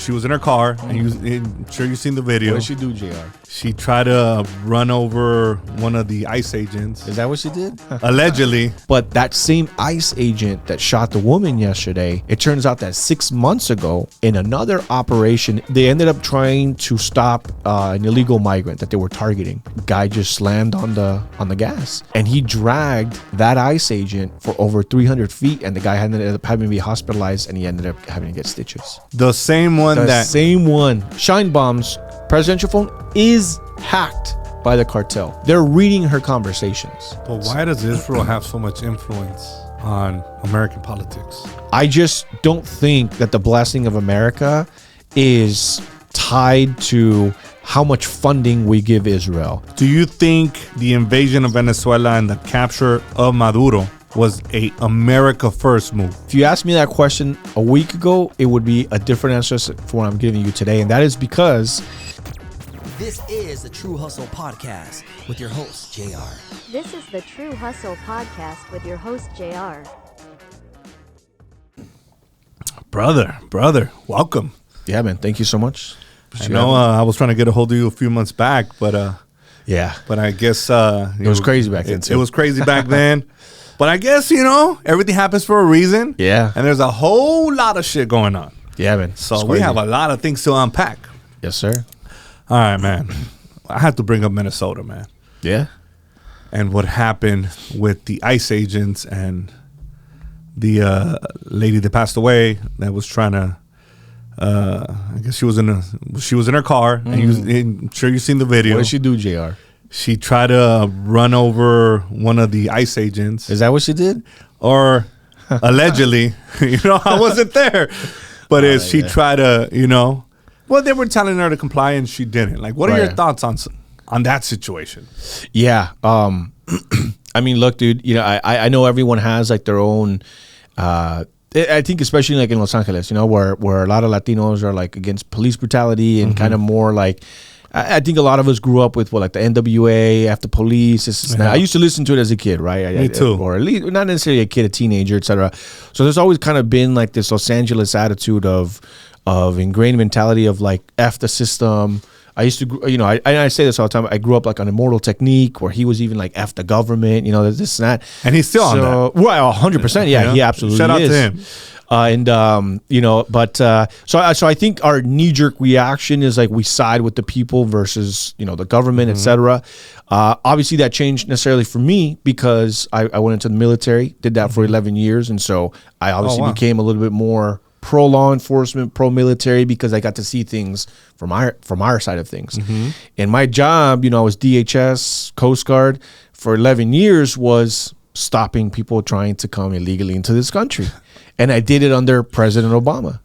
she was in her car, and I'm sure you've seen the video. What did she do, JR? She tried to run over one of the ICE agents. Is that what she did? Allegedly. But that same ICE agent that shot the woman yesterday, it turns out that 6 months ago, in another operation, they ended up trying to stop an illegal migrant that they were targeting. Guy just slammed on the gas, and he dragged that ICE agent for over 300 feet, and the guy ended up having to be hospitalized, and he ended up having to get stitches. The same one Shine Bomb's presidential phone is hacked by the cartel. They're reading her conversations. But why does Israel have so much influence on American politics? I just don't think that the blessing of America is tied to how much funding we give Israel. Do you think the invasion of Venezuela and the capture of Maduro was a America first move? If you asked me that question a week ago, it would be a different answer for what I'm giving you today. And that is because this is the True Hustle Podcast with your host, JR. This is the True Hustle Podcast with your host, JR. Brother, welcome. Yeah, man. Thank you so much. I know I was trying to get a hold of you a few months back, but yeah. But I guess it was crazy back then, too. It was crazy back then. But I guess, everything happens for a reason. Yeah. And there's a whole lot of shit going on. Yeah, man. So we have a lot of things to unpack. Yes, sir. All right, man. I have to bring up Minnesota, man. Yeah. And what happened with the ICE agents and the lady that passed away that was trying to, I guess she was in her car, and I'm sure you've seen the video. What did she do, JR? She tried to run over one of the ICE agents. Is that what she did? Or allegedly, I wasn't there. But she tried to, well, they were telling her to comply and she didn't. Like, what are your thoughts on that situation? Yeah. I mean, look, dude, I know everyone has like their own, I think especially like in Los Angeles, where a lot of Latinos are like against police brutality and kind of more like, I think a lot of us grew up with like the NWA, after police. I used to listen to it as a kid, right? Me too. Or at least not necessarily a kid, a teenager, etc. So there's always kind of been like this Los Angeles attitude of ingrained mentality of like F the system. I used to, I say this all the time. I grew up like on Immortal Technique, where he was even like F the government, this and that. And he's still on that. Well, 100%. Yeah, he absolutely Shout out is. to him. So I think our knee-jerk reaction is like we side with the people versus, the government, etc. Obviously, that changed necessarily for me because I went into the military, did that for 11 years. And so I obviously became a little bit more pro-law enforcement, pro-military, because I got to see things from our side of things. And my job, I was DHS, Coast Guard, for 11 years was stopping people trying to come illegally into this country. And I did it under President Obama,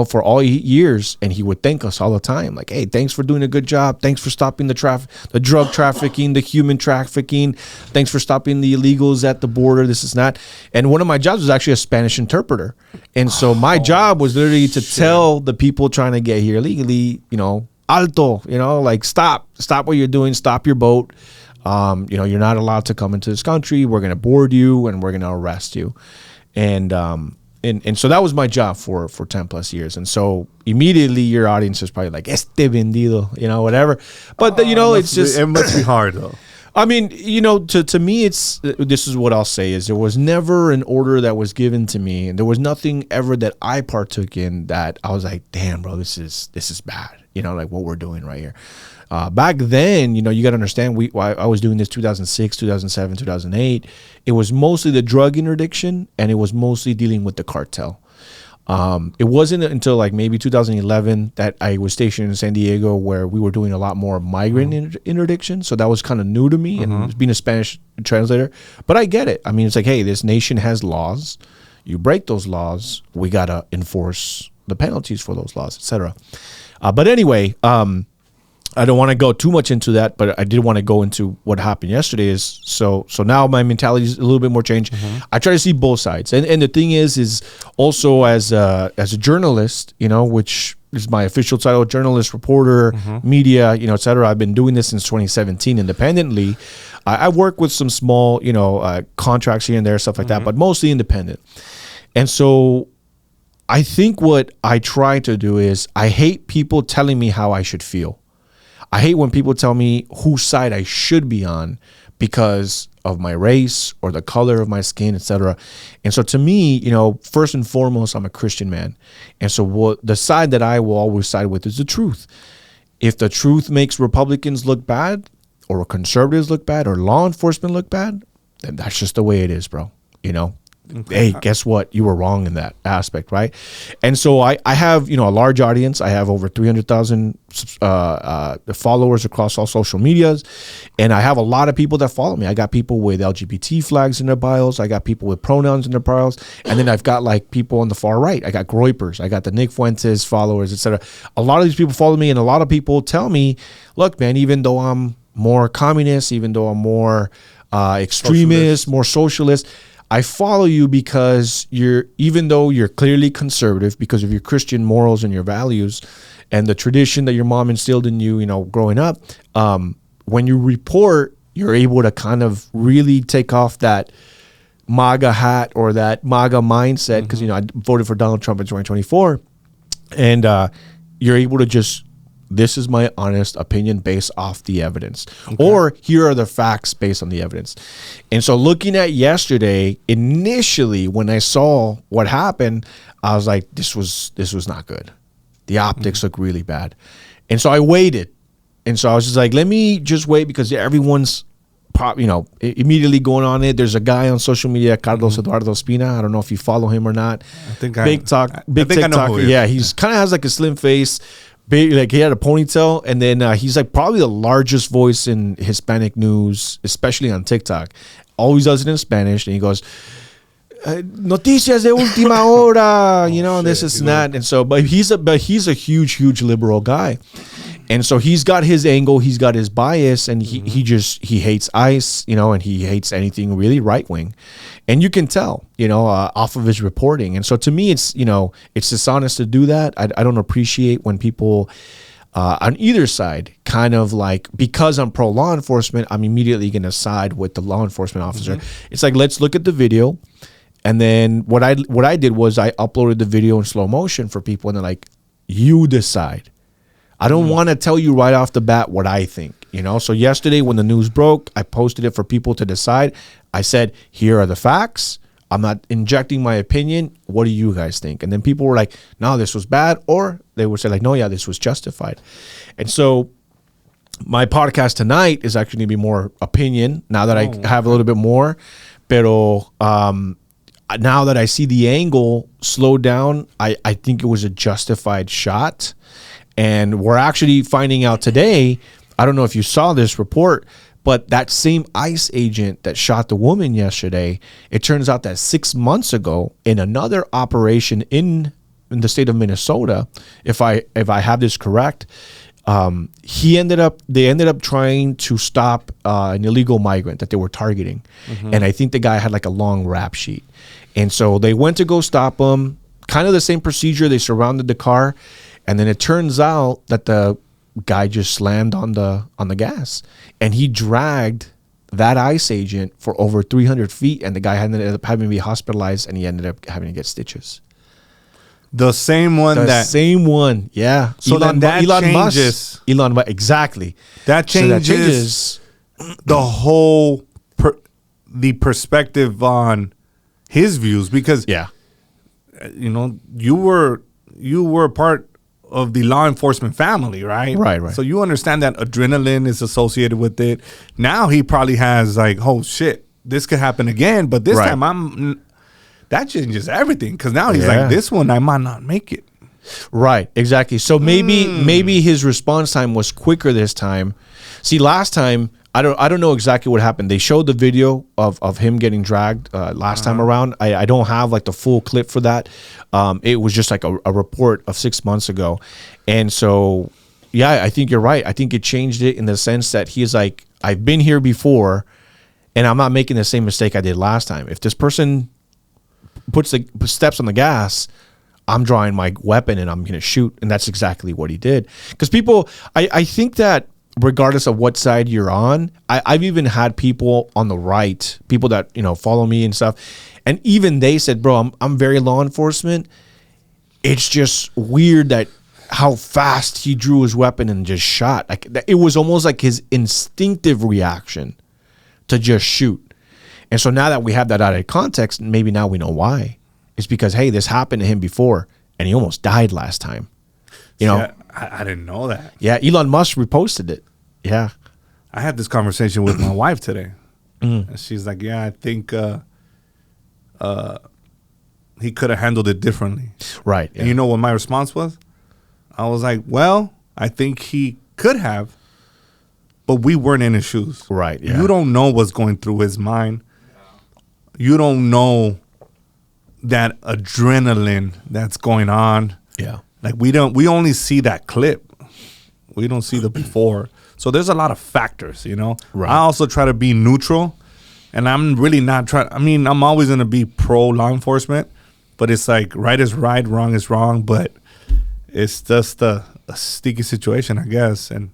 for all years. And he would thank us all the time. Like, hey, thanks for doing a good job. Thanks for stopping the drug trafficking, the human trafficking. Thanks for stopping the illegals at the border. This is that. And one of my jobs was actually a Spanish interpreter. And so my job was literally to tell the people trying to get here illegally, alto, like stop what you're doing. Stop your boat. You're not allowed to come into this country. We're going to board you and we're going to arrest you. And so that was my job for 10 plus years. And so immediately your audience is probably like, este vendido, whatever. But, it's just. It must be hard, though. I mean, to me, this is what I'll say is there was never an order that was given to me. And there was nothing ever that I partook in that I was like, damn, bro, this is bad. Like what we're doing right here. Back then, you got to understand, I was doing this 2006, 2007, 2008. It was mostly the drug interdiction, and it was mostly dealing with the cartel. It wasn't until like maybe 2011 that I was stationed in San Diego where we were doing a lot more migrant interdiction. So that was kind of new to me, and being a Spanish translator. But I get it. I mean, it's like, hey, this nation has laws. You break those laws, we got to enforce the penalties for those laws, etc. But anyway, I don't want to go too much into that, but I did want to go into what happened yesterday. Is so now my mentality is a little bit more changed. I try to see both sides, and the thing is also as a journalist, which is my official title, journalist, reporter, media, etc. I've been doing this since 2017 independently. I work with some small, contracts here and there, stuff like that, but mostly independent. And so I think what I try to do is I hate people telling me how I should feel. I hate when people tell me whose side I should be on because of my race or the color of my skin, etc. And so to me, first and foremost, I'm a Christian man. And so the side that I will always side with is the truth. If the truth makes Republicans look bad or conservatives look bad or law enforcement look bad, then that's just the way it is, bro. Okay. Hey, guess what? You were wrong in that aspect, right? And so I have, a large audience. I have over 300,000 followers across all social medias. And I have a lot of people that follow me. I got people with LGBT flags in their bios. I got people with pronouns in their bios. And then I've got like people on the far right. I got Groypers. I got the Nick Fuentes followers, etc. A lot of these people follow me, and a lot of people tell me, look, man, even though I'm more communist, even though I'm more extremist, more socialist, I follow you because even though you're clearly conservative because of your Christian morals and your values and the tradition that your mom instilled in you, growing up, when you report, you're able to kind of really take off that MAGA hat or that MAGA mindset because, I voted for Donald Trump in 2024, and you're able to just, this is my honest opinion based off the evidence. Okay. Or here are the facts based on the evidence. And so looking at yesterday, initially when I saw what happened, I was like, this was not good. The optics look really bad. And so I waited. And so I was just like, let me just wait because everyone's immediately going on it. There's a guy on social media, Carlos Eduardo Espina. I don't know if you follow him or not. Big TikToker. Yeah, he's kind of has like a slim face. Like he had a ponytail, and then he's like probably the largest voice in Hispanic news, especially on TikTok. Always does it in Spanish, and he goes, "Noticias de última hora," and this is that. And so, but he's a huge liberal guy, and so he's got his angle, he's got his bias, and he hates ICE, and he hates anything really right wing. And you can tell, off of his reporting. And so to me, it's dishonest to do that. I don't appreciate when people on either side kind of like, because I'm pro law enforcement, I'm immediately going to side with the law enforcement officer. It's like, let's look at the video. And then what I did was I uploaded the video in slow motion for people. And they're like, you decide. I don't want to tell you right off the bat what I think, So yesterday when the news broke, I posted it for people to decide. I said, here are the facts. I'm not injecting my opinion. What do you guys think? And then people were like, no, this was bad. Or they would say like, no, yeah, this was justified. And so my podcast tonight is actually going to be more opinion now that I have a little bit more. Pero now that I see the angle slow down, I think it was a justified shot. And we're actually finding out today, I don't know if you saw this report, but that same ICE agent that shot the woman yesterday, it turns out that 6 months ago in another operation in the state of Minnesota, if I have this correct, they ended up trying to stop an illegal migrant that they were targeting. And I think the guy had like a long rap sheet. And so they went to go stop him, kind of the same procedure. They surrounded the car. And then it turns out that the guy just slammed on the gas, and he dragged that ICE agent for over 300 feet, and the guy ended up having to be hospitalized, and he ended up having to get stitches. The same one, yeah. So Elon changes. Elon Musk, exactly. That changes the whole the perspective on his views, because you were part of the law enforcement family, right? Right. So you understand that adrenaline is associated with it. Now he probably has like, oh shit, this could happen again, but this time that changes everything, because now he's like, this one I might not make it. Right, exactly. So maybe his response time was quicker this time. See, last time I don't know exactly what happened. They showed the video of him getting dragged last time around. I don't have like the full clip for that. It was just like a report of 6 months ago. And so, yeah, I think you're right. I think it changed it in the sense that he's like, I've been here before, and I'm not making the same mistake I did last time. If this person puts the steps on the gas, I'm drawing my weapon and I'm going to shoot. And that's exactly what he did. Because people, I think that regardless of what side you're on, I've even had people on the right, people that, follow me and stuff. And even they said, bro, I'm very law enforcement. it's just weird that how fast he drew his weapon and just shot. Like it was almost like his instinctive reaction to just shoot. And so now that we have that out of context, maybe now we know why. It's because, hey, this happened to him before and he almost died last time. You know? I didn't know that. Yeah, Elon Musk reposted it. Yeah. I had this conversation with my wife today. And she's like, yeah, I think he could have handled it differently. Right. Yeah. And you know what my response was? I was like, well, I think he could have, but we weren't in his shoes. Right. Yeah. You don't know what's going through his mind. You don't know that adrenaline that's going on. Yeah. Like we only see that clip. We don't see the before. So there's a lot of factors, you know. Right. I also try to be neutral, and I'm really not trying. I mean, I'm always going to be pro law enforcement, but it's like right is right, wrong is wrong. But it's just a sticky situation, I guess, and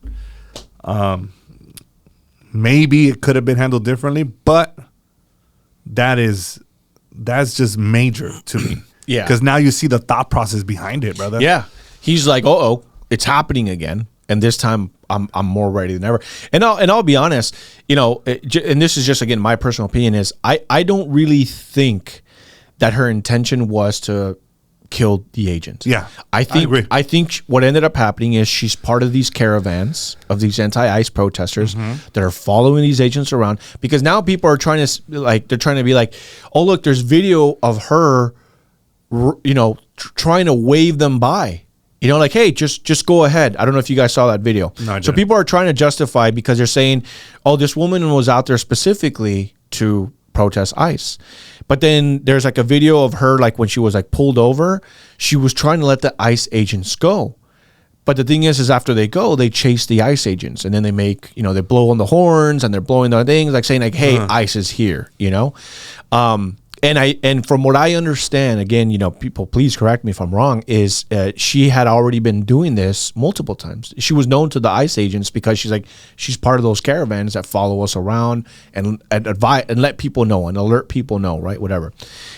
maybe it could have been handled differently, but that's just major to me. Yeah. Because now you see the thought process behind it, brother. Yeah. He's like, oh, it's happening again. And this time I'm more ready than ever. And I'll be honest, you know, and this is just, again, my personal opinion is I don't really think that her intention was to kill the agent. Yeah, I agree. I think what ended up happening is she's part of these caravans of these anti-ICE protesters that are following these agents around, because now people are trying to they're trying to be like, oh, look, there's video of her, you know, trying to wave them by. You know, like, hey, just go ahead. I don't know if you guys saw that video. No, I so didn't. people are trying to justify because they're saying, oh, this woman was out there specifically to protest ICE. But then there's like a video of her, like when she was like pulled over, she was trying to let the ICE agents go. But the thing is after they go, they chase the ICE agents, and then they make, you know, they blow on the horns and they're blowing the things, like saying like, hey, ICE is here, you know? And from what I understand, again, you know, people, please correct me if I'm wrong, is she had already been doing this multiple times. She was known to the ICE agents because she's part of those caravans that follow us around and advise and let people know and alert people know, right? Whatever.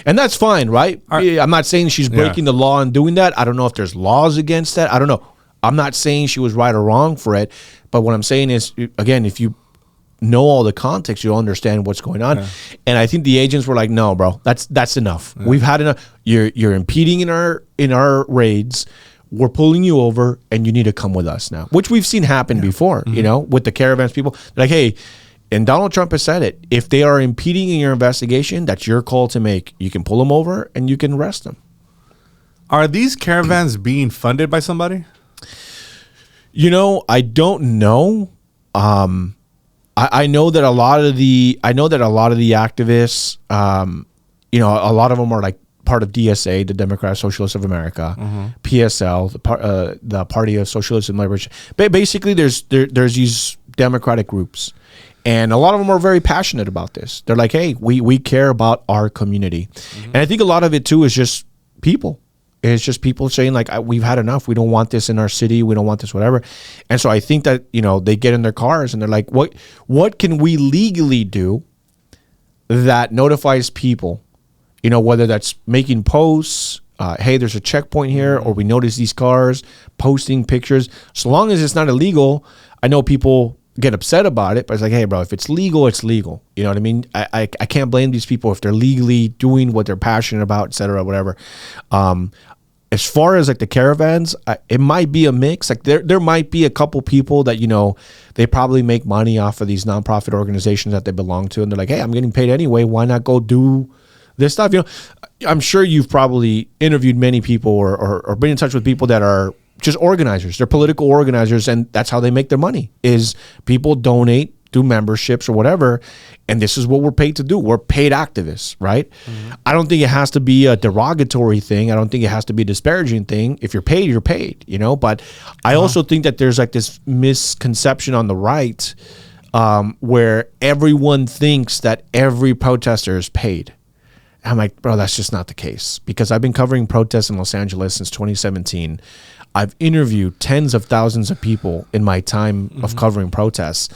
And that's fine, right? I'm not saying she's breaking the law and doing that. I don't know if there's laws against that. I don't know. I'm not saying she was right or wrong for it. But what I'm saying is, again, if you know all the context, you'll understand what's going on. And I think the agents were like, no, bro, that's enough. We've had enough. You're impeding in our raids. We're pulling you over, and you need to come with us now, which we've seen happen before, you know, with the caravans people. They're like, hey, and Donald Trump has said it, if they are impeding in your investigation, that's your call to make. You can pull them over and you can arrest them. Are these caravans being funded by somebody? You know, I don't know. I know that a lot of the activists, you know, a lot of them are like part of DSA, the Democratic Socialists of America, PSL, the Party of Socialism and Liberation. Basically, there's these Democratic groups, and a lot of them are very passionate about this. They're like, hey, we care about our community, and I think a lot of it too is just people. It's just people saying like, we've had enough. We don't want this in our city. We don't want this, whatever. And so I think that, you know, they get in their cars and they're like, what can we legally do that notifies people, you know, whether that's making posts, hey, there's a checkpoint here, or we notice these cars posting pictures. So long as it's not illegal, I know people get upset about it, but it's like, hey, bro, if it's legal, it's legal. You know what I mean? I can't blame these people if they're legally doing what they're passionate about, et cetera, whatever. As far as like the caravans, it might be a mix. Like there might be a couple people that, you know, they probably make money off of these nonprofit organizations that they belong to, and they're like, hey, I'm getting paid anyway. Why not go do this stuff? You know, I'm sure you've probably interviewed many people or been in touch with people that are just organizers. They're political organizers, and that's how they make their money. Is people donate, do memberships or whatever, and this is what we're paid to do. We're paid activists, right? I don't think it has to be a derogatory thing. I don't think it has to be a disparaging thing. If you're paid, you're paid, you know? But I also think that there's like this misconception on the right where everyone thinks that every protester is paid. I'm like, bro, that's just not the case, because I've been covering protests in Los Angeles since 2017. I've interviewed tens of thousands of people in my time of covering protests.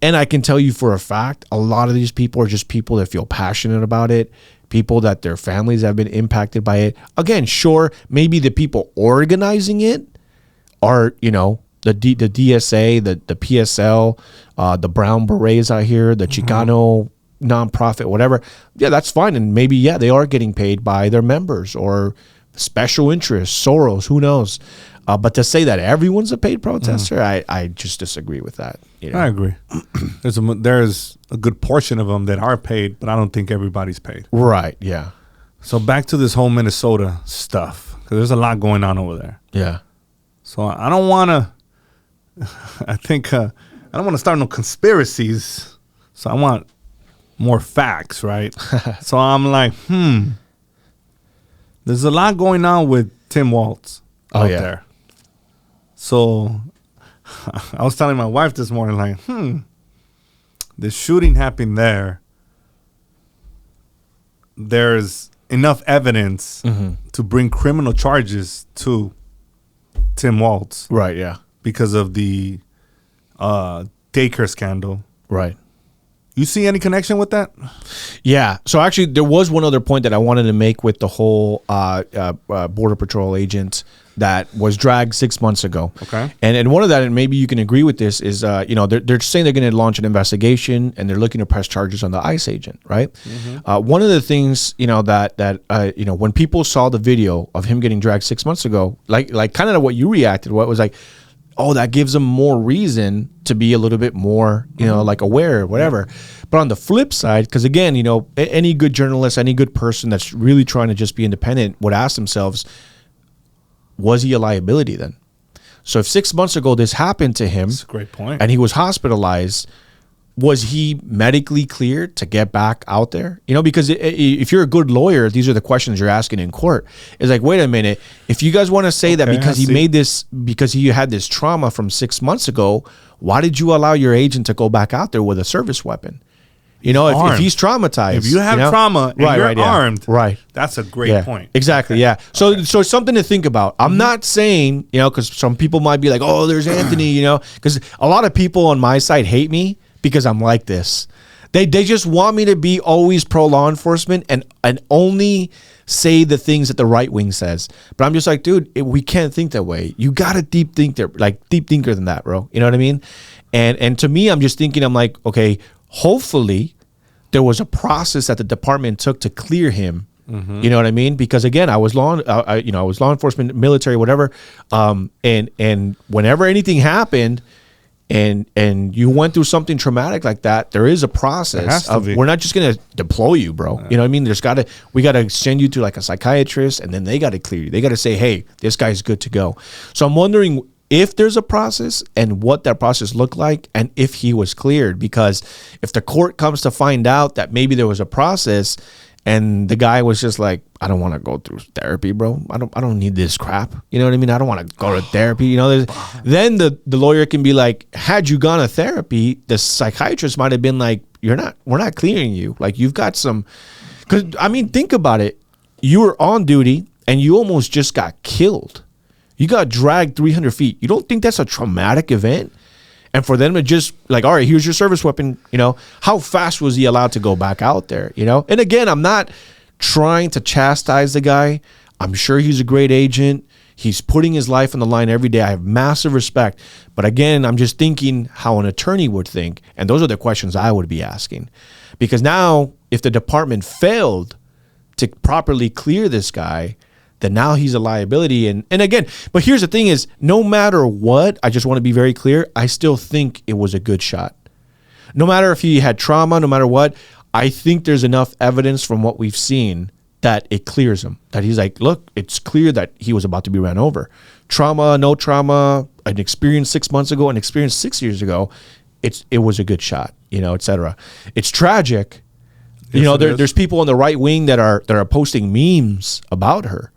And I can tell you for a fact, a lot of these people are just people that feel passionate about it, people that their families have been impacted by it. Again, sure, maybe the people organizing it are, you know, the DSA, the PSL, the Brown Berets out here, the Chicano nonprofit, whatever. Yeah, that's fine. And maybe, yeah, they are getting paid by their members or special interests, Soros, who knows. But to say that everyone's a paid protester, I just disagree with that. You know? I agree. There's a good portion of them that are paid, but I don't think everybody's paid. Right, yeah. So back to this whole Minnesota stuff, because there's a lot going on over there. Yeah. So I don't want to, I don't want to start no conspiracies. So I want more facts, right? So I'm like, there's a lot going on with Tim Walz out there. So I was telling my wife this morning, like, the shooting happened there. There's enough evidence to bring criminal charges to Tim Walz. Right, yeah. Because of the daycare scandal. Right. You see any connection with that? Yeah. So actually, there was one other point that I wanted to make with the whole Border Patrol agent that was dragged 6 months ago. Okay. And one of that, and maybe you can agree with this, is they're saying they're going to launch an investigation and they're looking to press charges on the ICE agent, right? One of the things that when people saw the video of him getting dragged 6 months ago, like kind of what you reacted, what was like, oh, that gives them more reason to be a little bit more, like aware or whatever. But on the flip side, because again, any good journalist, any good person that's really trying to just be independent would ask themselves, was he a liability then? So if 6 months ago this happened to him, that's a great point, and he was hospitalized, was he medically cleared to get back out there? Because if you're a good lawyer, these are the questions you're asking in court. It's like, wait a minute, if you guys want to say that because he had this trauma from 6 months ago, why did you allow your agent to go back out there with a service weapon? If he's traumatized, if you have trauma and you're armed, right? That's a great point. Exactly. Okay. Yeah. So it's something to think about. I'm not saying, because some people might be like, oh, there's Anthony, because a lot of people on my side hate me because I'm like this. They just want me to be always pro law enforcement and only say the things that the right wing says. But I'm just like, dude, we can't think that way. You got to deep thinker than that, bro. You know what I mean? And to me, I'm just thinking, I'm like, okay, hopefully there was a process that the department took to clear him. You know what I mean? Because again, I was law enforcement, military, whatever. And whenever anything happened, and you went through something traumatic like that, there is a process of, we're not just going to deploy you, bro. You know what I mean? We got to send you to like a psychiatrist, and then they got to clear you. They got to say, hey, this guy's good to go. So I'm wondering if there's a process and what that process looked like and if he was cleared, because if the court comes to find out that maybe there was a process and the guy was just like, I don't want to go through therapy, bro. I don't need this crap. You know what I mean? I don't want to go to therapy. Then the lawyer can be like, had you gone to therapy, the psychiatrist might have been like, we're not clearing you. Like, you've got some, because I mean, think about it. You were on duty and you almost just got killed. You got dragged 300 feet. You don't think that's a traumatic event? And for them to just like, all right, here's your service weapon, how fast was he allowed to go back out there, And again, I'm not trying to chastise the guy. I'm sure he's a great agent. He's putting his life on the line every day. I have massive respect. But again, I'm just thinking how an attorney would think. And those are the questions I would be asking. Because now, if the department failed to properly clear this guy, then now he's a liability. And again, but here's the thing is, no matter what, I just want to be very clear, I still think it was a good shot. No matter if he had trauma, no matter what, I think there's enough evidence from what we've seen that it clears him. That he's like, look, it's clear that he was about to be ran over. Trauma, no trauma, an experience 6 months ago, an experience 6 years ago, it was a good shot, et cetera. It's tragic. Yes, there's people on the right wing that are posting memes about her.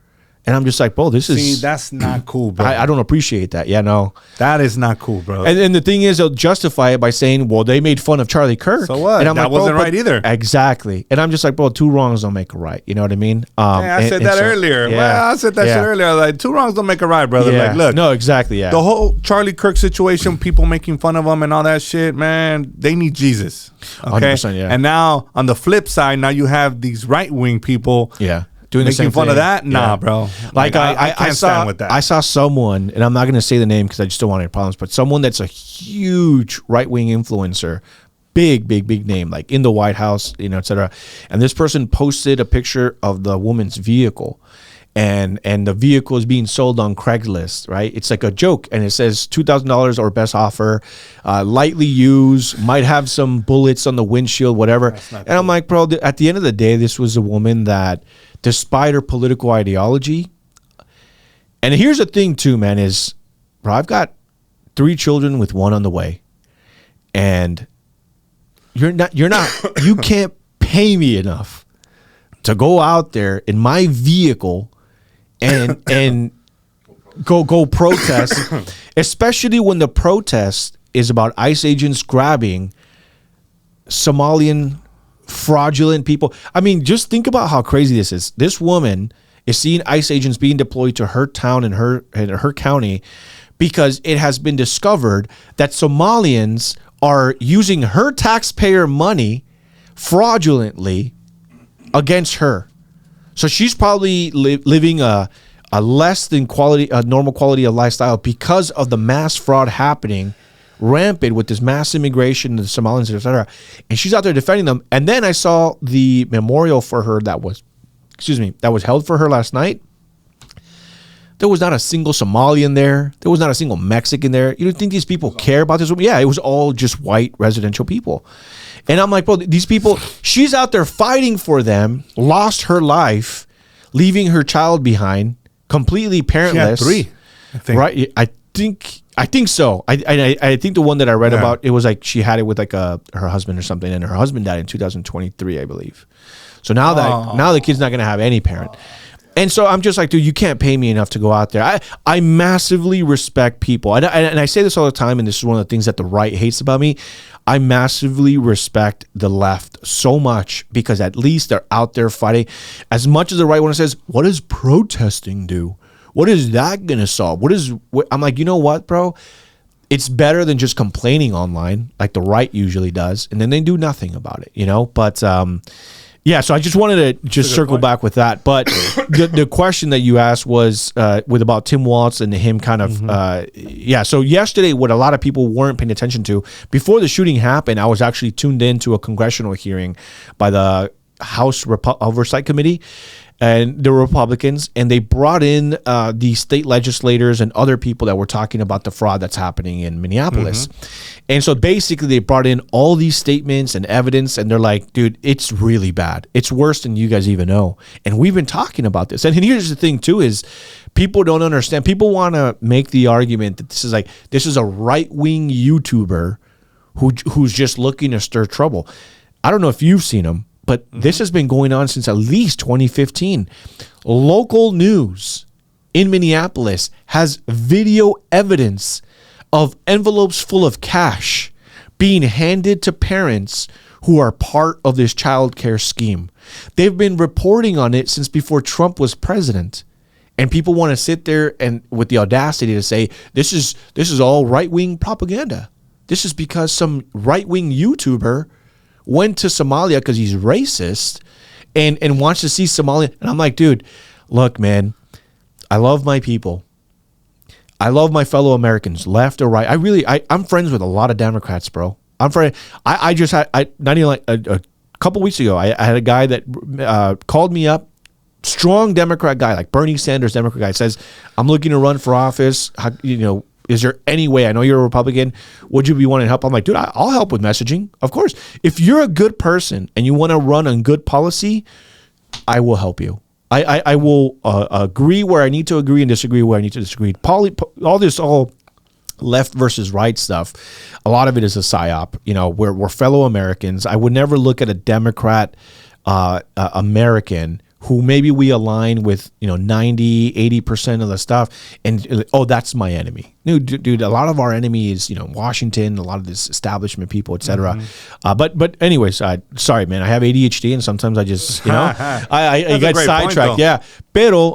And I'm just like, bro, this See, is that's not cool, bro. I don't appreciate that. Yeah, no. That is not cool, bro. And the thing is, they'll justify it by saying, well, they made fun of Charlie Kirk. So what? And I'm That like, bro, wasn't but- right either. Exactly. And I'm just like, bro, two wrongs don't make a right. You know what I mean? Yeah, I said that earlier. Yeah. Well, I said that shit earlier. Like, two wrongs don't make a right, brother. Yeah. Like, look. No, exactly. Yeah. The whole Charlie Kirk situation, people making fun of him and all that shit, man, they need Jesus. Okay? 100%, yeah. And now, on the flip side, now you have these right-wing people yeah. Doing the making same fun of thing. that. Nah, Yeah. bro. Like I can't saw, stand with that. I saw someone, and I'm not going to say the name because I just don't want any problems, but someone that's a huge right-wing influencer, big name, like in the White House, you know, et cetera. And this person posted a picture of the woman's vehicle. And the vehicle is being sold on Craigslist, right? It's like a joke, and it says $2,000 or best offer, lightly used, might have some bullets on the windshield, whatever. And I'm like, bro, at the end of the day, this was a woman that, despite her political ideology, and here's the thing too, man, is, bro, I've got 3 children with 1 on the way, and you can't pay me enough to go out there in my vehicle and go protest, especially when the protest is about ICE agents grabbing Somalian fraudulent people. I mean, just think about how crazy this is. This woman is seeing ICE agents being deployed to her town and her county because it has been discovered that Somalians are using her taxpayer money fraudulently against her. So she's probably living a less than normal quality of lifestyle because of the mass fraud happening rampant with this mass immigration, the Somalians, etc. And she's out there defending them. And then I saw the memorial for her that was held for her last night. There was not a single Somalian there. There was not a single Mexican there. You don't think these people care about this woman? Yeah, it was all just white residential people. And I'm like, bro, these people, she's out there fighting for them, lost her life, leaving her child behind, completely parentless. She had 3, I think. Right? I think so. I think the one that I read about, it was like she had it with like her husband or something, and her husband died in 2023, I believe. So now the kid's not going to have any parent. And so I'm just like, dude, you can't pay me enough to go out there. I massively respect people. And I say this all the time, and this is one of the things that the right hates about me. I massively respect the left so much because at least they're out there fighting. As much as the right one says, what does protesting do? What is that going to solve? I'm like, you know what, bro? It's better than just complaining online like the right usually does. And then they do nothing about it, you know? But, yeah, so I just wanted to just circle back with that. But the question that you asked was with about Tim Walz and him kind of, So yesterday, what a lot of people weren't paying attention to, before the shooting happened, I was actually tuned in to a congressional hearing by the House Oversight Committee and the Republicans, and they brought in the state legislators and other people that were talking about the fraud that's happening in Minneapolis. And so basically they brought in all these statements and evidence, and they're like, dude, it's really bad. It's worse than you guys even know. And we've been talking about this. And here's the thing too, is people don't understand. People want to make the argument that this is a right-wing YouTuber who's just looking to stir trouble. I don't know if you've seen him, but this has been going on since at least 2015. Local news in Minneapolis has video evidence of envelopes full of cash being handed to parents who are part of this child care scheme. They've been reporting on it since before Trump was president. And people want to sit there and with the audacity to say, this is all right-wing propaganda. This is because some right-wing YouTuber went to Somalia because he's racist and wants to see Somalia. And I'm like, dude, look, man, I love my people. I love my fellow Americans, left or right. I'm friends with a lot of Democrats, bro. I just had, not even like a couple weeks ago, I had a guy that called me up, strong Democrat guy, like Bernie Sanders Democrat guy, says, I'm looking to run for office. Is there any way? I know you're a Republican. Would you be wanting help? I'm like, dude, I'll help with messaging. Of course. If you're a good person and you want to run on good policy, I will help you. I will agree where I need to agree and disagree where I need to disagree. All left versus right stuff, a lot of it is a psyop. We're fellow Americans. I would never look at a Democrat American who maybe we align with, 90, 80% of the stuff. And, oh, that's my enemy. No, dude, a lot of our enemy is, Washington, a lot of this establishment people, et cetera. But anyways, sorry, man, I have ADHD and sometimes I just, I get sidetracked. Yeah. Pero,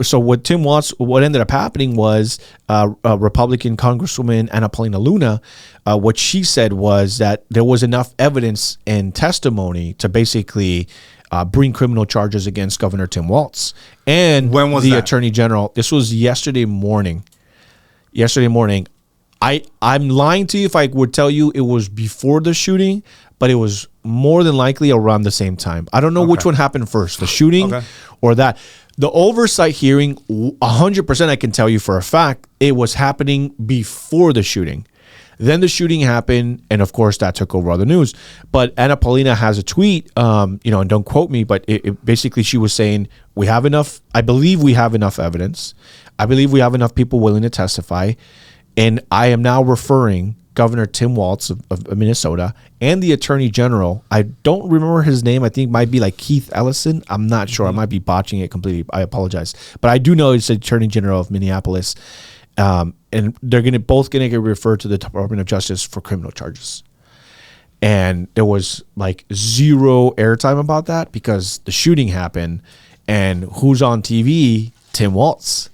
so what ended up happening was Republican Congresswoman Ana Paulina Luna, what she said was that there was enough evidence and testimony to basically bring criminal charges against Governor Tim Walz and when was the that? Attorney General. This was yesterday morning. I'm lying to you if I would tell you it was before the shooting, but it was more than likely around the same time. I don't know which one happened first, the shooting or that. The oversight hearing, 100% I can tell you for a fact, it was happening before the shooting. Then the shooting happened, and of course that took over all the news. But Ana Paulina has a tweet, and don't quote me, but it basically she was saying, I believe we have enough evidence. I believe we have enough people willing to testify. And I am now referring Governor Tim Walz of Minnesota and the Attorney General. I don't remember his name. I think it might be like Keith Ellison. I'm not sure. I might be botching it completely. I apologize. But I do know it's the Attorney General of Minneapolis. And they're both gonna get referred to the Department of Justice for criminal charges. And there was like zero airtime about that because the shooting happened, and who's on TV? Tim Walz,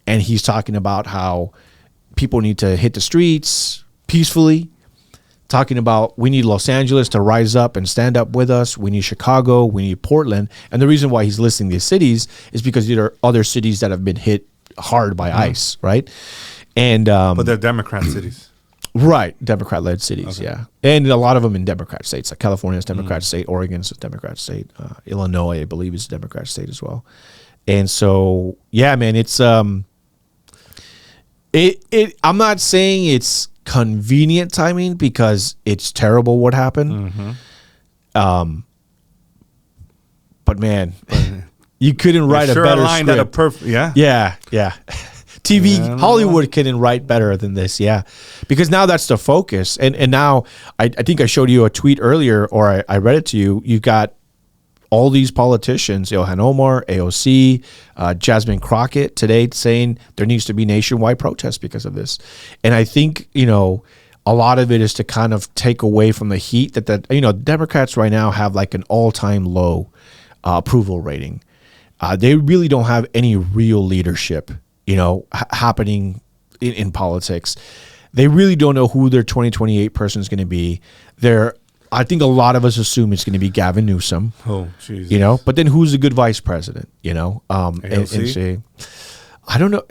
and he's talking about how people need to hit the streets peacefully. Talking about we need Los Angeles to rise up and stand up with us. We need Chicago. We need Portland. And the reason why he's listing these cities is because there are other cities that have been hit hard by ICE, right? And but they're Democrat cities, right? Democrat-led cities, yeah, and a lot of them in Democrat states. Like California is Democrat state, Oregon's a Democrat state, Illinois, I believe, is a Democrat state as well. And so, yeah, man, it's I'm not saying it's convenient timing because it's terrible what happened. But man, you couldn't write a better script. Yeah. TV, Hollywood couldn't write better than this, because now that's the focus. And now I think I showed you a tweet earlier, or I read it to you. You've got all these politicians, Ilhan Omar, AOC, Jasmine Crockett today saying there needs to be nationwide protests because of this. And I think, a lot of it is to kind of take away from the heat that Democrats right now have like an all-time low approval rating. They really don't have any real leadership happening in politics. They really don't know who their 2028 person is going to be. I think a lot of us assume it's going to be Gavin Newsom. Oh, Jesus. But then who's a good vice president? And say, I don't know.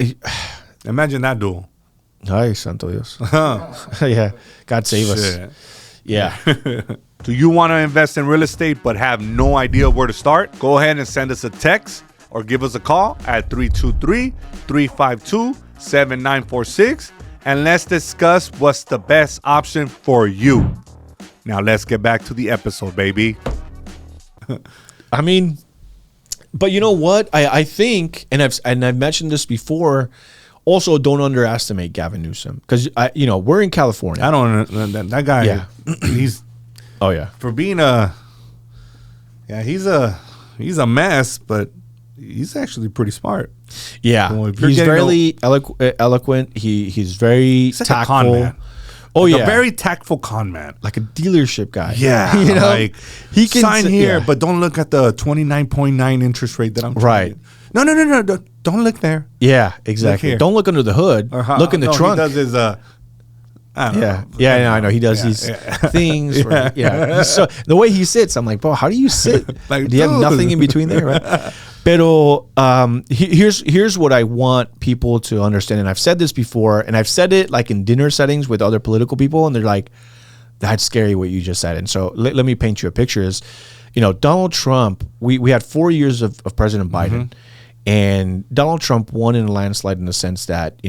Imagine that duel. Ay, santo Dios. Yeah, God save us. Yeah. Do you want to invest in real estate but have no idea where to start? Go ahead and send us a text or give us a call at 323-352-7946, and let's discuss what's the best option for you. Now let's get back to the episode, baby. I mean, but you know what? I think, and I've mentioned this before. Also, don't underestimate Gavin Newsom because we're in California. I don't that guy. Yeah. He's for being he's a mess, but he's actually pretty smart. Yeah, he's very eloquent. He's very tactful. Like a con man. Oh, like yeah. a very tactful con man. Like a dealership guy. Yeah. Like, he can sign here, but don't look at the 29.9 interest rate that I'm trying to get. No. Don't look there. Yeah, exactly. Don't look under the hood. Look in the trunk. He does his, I don't know. Yeah, I know. He does these things. So the way he sits, I'm like, bro, how do you sit? Like, do you have nothing in between there, right? Pero here's what I want people to understand, and I've said this before, and I've said it like in dinner settings with other political people, and they're like, that's scary what you just said. And so let me paint you a picture. Is Donald Trump, we had 4 years of President Biden, and Donald Trump won in a landslide in the sense that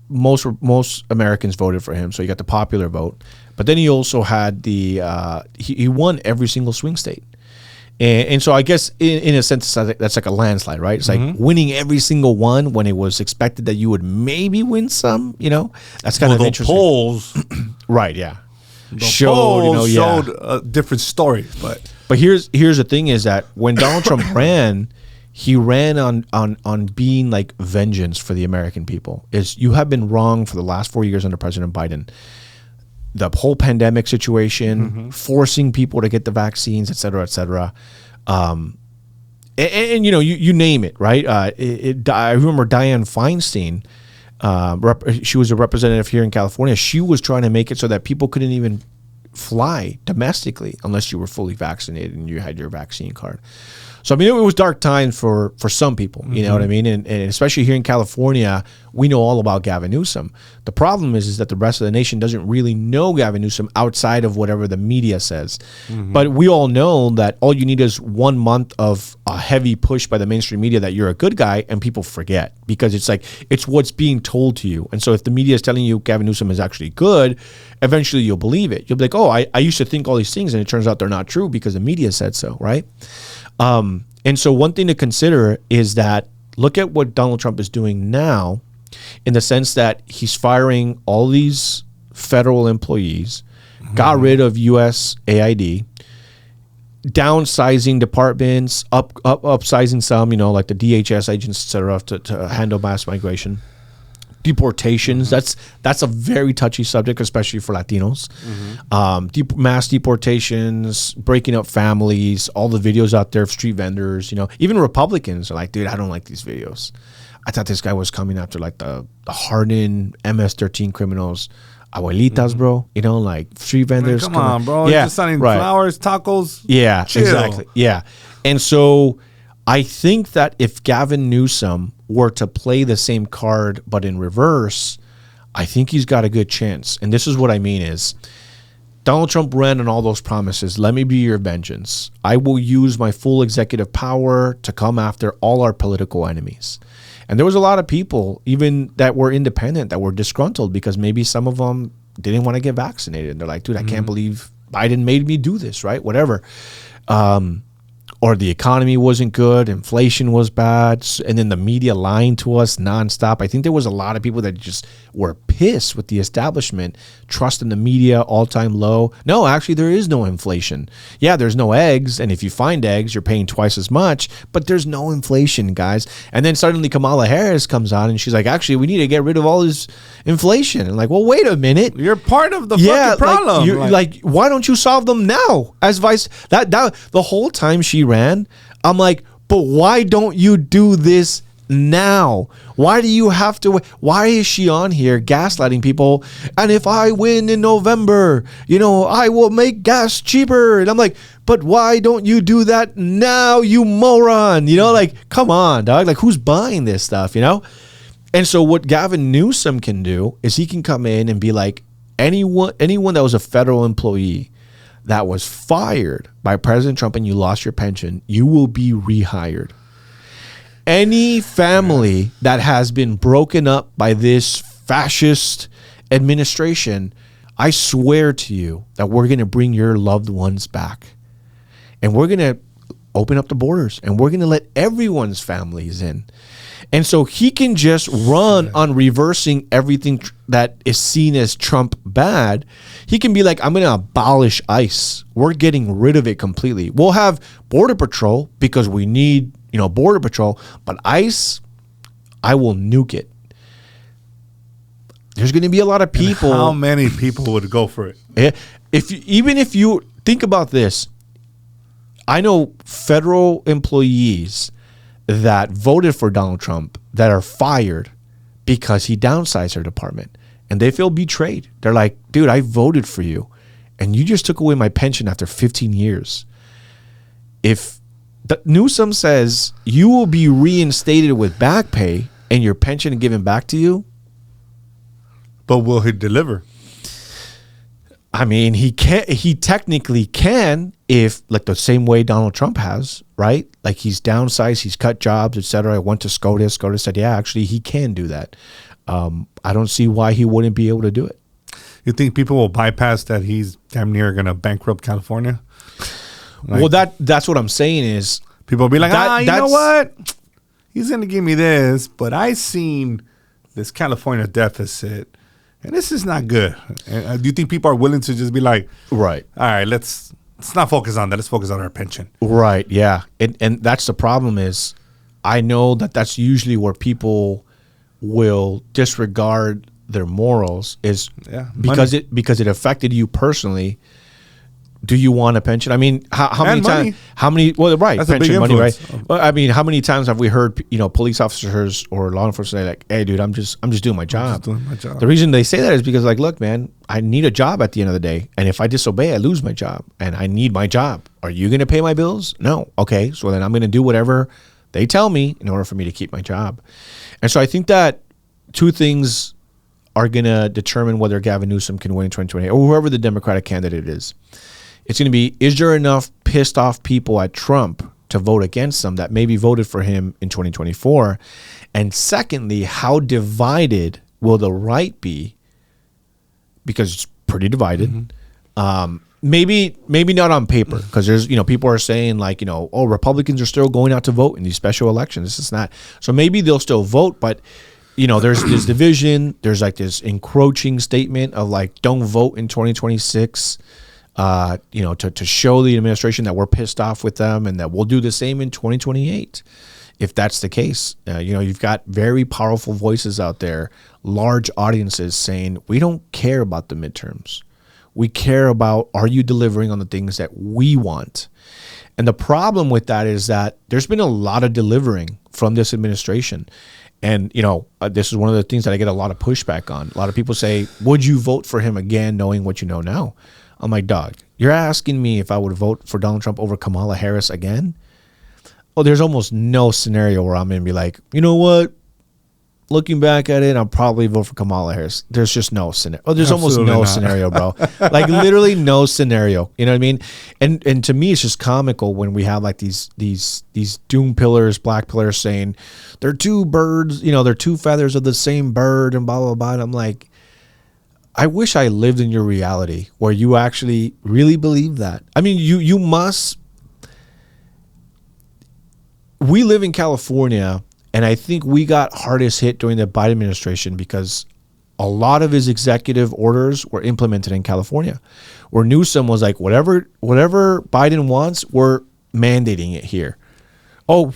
most Americans voted for him, so he got the popular vote, but then he also had he won every single swing state. And so I guess in a sense that's like a landslide, right? It's like winning every single one when it was expected that you would maybe win some. That's kind of interesting. Polls, right? Yeah, showed a different story, but But here's the thing: is that when Donald Trump ran, he ran on being like vengeance for the American people. Is you have been wrong for the last 4 years under President Biden. The whole pandemic situation, forcing people to get the vaccines, et cetera, et cetera. And you name it, right? I remember Dianne Feinstein. She was a representative here in California. She was trying to make it so that people couldn't even fly domestically unless you were fully vaccinated and you had your vaccine card. So, I mean, it was dark times for some people, you know what I mean? And especially here in California, we know all about Gavin Newsom. The problem is that the rest of the nation doesn't really know Gavin Newsom outside of whatever the media says. But we all know that all you need is 1 month of a heavy push by the mainstream media that you're a good guy, and people forget because it's like, it's what's being told to you. And so if the media is telling you Gavin Newsom is actually good, eventually you'll believe it. You'll be like, oh, I used to think all these things, and it turns out they're not true because the media said so, right? And so one thing to consider is that look at what Donald Trump is doing now in the sense that he's firing all these federal employees, got rid of USAID, downsizing departments, upsizing some, like the DHS agents, et cetera, to handle mass migration. Deportations, that's a very touchy subject, especially for Latinos. Mass deportations, breaking up families, all the videos out there of street vendors, even Republicans are like, dude, I don't like these videos. I thought this guy was coming after like the hardened MS-13 criminals, abuelitas, bro, like street vendors. Come on, bro. Yeah, You're just selling flowers, tacos. Yeah, Chill. exactly. Yeah. And so I think that if Gavin Newsom were to play the same card but in reverse, I think he's got a good chance. And this is what I mean is Donald Trump ran on all those promises. Let me be your vengeance. I will use my full executive power to come after all our political enemies. And there was a lot of people, even that were independent, that were disgruntled because maybe some of them didn't want to get vaccinated. They're like, dude, I can't believe Biden made me do this, right? Whatever. Or the economy wasn't good, inflation was bad, and then the media lying to us nonstop. I think there was a lot of people that just were pissed with the establishment, trust in the media, all-time low. No, actually, there is no inflation. Yeah, there's no eggs, and if you find eggs, you're paying twice as much, but there's no inflation, guys. And then suddenly Kamala Harris comes on, and she's like, actually, we need to get rid of all this inflation. And like, well, wait a minute. You're part of the fucking problem. Like, why don't you solve them now? As vice that the whole time she ran, I'm like, but why don't you do this now? Why do you have to? Why is she on here gaslighting people? And if I win in November, I will make gas cheaper. And I'm like, but why don't you do that now, you moron? Like, come on, dog. Like, who's buying this stuff? And so what Gavin Newsom can do is he can come in and be like, anyone that was a federal employee that was fired by President Trump and you lost your pension, you will be rehired. Any family that has been broken up by this fascist administration, I swear to you that we're going to bring your loved ones back. And we're going to open up the borders and we're going to let everyone's families in. And so he can just run on reversing everything that is seen as Trump bad. He can be like, I'm going to abolish ICE. We're getting rid of it completely. We'll have Border Patrol because we need, Border Patrol. But ICE, I will nuke it. There's going to be a lot of people. And how many people would go for it? Even if you think about this, I know federal employees that voted for Donald Trump that are fired because he downsized their department and they feel betrayed. They're like, dude, I voted for you and you just took away my pension after 15 years. If Newsom says you will be reinstated with back pay and your pension given back to you. But will he deliver? I mean, he technically can if like the same way Donald Trump has, right? Like he's downsized, he's cut jobs, etc. I went to SCOTUS. SCOTUS said, yeah, actually he can do that. I don't see why he wouldn't be able to do it. You think people will bypass that he's damn near going to bankrupt California? Well, that's what I'm saying is people will be like, you know what? He's going to give me this, but I seen this California deficit. And this is not good. Do you think people are willing to just be like, right? All right, let's let's not focus on that. Let's focus on our pension. Right. Yeah. And that's the problem is I know that that's usually where people will disregard their morals is because it affected you personally. Do you want a pension? I mean, how many times? How many? Well, right, that's pension a big money, right? influence. Well, I mean, how many times have we heard police officers or law enforcement say like, "Hey, dude, I'm just doing my job." The reason they say that is because like, look, man, I need a job at the end of the day, and if I disobey, I lose my job, and I need my job. Are you going to pay my bills? No. Okay, so then I'm going to do whatever they tell me in order for me to keep my job. And so I think that two things are going to determine whether Gavin Newsom can win in 2028 or whoever the Democratic candidate is. It's going to be, is there enough pissed off people at Trump to vote against him that maybe voted for him in 2024? And secondly, how divided will the right be? Because it's pretty divided. Maybe not on paper, because there's, people are saying like, oh, Republicans are still going out to vote in these special elections. This is not. So maybe they'll still vote, but there's this division. There's like this encroaching statement of like, don't vote in 2026. To show the administration that we're pissed off with them and that we'll do the same in 2028. If that's the case, you've got very powerful voices out there, large audiences saying, we don't care about the midterms. We care about, are you delivering on the things that we want? And the problem with that is that there's been a lot of delivering from this administration. And, this is one of the things that I get a lot of pushback on. A lot of people say, would you vote for him again knowing what you know now? I'm like, dog, you're asking me if I would vote for Donald Trump over Kamala Harris again? Well, there's almost no scenario where I'm going to be like, you know what? Looking back at it, I'll probably vote for Kamala Harris. There's just no scenario. Oh, there's Absolutely almost no scenario, bro. Like literally no scenario. You know what I mean? And to me, it's just comical when we have like these doom pillars, black pillars saying they're two birds, they're two feathers of the same bird and blah, blah, blah. And I'm like, I wish I lived in your reality where you actually really believe that. I mean, you must. We live in California, and I think we got hardest hit during the Biden administration because a lot of his executive orders were implemented in California, where Newsom was like, whatever Biden wants, we're mandating it here. Oh,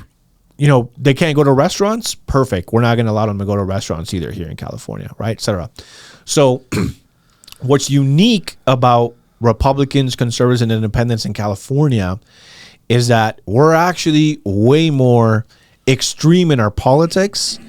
they can't go to restaurants? Perfect. We're not going to allow them to go to restaurants either here in California, right, et cetera. So what's unique about Republicans, conservatives, and independents in California is that we're actually way more extreme in our politics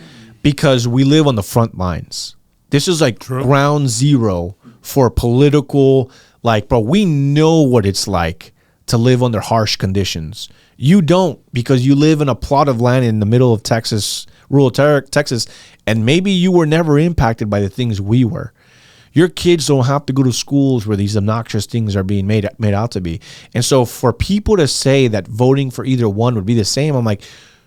because we live on the front lines. This is like ground zero for political, like, bro, we know what it's like to live under harsh conditions. You don't, because you live in a plot of land in the middle of Texas, rural Texas, and maybe you were never impacted by the things we were. Your kids don't have to go to schools where these obnoxious things are being made out to be. And so for people to say that voting for either one would be the same, I'm like,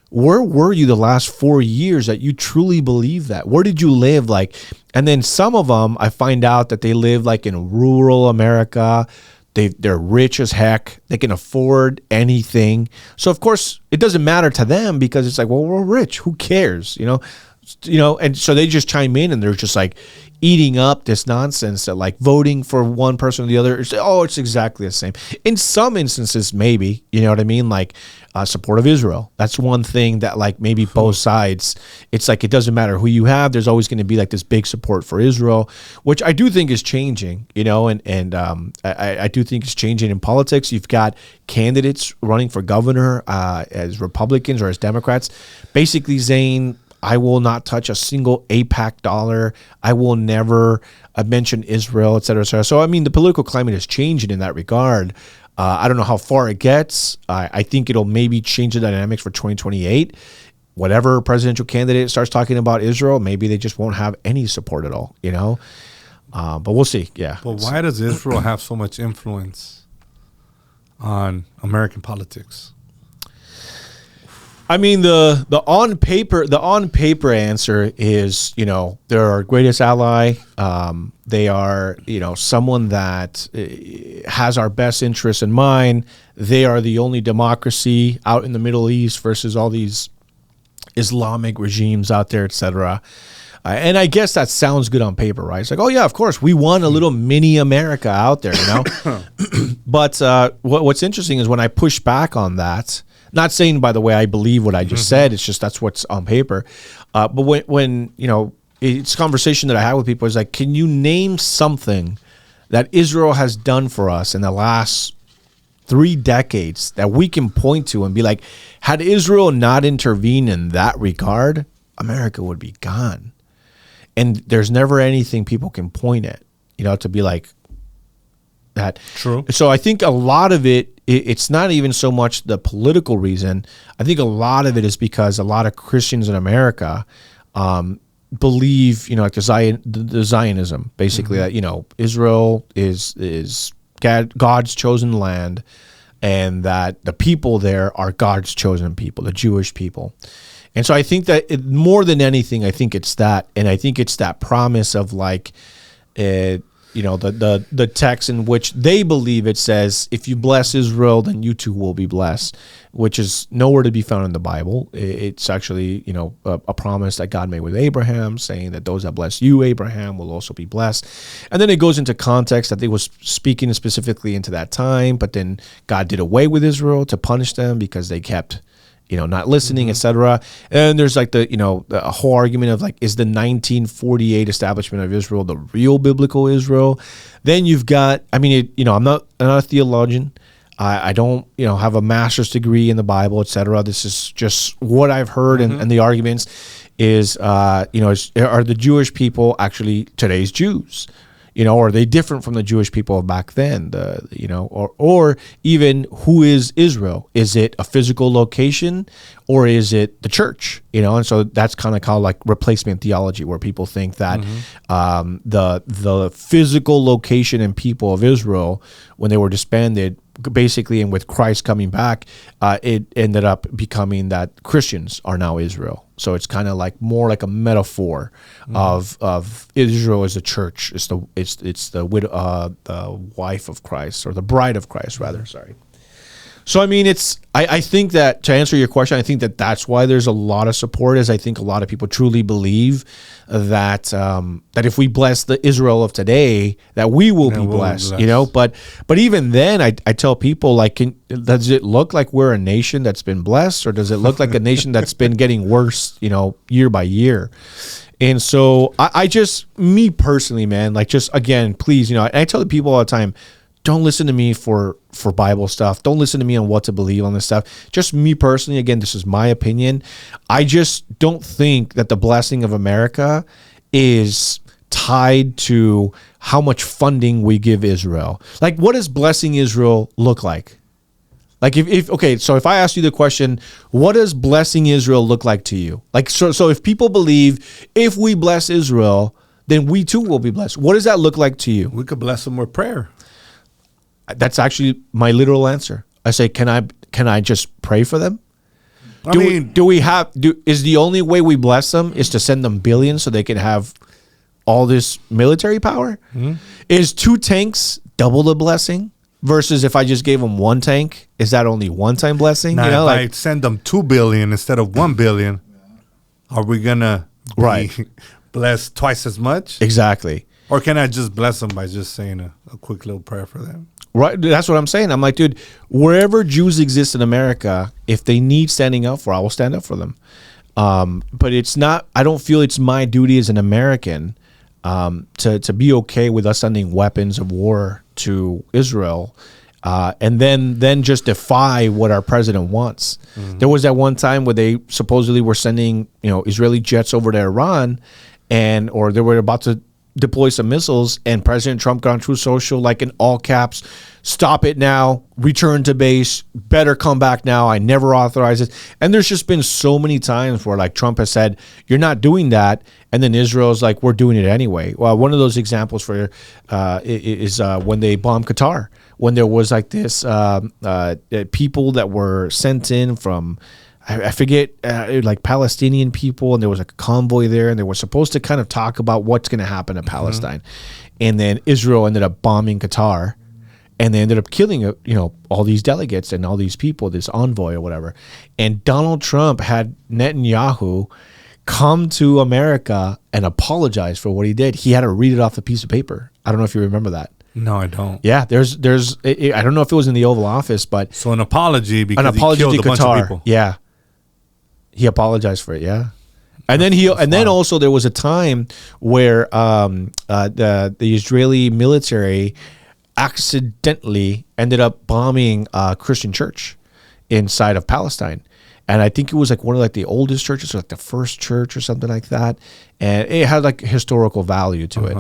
where were you the last 4 years that you truly believe that? Where did you live? Like, and then some of them, I find out that they live like in rural America. They're rich as heck. They can afford anything. So of course it doesn't matter to them because it's like, well, we're rich. Who cares? And so they just chime in and they're just like eating up this nonsense that like voting for one person or the other. It's exactly the same. In some instances, maybe, you know what I mean? Like support of Israel. That's one thing that like maybe both sides, it's like, it doesn't matter who you have. There's always going to be like this big support for Israel, which I do think is changing, and I do think it's changing in politics. You've got candidates running for governor as Republicans or as Democrats, basically saying, I will not touch a single AIPAC dollar. I will never mention Israel, et cetera, et cetera. So, I mean, the political climate is changing in that regard. I don't know how far it gets. I think it'll maybe change the dynamics for 2028. Whatever presidential candidate starts talking about Israel, maybe they just won't have any support at all, But we'll see, yeah. But why does Israel have so much influence on American politics? I mean, the on paper answer is, they're our greatest ally. They are, someone that has our best interests in mind. They are the only democracy out in the Middle East versus all these Islamic regimes out there, et cetera. And I guess that sounds good on paper, right? It's like, oh yeah, of course, we want a little mini America out there, you know. But what's interesting is when I push back on that. Not saying, by the way, I believe what I just said. It's just that's what's on paper. But when you know, it's a conversation that I have with people is like, can you name something that Israel has done for us in the last 3 decades that we can point to and be like, had Israel not intervened in that regard, America would be gone. And there's never anything people can point at, you know, to be like that. True. So I think a lot of it's not even so much the political reason. I think a lot of it is because a lot of Christians in America believe, you know, like the Zionism, basically, that, you know, Israel is God's chosen land, and that the people there are God's chosen people, the Jewish people. And so I think that more than anything, I think it's that, and I think it's that promise of like, you know, the text in which they believe it says, if you bless Israel, then you too will be blessed, which is nowhere to be found in the Bible. It's actually, you know, a promise that God made with Abraham, saying that those that bless you, Abraham, will also be blessed. And then it goes into context that they was speaking specifically into that time, but then God did away with Israel to punish them because they kept, you know, not listening, etc. And there's like the, you know, the whole argument of like, is the 1948 establishment of Israel the real biblical Israel? Then you've got, I mean, you know, I'm not a theologian. I don't, you know, have a master's degree in the Bible, etc. This is just what I've heard, and the arguments is, you know, are the Jewish people actually today's Jews? You know, are they different from the Jewish people of back then? You know, or even who is Israel? Is it a physical location, or is it the church? You know, and so that's kind of called like replacement theology, where people think that the physical location and people of Israel, when they were disbanded, basically, and with Christ coming back, it ended up becoming that Christians are now Israel. So it's kind of like more like a metaphor of Israel as a church. It's the widow, the wife of Christ, or the bride of Christ, rather. Sorry. So I mean, I think that, to answer your question, I think that that's why there's a lot of support. Is I think a lot of people truly believe that that if we bless the Israel of today, that we will be blessed. You know, but even then, I tell people, like, does it look like we're a nation that's been blessed, or does it look like a nation that's been getting worse, you know, year by year? And so I just, me personally, man, like, just again, please, you know, and I tell the people all the time, don't listen to me for Bible stuff. Don't listen to me on what to believe on this stuff. Just me personally, again, this is my opinion. I just don't think that the blessing of America is tied to how much funding we give Israel. Like, what does blessing Israel look like? Like, okay, so if I ask you the question, what does blessing Israel look like to you? Like, so if people believe if we bless Israel, then we too will be blessed. What does that look like to you? We could bless them with prayer. That's actually my literal answer. I say, can I just pray for them? Is the only way we bless them is to send them billions so they can have all this military power? Is 2 tanks double the blessing versus if I just gave them 1 tank? Is that only one-time blessing? Now, you know, if like, I send them 2 billion instead of 1 billion, are we gonna bless twice as much? Exactly. Or can I just bless them by just saying a quick little prayer for them? Right, that's what I'm saying. I'm like, dude, wherever Jews exist in America, if they need standing up for, I will stand up for them. But it's not. I don't feel it's my duty as an American to be okay with us sending weapons of war to Israel, and then just defy what our president wants. There was that one time where they supposedly were sending, you know, Israeli jets over to Iran, or they were about to deploy some missiles, and President Trump got on Truth Social, like in all caps, stop it now, return to base, better come back now, I never authorized it. And there's just been so many times where like Trump has said, you're not doing that, and then Israel's like, we're doing it anyway. Well, one of those examples for is when they bombed Qatar, when there was like this people that were sent in from, I forget, like Palestinian people, and there was a convoy there, and they were supposed to kind of talk about what's going to happen to Palestine. And then Israel ended up bombing Qatar, and they ended up killing, you know, all these delegates and all these people, this envoy or whatever. And Donald Trump had Netanyahu come to America and apologize for what he did. He had to read it off a piece of paper. I don't know if you remember that. No, I don't. Yeah, I don't know if it was in the Oval Office, but So an apology because an apology he killed to a bunch of Qatar. people. Yeah, he apologized for it. Yeah, and then also there was a time where the Israeli military accidentally ended up bombing a Christian church inside of Palestine. And I think it was like one of like the oldest churches, or like the first church or something like that. And it had like historical value to it,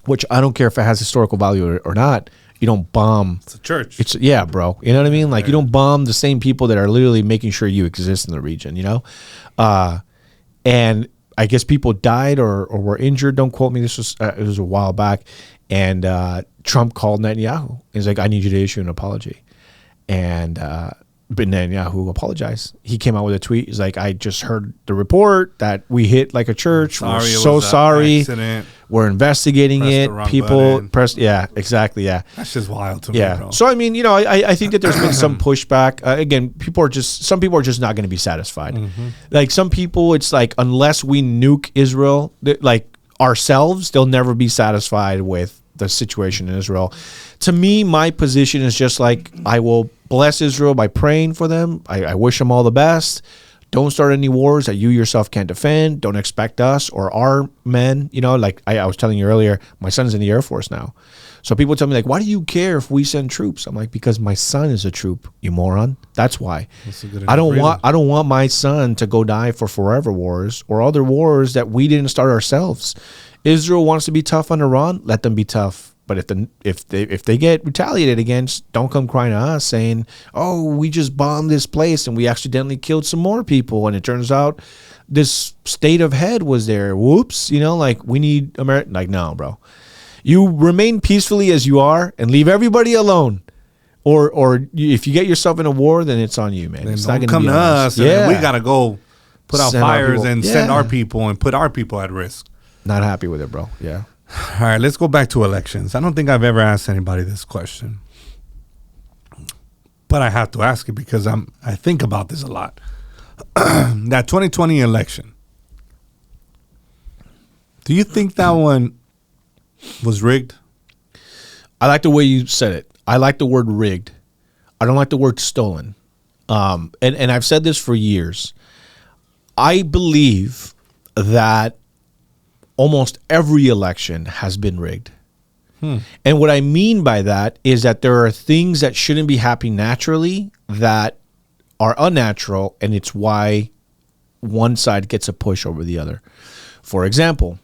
which I don't care if it has historical value or not. You don't bomb. It's a church. It's yeah, bro. You know what I mean? Like you don't bomb the same people that are literally making sure you exist in the region. You know, and I guess people died or were injured. Don't quote me. This was it was a while back, and Trump called Netanyahu. He's like, "I need you to issue an apology," and. But Netanyahu apologized. He came out with a tweet. He's like, I just heard the report that we hit like a church. We're so sorry. We're investigating it. People pressed. Yeah, exactly. Yeah. That's just wild to me, yeah. bro. So, I mean, you know, I think that there's been some pushback. Again, some people are just not going to be satisfied. Like some people, it's like, unless we nuke Israel, like ourselves, they'll never be satisfied with the situation in Israel. To me, my position is just like, I will bless Israel by praying for them. I wish them all the best. Don't start any wars that you yourself can't defend. Don't expect us or our men. You know, like I was telling you earlier, my son's in the Air Force now. So people tell me like, why do you care if we send troops? I'm like, because my son is a troop, you moron. That's why. That's I don't want my son to go die for forever wars or other wars that we didn't start ourselves. Israel wants to be tough on Iran, let them be tough. But if they get retaliated against, don't come crying to us saying, "Oh, we just bombed this place and we accidentally killed some more people, and it turns out this state of head was there. Whoops!" You know, like we need America. Like, no, bro, you remain peacefully as you are and leave everybody alone. Or if you get yourself in a war, then it's on you, man. Then it's don't not going to come be to us. Yeah, We gotta go put out fires and send Yeah. our people and put our people at risk. Not happy with it, bro. Yeah. All right, let's go back to elections. I don't think I've ever asked anybody this question, but I have to ask it because I think about this a lot. That 2020 election, do you think that one was rigged? I like the way you said it. I like the word rigged. I don't like the word stolen. And I've said this for years. I believe that almost every election has been rigged. And what I mean by that is that there are things that shouldn't be happening naturally that are unnatural, and it's why one side gets a push over the other. For example,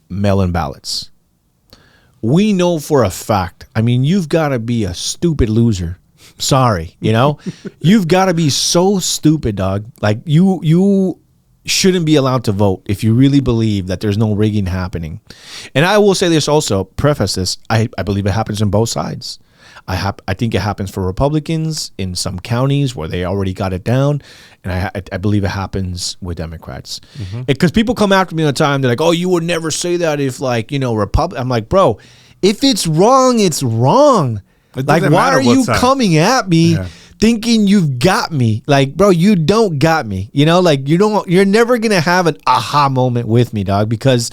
mail-in ballots. We know for a fact, I mean, you've got to be a stupid loser. Sorry, you know? You've got to be so stupid, dog. Like, you shouldn't be allowed to vote if you really believe that there's no rigging happening. And I will say this also, preface this, I believe it happens on both sides. I think it happens for Republicans in some counties where they already got it down, and I believe it happens with Democrats. Because people come after me all the time, they're like, "Oh, you would never say that if, like, you know, I'm like, bro, if it's wrong, it's wrong. Like, why are you coming at me thinking you've got me? Like, bro, you don't got me. You know, like you're never gonna have an aha moment with me, dog, because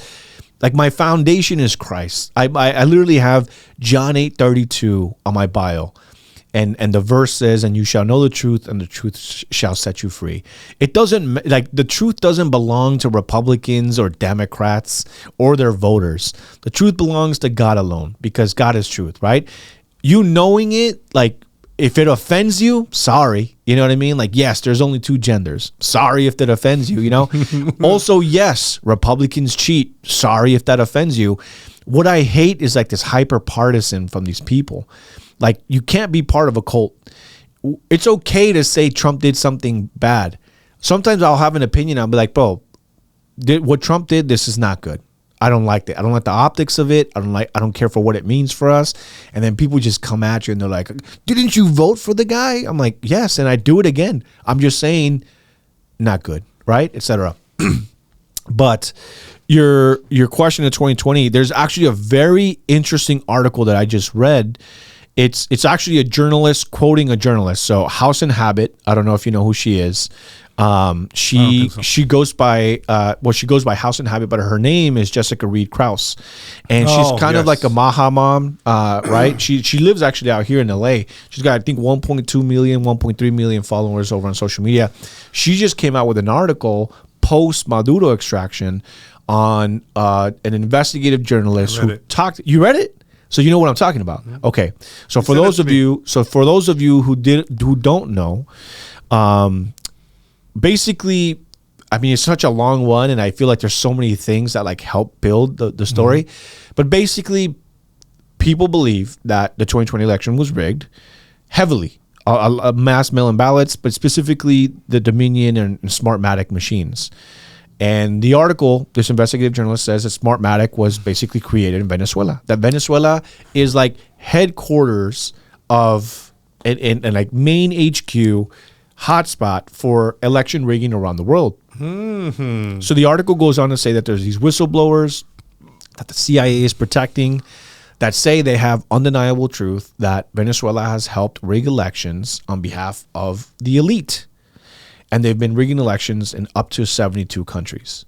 like my foundation is Christ. I literally have John 8:32 on my bio. And the verse says, "And you shall know the truth, and the truth shall set you free." It doesn't, like, the truth doesn't belong to Republicans or Democrats or their voters. The truth belongs to God alone, because God is truth, right? You knowing it, like, if it offends you, sorry. You know what I mean? Like, yes, there's only two genders. Sorry if that offends you, you know? Also, yes, Republicans cheat. Sorry if that offends you. What I hate is like this hyper partisan from these people. Like, you can't be part of a cult. It's okay to say Trump did something bad. Sometimes I'll have an opinion. I'll be like, bro, what Trump did, this is not good. I don't like that. I don't like the optics of it. I don't care for what it means for us. And then people just come at you and they're like, "Didn't you vote for the guy?" I'm like, "Yes, and I do it again." I'm just saying, not good, right? Etc. But your question in 2020, there's actually a very interesting article that I just read. It's actually a journalist quoting a journalist. So House and Habit, I don't know if you know who she is. think so. She goes by she goes by House and Habit, but her name is Jessica Reed Krause, and she's kind of like a Maha mom, right? She lives actually out here in LA. She's got I think 1.2 million, 1.3 million followers over on social media. She just came out with an article post Maduro extraction on an investigative journalist who talked. You read it? So you know what I'm talking about. Okay. So for those of you who don't know, basically, I mean, it's such a long one, and I feel like there's so many things that like help build the story. But basically, people believe that the 2020 election was rigged heavily. A mass mail-in ballots, but specifically the Dominion and Smartmatic machines. And the article, this investigative journalist says that Smartmatic was basically created in Venezuela. That Venezuela is like headquarters of and like main HQ hotspot for election rigging around the world. So the article goes on to say that there's these whistleblowers that the CIA is protecting that say they have undeniable truth that Venezuela has helped rig elections on behalf of the elite. And they've been rigging elections in up to 72 countries,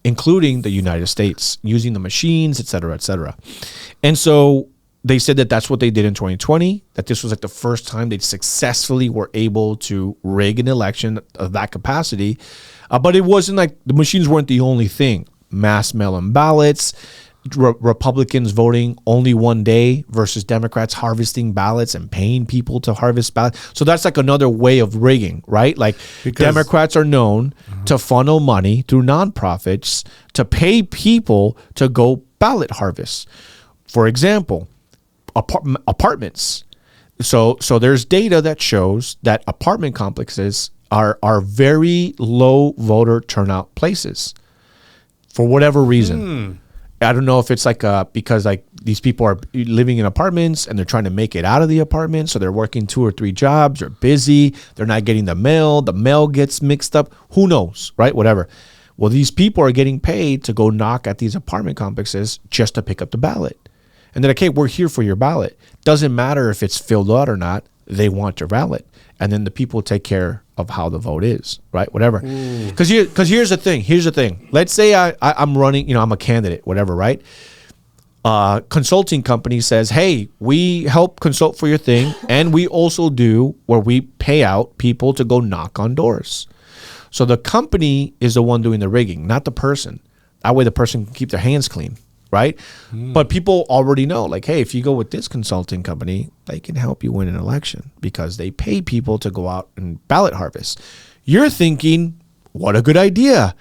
including the United States, using the machines, et cetera, et cetera. And so they said that that's what they did in 2020, that this was like the first time they successfully were able to rig an election of that capacity. But it wasn't like the machines weren't the only thing. Mass mail-in ballots, Republicans voting only one day versus Democrats harvesting ballots and paying people to harvest ballots. So that's like another way of rigging, right? Like Democrats are known to funnel money through nonprofits to pay people to go ballot harvest. For example, apartments. So there's data that shows that apartment complexes are very low voter turnout places for whatever reason. I don't know if it's like because like these people are living in apartments and they're trying to make it out of the apartment. So they're working 2 or 3 jobs. They're busy. They're not getting the mail. The mail gets mixed up. Who knows, right? Whatever. Well, these people are getting paid to go knock at these apartment complexes just to pick up the ballot. And they're like, hey, we're here for your ballot. Doesn't matter if it's filled out or not. They want your ballot. And then the people take care of how the vote is, right? Whatever. Because here's the thing. Here's the thing. Let's say I'm running, I'm a candidate, whatever, right? Consulting company says, hey, we help consult for your thing, and we also do where we pay out people to go knock on doors. So the company is the one doing the rigging, not the person. That way the person can keep their hands clean, right? But people already know, like, hey, if you go with this consulting company, they can help you win an election because they pay people to go out and ballot harvest. You're thinking, what a good idea.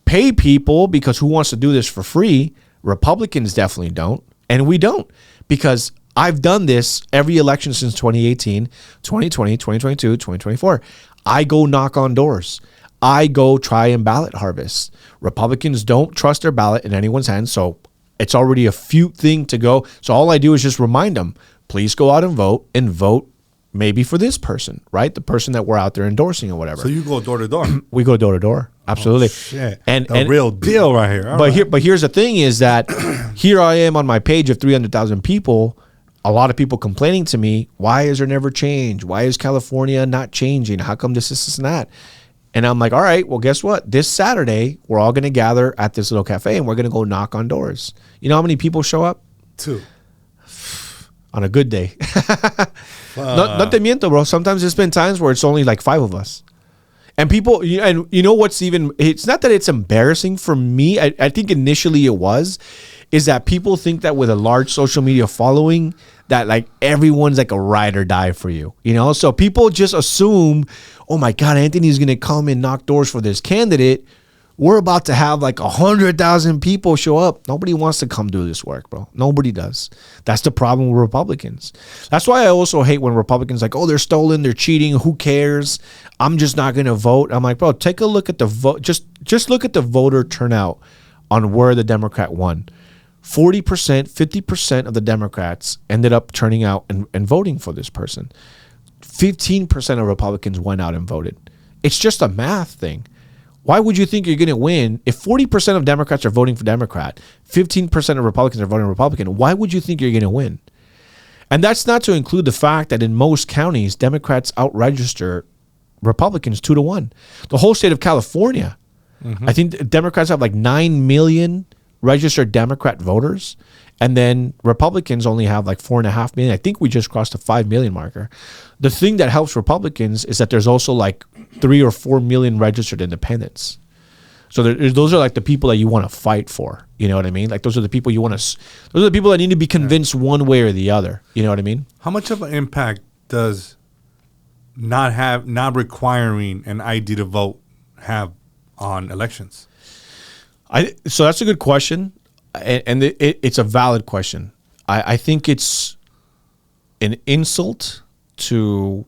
Pay people, because who wants to do this for free? Republicans definitely don't, and we don't, because I've done this every election since 2018, 2020, 2022, 2024. I go knock on doors. I go try and ballot harvest. Republicans don't trust their ballot in anyone's hands, so it's already a few thing to go. So all I do is just remind them, please go out and vote maybe for this person, right? The person that we're out there endorsing or whatever. So you go door to door. We go door to door. Absolutely. Oh, shit. And real deal right here. But here's the thing is that here I am on my page of 300,000 people, a lot of people complaining to me, why is there never change? Why is California not changing? How come this and that? And I'm like, all right, well, guess what? This Saturday, we're all going to gather at this little cafe and we're going to go knock on doors. You know how many people show up? 2. On a good day. No te miento, bro. Sometimes there's been times where it's only like 5 of us. And people, and you know what's even, it's not that it's embarrassing for me. I think initially it was, is that people think that with a large social media following, that like everyone's like a ride or die for you, So people just assume, oh my God, Anthony's going to come and knock doors for this candidate. We're about to have like 100,000 people show up. Nobody wants to come do this work, bro. Nobody does. That's the problem with Republicans. That's why I also hate when Republicans like, oh, they're stolen, they're cheating. Who cares? I'm just not going to vote. I'm like, bro, take a look at the vote. Just look at the voter turnout on where the Democrat won. 40%, 50% of the Democrats ended up turning out and voting for this person. 15% of Republicans went out and voted. It's just a math thing. Why would you think you're going to win if 40% of Democrats are voting for Democrat, 15% of Republicans are voting Republican? Why would you think you're going to win? And that's not to include the fact that in most counties, Democrats out-register Republicans 2-1. The whole state of California, I think Democrats have like 9 million registered Democrat voters, and then Republicans only have like 4.5 million. I think we just crossed the 5 million marker. The thing that helps Republicans is that there's also like 3 or 4 million registered independents. So those are like the people that you want to fight for. You know what I mean? Like those are the people you want to. Those are the people that need to be convinced one way or the other. You know what I mean? How much of an impact does not requiring an ID to vote have on elections? So that's a good question, and it's a valid question. I think it's an insult to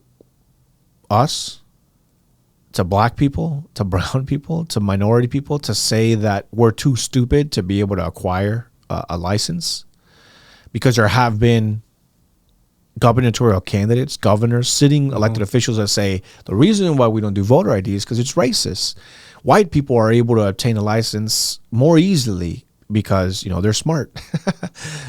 us, to black people, to brown people, to minority people, to say that we're too stupid to be able to acquire a license, because there have been gubernatorial candidates, governors, sitting elected officials that say the reason why we don't do voter ID is because it's racist. White people are able to obtain a license more easily because, they're smart.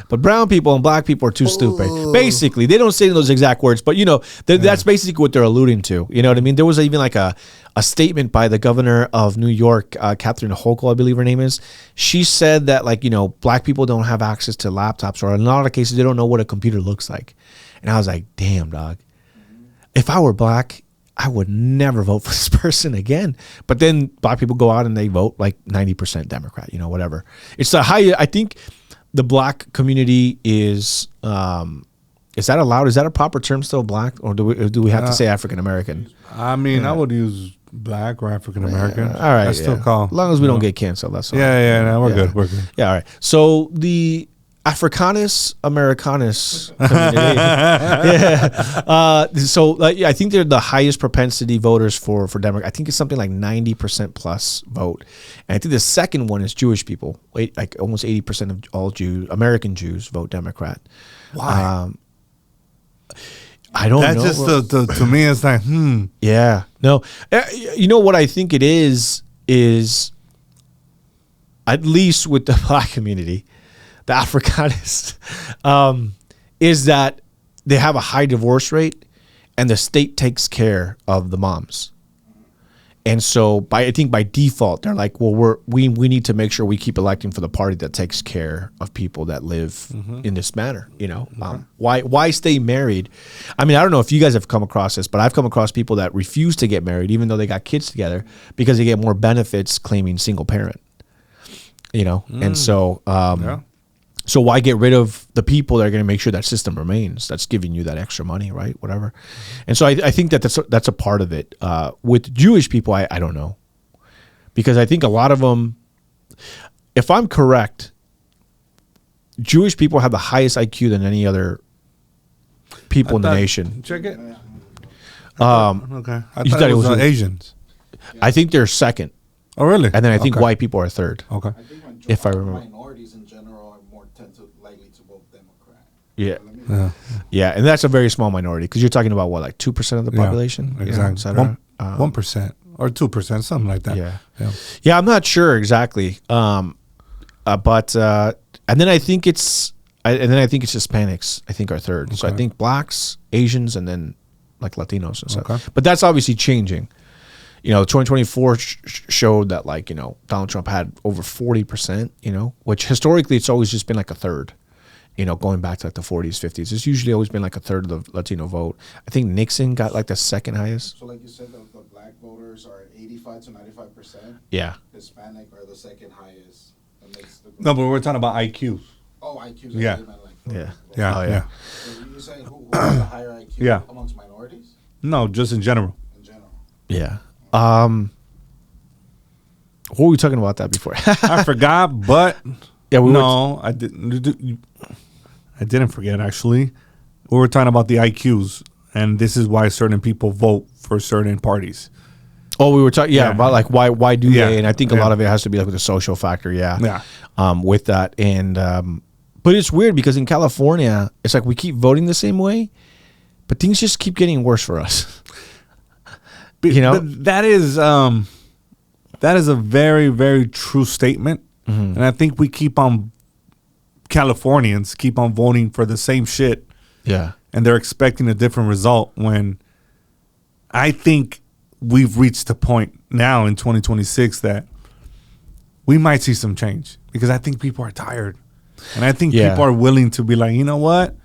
But brown people and black people are too stupid. Basically, they don't say those exact words, but, that's basically what they're alluding to. You know what I mean? There was even like a statement by the governor of New York, Catherine Hochul, I believe her name is. She said that, black people don't have access to laptops, or in a lot of cases, they don't know what a computer looks like. And I was like, damn, dog. If I were black, I would never vote for this person again. But then black people go out and they vote like 90% Democrat, whatever. It's the high. I think the black community is that allowed? Is that a proper term still, black? Or do we have to say African American? I mean, I would use black or African American. All right. I still call. As long as we don't get canceled, that's all. Yeah, we're good. We're good. Yeah, all right. So the Africanus Americanus community. I think they're the highest propensity voters for Democrat. I think it's something like 90% plus vote. And I think the second one is Jewish people. Like almost 80% of all American Jews vote Democrat. Why? I don't know. That's just to me, it's like, Yeah. No. You know what I think it is at least with the black community, the Afrikaners, is that they have a high divorce rate, and the state takes care of the moms. And so I think by default, they're like, well, we need to make sure we keep electing for the party that takes care of people that live in this manner. Why stay married? I mean, I don't know if you guys have come across this, but I've come across people that refuse to get married, even though they got kids together, because they get more benefits claiming single parent. And so, so why get rid of the people that are going to make sure that system remains? That's giving you that extra money, right? Whatever. And so I think that that's a part of it. With Jewish people, I don't know, because I think a lot of them, if I'm correct, Jewish people have the highest IQ than any other people in the nation. Check it. Okay. I thought it was Asians. I think they're second. Oh, really? And then I think white people are third. Okay. I think If I remember. minorities in general are more likely to vote Democrat. Yeah. Yeah, and that's a very small minority, because you're talking about what, like 2% of the population? Exactly. 1% or 2%, something like that. Yeah, I'm not sure exactly. And then I think it's Hispanics, I think, are third. Okay. So I think blacks, Asians, and then like Latinos and stuff. Okay. But that's obviously changing. 2024 showed that Donald Trump had over 40%, which historically it's always just been like a third, going back to like the 40s, 50s. It's usually always been like a third of the Latino vote. I think Nixon got like the second highest. So like you said, the black voters are 85 to 95%. Yeah. Hispanic are the second highest. No, but we're talking about IQ. Oh, IQ. Yeah. Yeah. So you're saying who has a higher IQ amongst minorities? No, just in general. Yeah. What were we talking about that before? I forgot, but I didn't forget, actually. We were talking about the IQs, and this is why certain people vote for certain parties. Oh, we were talking, about like why do they? And I think a lot of it has to be like with the social factor, with that. And but it's weird because in California, it's like we keep voting the same way, but things just keep getting worse for us. But that is a very, very true statement. Mm-hmm. And I think Californians keep on voting for the same shit. Yeah. And they're expecting a different result, when I think we've reached the point now in 2026 that we might see some change, because I think people are tired. And I think people are willing to be like, you know what?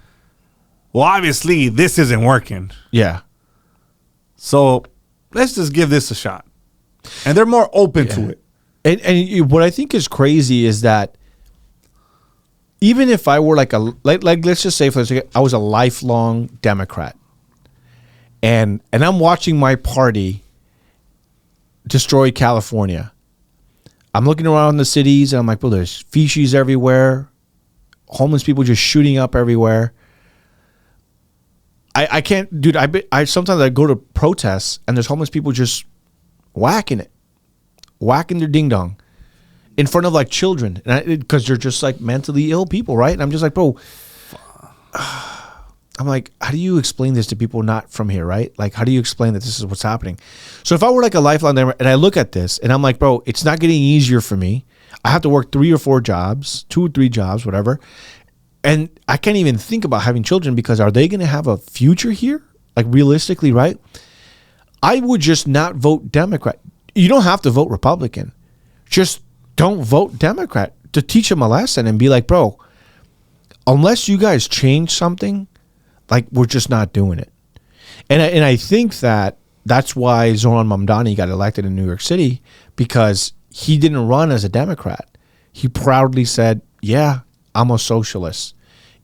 Well, obviously, this isn't working. Yeah. So let's just give this a shot. And they're more open to it. And what I think is crazy is that even if I were like let's just say I was a lifelong Democrat, and I'm watching my party destroy California. I'm looking around the cities and I'm like, bro, there's feces everywhere. Homeless people just shooting up everywhere. I can't, dude. I sometimes I go to protests and there's homeless people just whacking their ding dong in front of like children, because they're just like mentally ill people, right? And I'm just like, bro. I'm like, how do you explain this to people not from here, right? Like, how do you explain that this is what's happening? So if I were like a lifelong Democrat and I look at this and I'm like, bro, it's not getting easier for me. I have to work 3 or 4 jobs, 2 or 3 jobs, whatever. And I can't even think about having children, because are they going to have a future here? Like, realistically, right? I would just not vote Democrat. You don't have to vote Republican. Just don't vote Democrat, to teach them a lesson and be like, bro, unless you guys change something, like, we're just not doing it. And I think that's why Zoran Mamdani got elected in New York City, because he didn't run as a Democrat. He proudly said, yeah, I'm a socialist.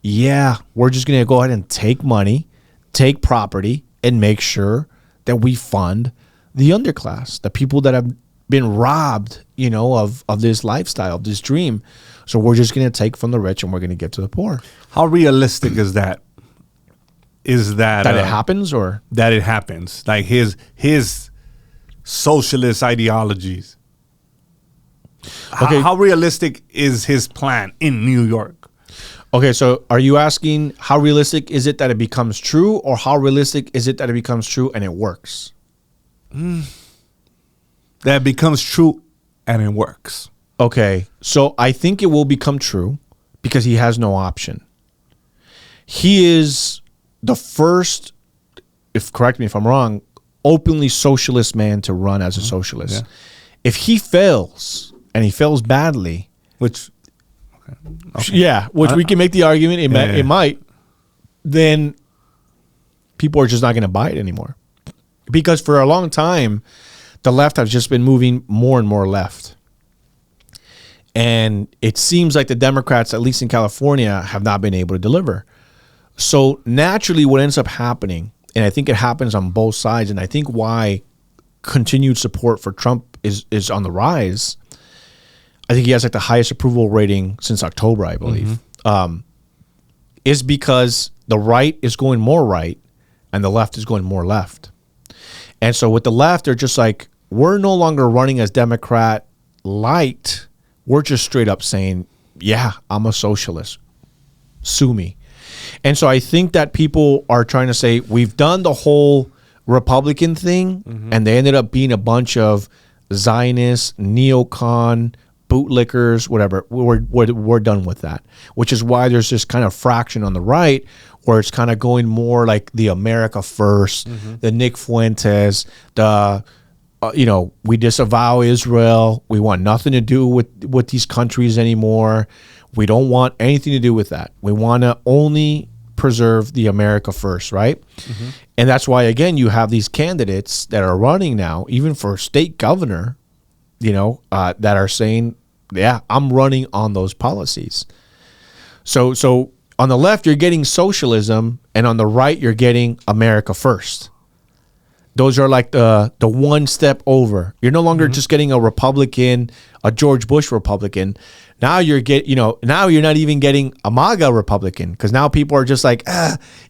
Yeah, we're just going to go ahead and take money, take property, and make sure that we fund the underclass, the people that have been robbed, of this lifestyle, of this dream. So we're just going to take from the rich and we're going to give to the poor. How realistic is that? Is that it happens, or that it happens? Like his socialist ideologies. Okay. How realistic is his plan in New York? Okay, so are you asking how realistic is it that it becomes true, or how realistic is it that it becomes true and it works? That it becomes true and it works. Okay, so I think it will become true because he has no option. He is the first, correct me if I'm wrong, openly socialist man to run as a socialist. Yeah. If he fails, and he fails badly, which we can make the argument it might, then people are just not going to buy it anymore. Because for a long time, the left has just been moving more and more left. And it seems like the Democrats, at least in California, have not been able to deliver. So naturally what ends up happening, and I think it happens on both sides, and I think why continued support for Trump is on the rise, I think he has like the highest approval rating since October, I believe, is because the right is going more right and the left is going more left. And so with the left, they're just like, we're no longer running as Democrat light. We're just straight up saying, yeah, I'm a socialist. Sue me. And so I think that people are trying to say, we've done the whole Republican thing, and they ended up being a bunch of Zionists, neocon, bootlickers, whatever. We're done with that, which is why there's this kind of fraction on the right where it's kind of going more like the America First, the Nick Fuentes, the we disavow Israel. We want nothing to do with these countries anymore. We don't want anything to do with that. We want to only preserve the America First, right? And that's why, again, you have these candidates that are running now, even for state governor, that are saying, yeah, I'm running on those policies. So on the left, you're getting socialism, and on the right, you're getting America First. Those are like the one step over. You're no longer just getting a Republican, a George Bush Republican. Now now you're not even getting a MAGA Republican, because now people are just like,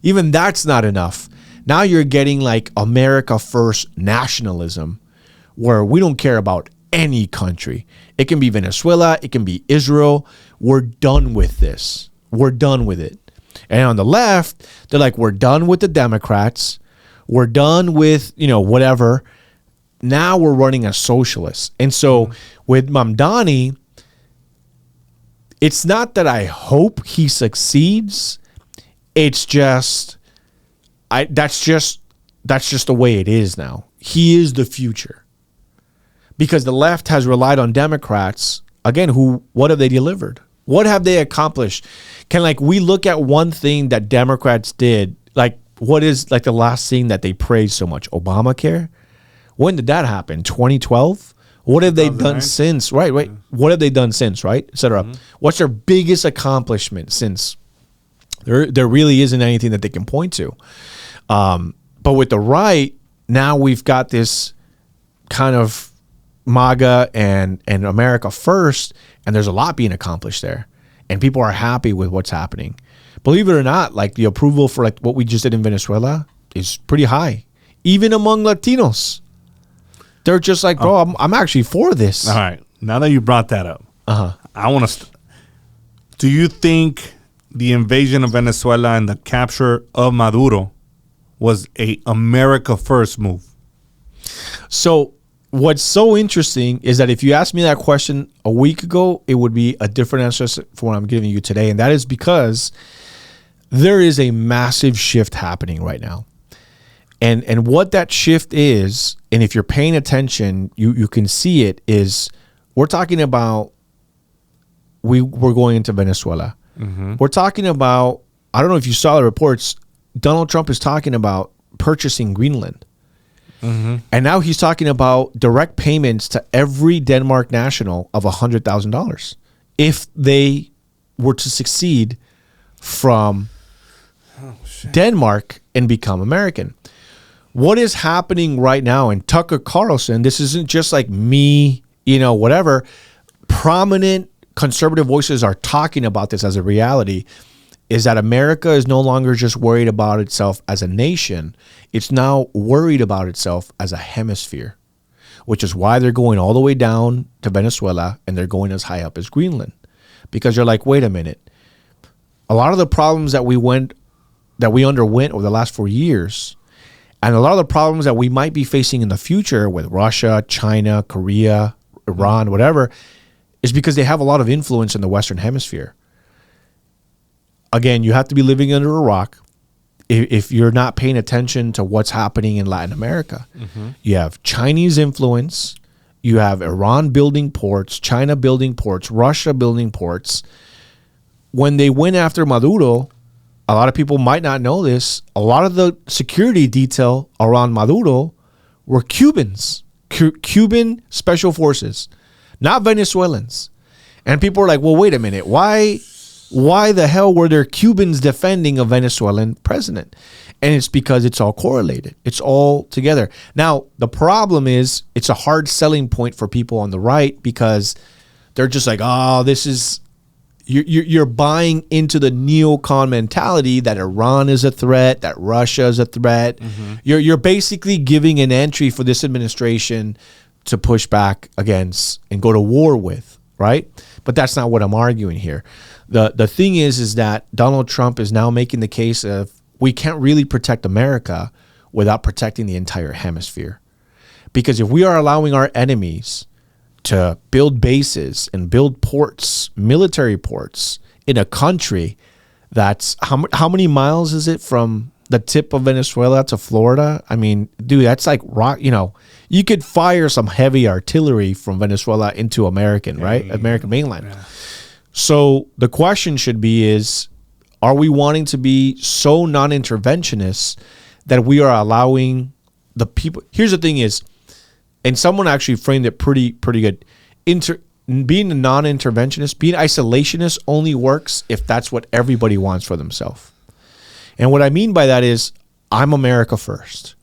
even that's not enough. Now you're getting like America First nationalism, where we don't care about any country. It can be Venezuela, it can be Israel. We're done with this. We're done with it. And on the left, they're like, we're done with the Democrats. We're done with, whatever. Now we're running as socialists. And so with Mamdani, it's not that I hope he succeeds. It's just, that's just the way it is now. he is the future. Because the left has relied on Democrats, again, what have they delivered? What have they accomplished? Can we look at one thing that Democrats did? What is the last thing that they praised so much? Obamacare? When did that happen? 2012? What have they done since? Right. What have they done since, right? Et cetera. What's their biggest accomplishment since? There really isn't anything that they can point to. But with the right, now we've got this kind of MAGA and America first, and there's a lot being accomplished there. And people are happy with what's happening. Believe it or not, the approval for what we just did in Venezuela is pretty high. Even among Latinos. They're just bro, I'm actually for this. All right. Now that you brought that up, I want to. Do you think the invasion of Venezuela and the capture of Maduro was a America first move? So what's so interesting is that if you asked me that question a week ago, it would be a different answer for what I'm giving you today. And that is because there is a massive shift happening right now. And what that shift is, and if you're paying attention, you can see it, is we're talking about we're going into Venezuela. We're talking about, I don't know if you saw the reports, Donald Trump is talking about purchasing Greenland. And now he's talking about direct payments to every Denmark national of $100,000 if they were to succeed from Denmark and become American. What is happening right now, and Tucker Carlson, this isn't just me, whatever, prominent conservative voices are talking about this as a reality, is that America is no longer just worried about itself as a nation. It's now worried about itself as a hemisphere, which is why they're going all the way down to Venezuela and they're going as high up as Greenland. Because you're wait a minute. A lot of the problems that we underwent over the last 4 years, and a lot of the problems that we might be facing in the future with Russia, China, Korea, Iran, whatever, is because they have a lot of influence in the Western Hemisphere. Again, you have to be living under a rock if you're not paying attention to what's happening in Latin America. You have Chinese influence. You have Iran building ports, China building ports, Russia building ports. When they went after Maduro, a lot of people might not know this. A lot of the security detail around Maduro were Cubans, Cuban special forces, not Venezuelans. And people are well, wait a minute. Why the hell were there Cubans defending a Venezuelan president? And it's because it's all correlated. It's all together. Now, the problem is it's a hard selling point for people on the right because they're just this is... You're buying into the neocon mentality that Iran is a threat, that Russia is a threat. You're basically giving an entry for this administration to push back against and go to war with, right? But that's not what I'm arguing here. The thing is that Donald Trump is now making the case of we can't really protect America without protecting the entire hemisphere. Because if we are allowing our enemies to build bases and build ports, military ports, in a country that's, how many miles is it from the tip of Venezuela to Florida? I mean, dude, that's rock, you could fire some heavy artillery from Venezuela into American mainland. Yeah. So the question should be are we wanting to be so non-interventionist that we are allowing the people, here's the thing is, and someone actually framed it pretty good. Being a non-interventionist, being isolationist only works if that's what everybody wants for themselves. And what I mean by that is I'm America first.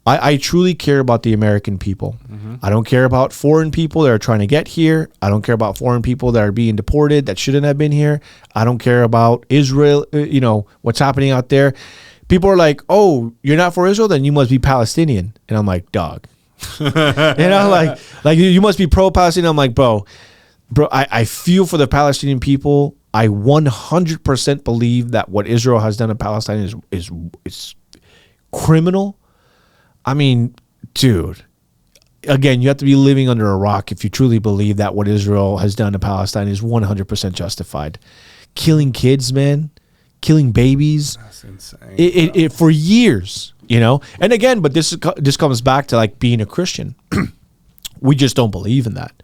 I truly care about the American people. I don't care about foreign people that are trying to get here. I don't care about foreign people that are being deported that shouldn't have been here. I don't care about Israel, what's happening out there. People are oh, you're not for Israel? Then you must be Palestinian. And I'm dog. You must be pro-Palestinian. I'm bro, I feel for the Palestinian people. I 100% believe that what Israel has done in Palestine is criminal. I mean, dude, again, you have to be living under a rock if you truly believe that what Israel has done to Palestine is 100% justified. Killing kids, man. killing babies. That's insane. It for years, you know. And again, but this comes back to like being a Christian. We just don't believe in that.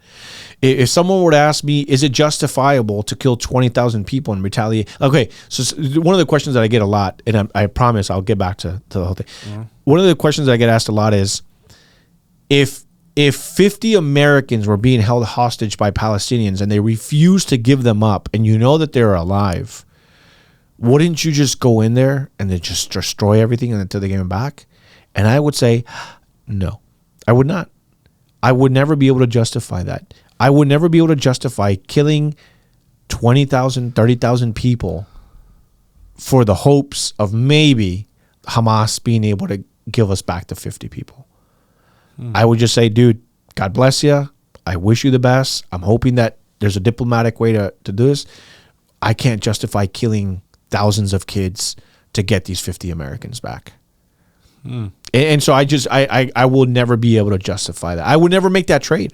If someone were to ask me, is it justifiable to kill 20,000 people and retaliate? Okay, so one of the questions that I get a lot, and I promise I'll get back to the whole thing. Mm-hmm. One of the questions that I get asked a lot is, if 50 Americans were being held hostage by Palestinians and they refuse to give them up, and you know that they're alive, wouldn't you just go in there and then just destroy everything until they give them back? And I would say, no, I would not. I would never be able to justify that. I would never be able to justify killing 20,000, 30,000 people for the hopes of maybe Hamas being able to give us back to 50 people. I would just say, dude, God bless you. I wish you the best. I'm hoping that there's a diplomatic way to do this. I can't justify killing thousands of kids to get these 50 Americans back. And so I will never be able to justify that. I would never make that trade.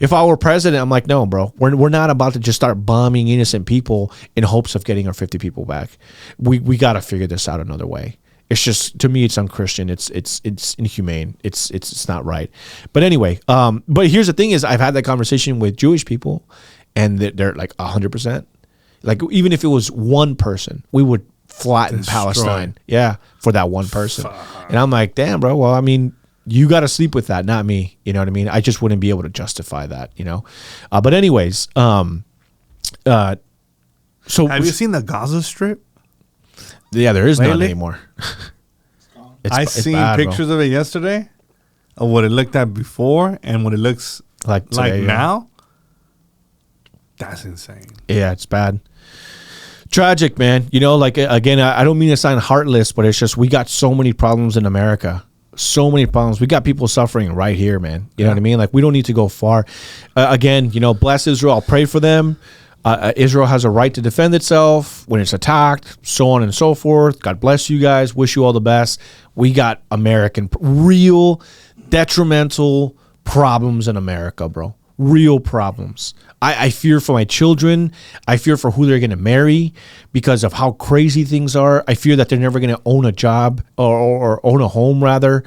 If I were president, I'm like, no, bro, we're not about to just start bombing innocent people in hopes of getting our 50 people back. We got to figure this out another way. It's just, to me, it's unchristian. It's inhumane. It's not right. But anyway, but here's the thing is, I've had that conversation with Jewish people, and they're like 100%. Like, even if it was one person, we would flatten Palestine. Yeah, for that one person. Fuck. And I'm like, damn, bro. Well, I mean, you got to sleep with that, not me. You know what I mean? I just wouldn't be able to justify that, you know? But anyways, so have you seen the Gaza Strip? Yeah, there is none anymore. I seen bad, pictures of it yesterday, of what it looked at before and what it looks like today, now. That's insane. Yeah, it's bad. Tragic, man. You know, like, again, I don't mean to sound heartless, but it's just we got so many problems in America. So many problems. We got people suffering right here, man. You know what I mean? Like, we don't need to go far. Again, you know, bless Israel. I'll pray for them. Israel has a right to defend itself when it's attacked, so on and so forth. God bless you guys. Wish you all the best. We got real detrimental problems in America, bro. Real problems. I fear for my children. I fear for who they're going to marry because of how crazy things are. I fear that they're never going to own a job or own a home, rather.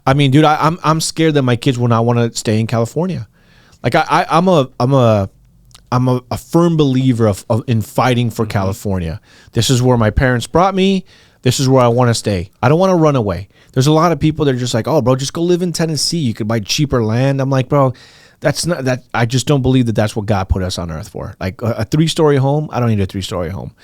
I mean, dude, I'm scared that my kids will not want to stay in California. Like, I'm a firm believer in fighting for California. This is where my parents brought me. This is where I want to stay. I don't want to run away. There's a lot of people that are just like, oh, bro, just go live in Tennessee. You could buy cheaper land. I'm like, bro, that's not that. I just don't believe that that's what God put us on earth for. Like a 3-story home. I don't need a 3-story home.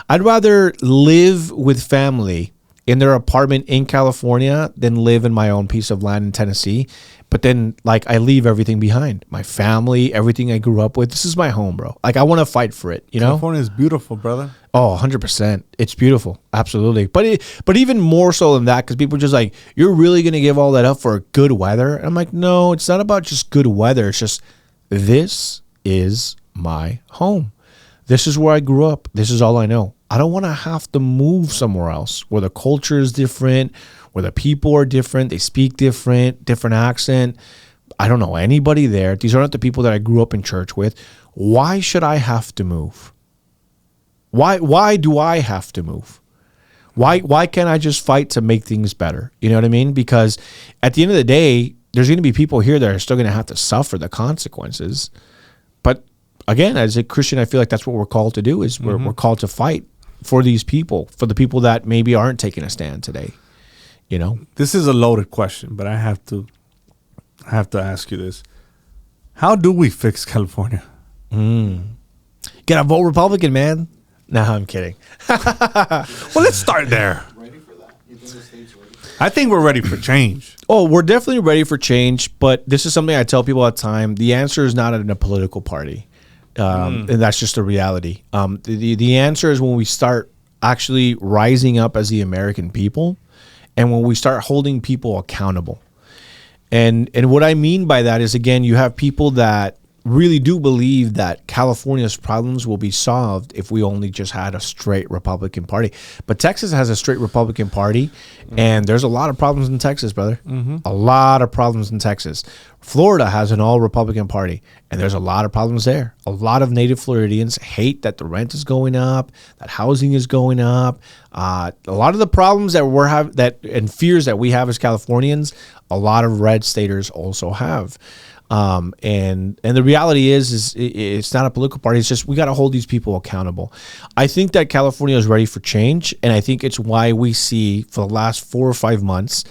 I'd rather live with family in their apartment in California than live in my own piece of land in Tennessee. But then, like, I leave everything behind. My family, everything I grew up with. This is my home, bro. Like, I want to fight for it, you know? California is beautiful, brother. Oh, 100%. It's beautiful. Absolutely. But even more so than that, because people are just like, you're really going to give all that up for good weather? And I'm like, no, it's not about just good weather. It's just, this is my home. This is where I grew up. This is all I know. I don't want to have to move somewhere else where the culture is different, where the people are different, they speak different accent. I don't know anybody there. These aren't the people that I grew up in church with. Why should I have to move? Why do I have to move? Why can't I just fight to make things better? You know what I mean? Because at the end of the day, there's going to be people here that are still going to have to suffer the consequences. But again, as a Christian, I feel like that's what we're called to do, is we're called to fight for these people, for the people that maybe aren't taking a stand today. You know, this is a loaded question, but I have to ask you this: how do we fix California? Gotta vote Republican, man. No, I'm kidding. Well, let's start there. Ready for that? You think the state's ready? I think we're ready for change. Oh, we're definitely ready for change, but this is something I tell people all the time. The answer is not in a political party, and that's just a reality. The answer is when we start actually rising up as the American people, and when we start holding people accountable. And what I mean by that is, again, you have people that really do believe that California's problems will be solved if we only just had a straight Republican Party. But Texas has a straight Republican Party, and there's a lot of problems in Texas, brother. A lot of problems in Texas. Florida has an all-Republican Party, and there's a lot of problems there. A lot of native Floridians hate that the rent is going up, that housing is going up. A lot of the problems that we're have and fears that we have as Californians, a lot of red staters also have. And the reality is it's not a political party. It's just we got to hold these people accountable. I think that California is ready for change, and I think it's why we see for the last 4 or 5 months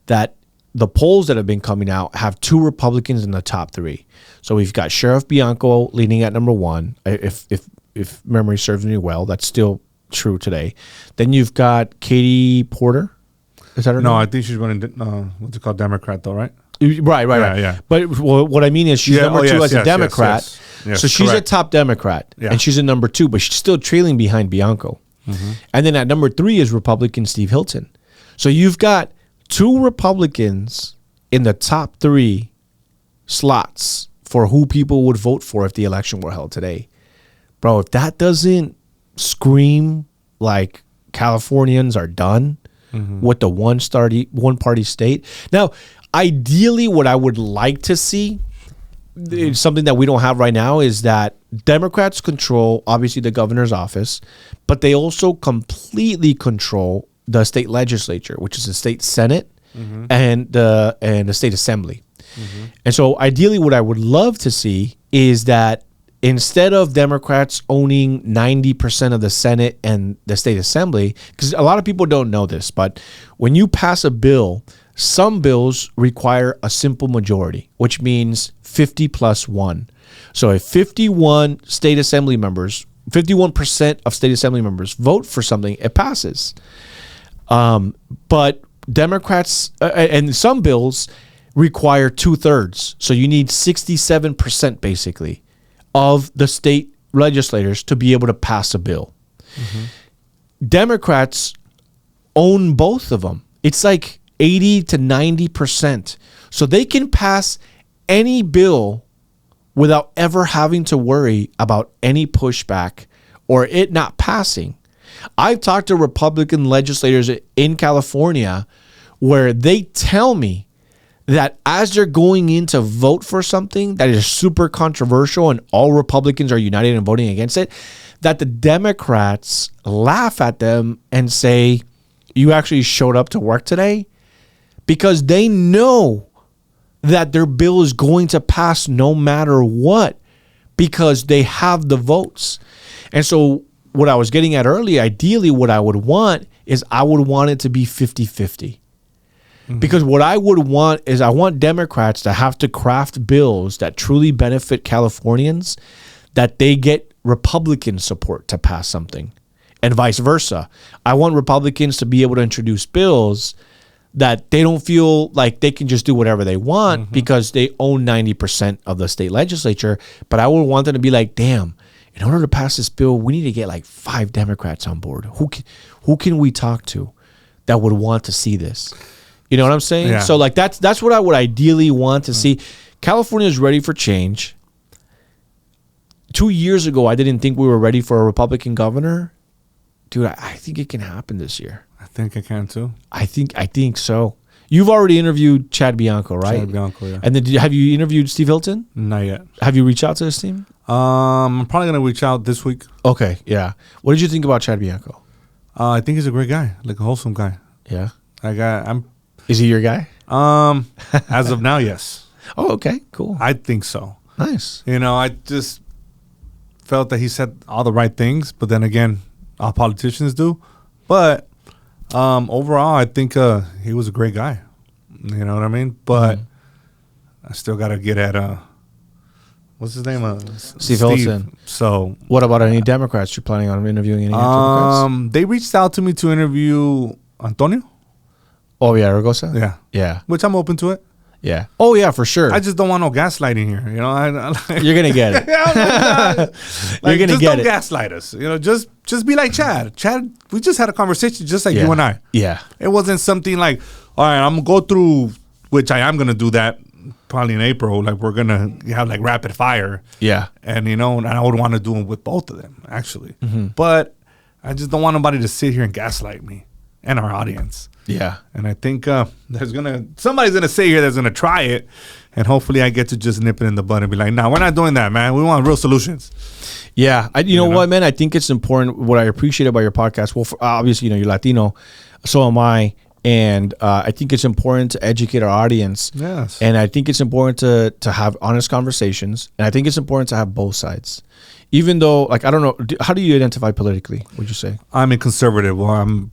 that the polls that have been coming out have 2 Republicans in the top 3. So we've got Sheriff Bianco leading at number 1. If memory serves me well, that's still true today. Then you've got Katie Porter. Is that her name? No, I think she's running. What's it called? Democrat, though, right? Right. Yeah. But what I mean is she's number 2 as a Democrat. Yes, so she's correct. a top Democrat, and she's a number 2, but she's still trailing behind Bianco. And then at number 3 is Republican Steve Hilton. So you've got 2 Republicans in the top 3 slots for who people would vote for if the election were held today. Bro, if that doesn't scream like Californians are done with the one-party state. Now, ideally, what I would like to see, something that we don't have right now, is that Democrats control, obviously, the governor's office, but they also completely control the state legislature, which is the state senate and the state assembly. And so ideally what I would love to see is that instead of Democrats owning 90% of the Senate and the state assembly, because a lot of people don't know this, but when you pass a bill, some bills require a simple majority, which means 50 plus 1. So if 51% of state assembly members vote for something, it passes. But Democrats and some bills require 2/3. So you need 67% basically of the state legislators to be able to pass a bill. Democrats own both of them. It's like 80 to 90%. So they can pass any bill without ever having to worry about any pushback or it not passing. I've talked to Republican legislators in California where they tell me that as they're going in to vote for something that is super controversial and all Republicans are united in voting against it, that the Democrats laugh at them and say, "You actually showed up to work today?" Because they know that their bill is going to pass no matter what because they have the votes. And so what I was getting at earlier, ideally what I would want is I would want it to be 50-50. Because what I would want is I want Democrats to have to craft bills that truly benefit Californians, that they get Republican support to pass something, and vice versa. I want Republicans to be able to introduce bills that they don't feel like they can just do whatever they want because they own 90% of the state legislature. But I would want them to be like, damn, in order to pass this bill, we need to get like 5 Democrats on board. Who can we talk to that would want to see this? You know what I'm saying? Yeah. So like that's what I would ideally want to see. California is ready for change. 2 years ago, I didn't think we were ready for a Republican governor. Dude, I think it can happen this year. I think I can too. I think so. You've already interviewed Chad Bianco, right? Chad Bianco, yeah. And then have you interviewed Steve Hilton? Not yet. Have you reached out to this team? I'm probably gonna reach out this week. Okay, yeah. What did you think about Chad Bianco? I think he's a great guy, like a wholesome guy. Yeah. Is he your guy? As of now, yes. Oh, okay, cool. I think so. Nice. You know, I just felt that he said all the right things, but then again, all politicians do. But overall, I think he was a great guy. You know what I mean? But I still got to get at what's his name? Steve Hilton. So what about any Democrats? You're planning on interviewing any Democrats? They reached out to me to interview Antonio. Oh yeah, Aragosa? Yeah. Yeah. Which I'm open to it. Yeah. Oh yeah, for sure. I just don't want no gaslighting here. You know, You're gonna get it. You're gonna just get don't it. gaslight us. You know, just be like Chad. Chad, we just had a conversation just like you and I. Yeah. It wasn't something like, all right, I'm gonna go through, which I am gonna do that. probably in April, like we're gonna have like rapid fire. Yeah. And and I would want to do it with both of them actually, Mm-hmm. but I just don't want nobody to sit here and gaslight me and our audience. Yeah. And I think somebody's gonna sit here that's gonna try it, and hopefully I get to just nip it in the bud and be like, nah, we're not doing that, man. We want real solutions. Yeah. You know what, man? I think it's important. What I appreciate about your podcast, well, obviously, you're Latino, so am I. And I think it's important to educate our audience. Yes. And I think it's important to have honest conversations. And I think it's important to have both sides. Even though, like, I don't know, how do you identify politically, would you say? I'm a conservative. Well, I'm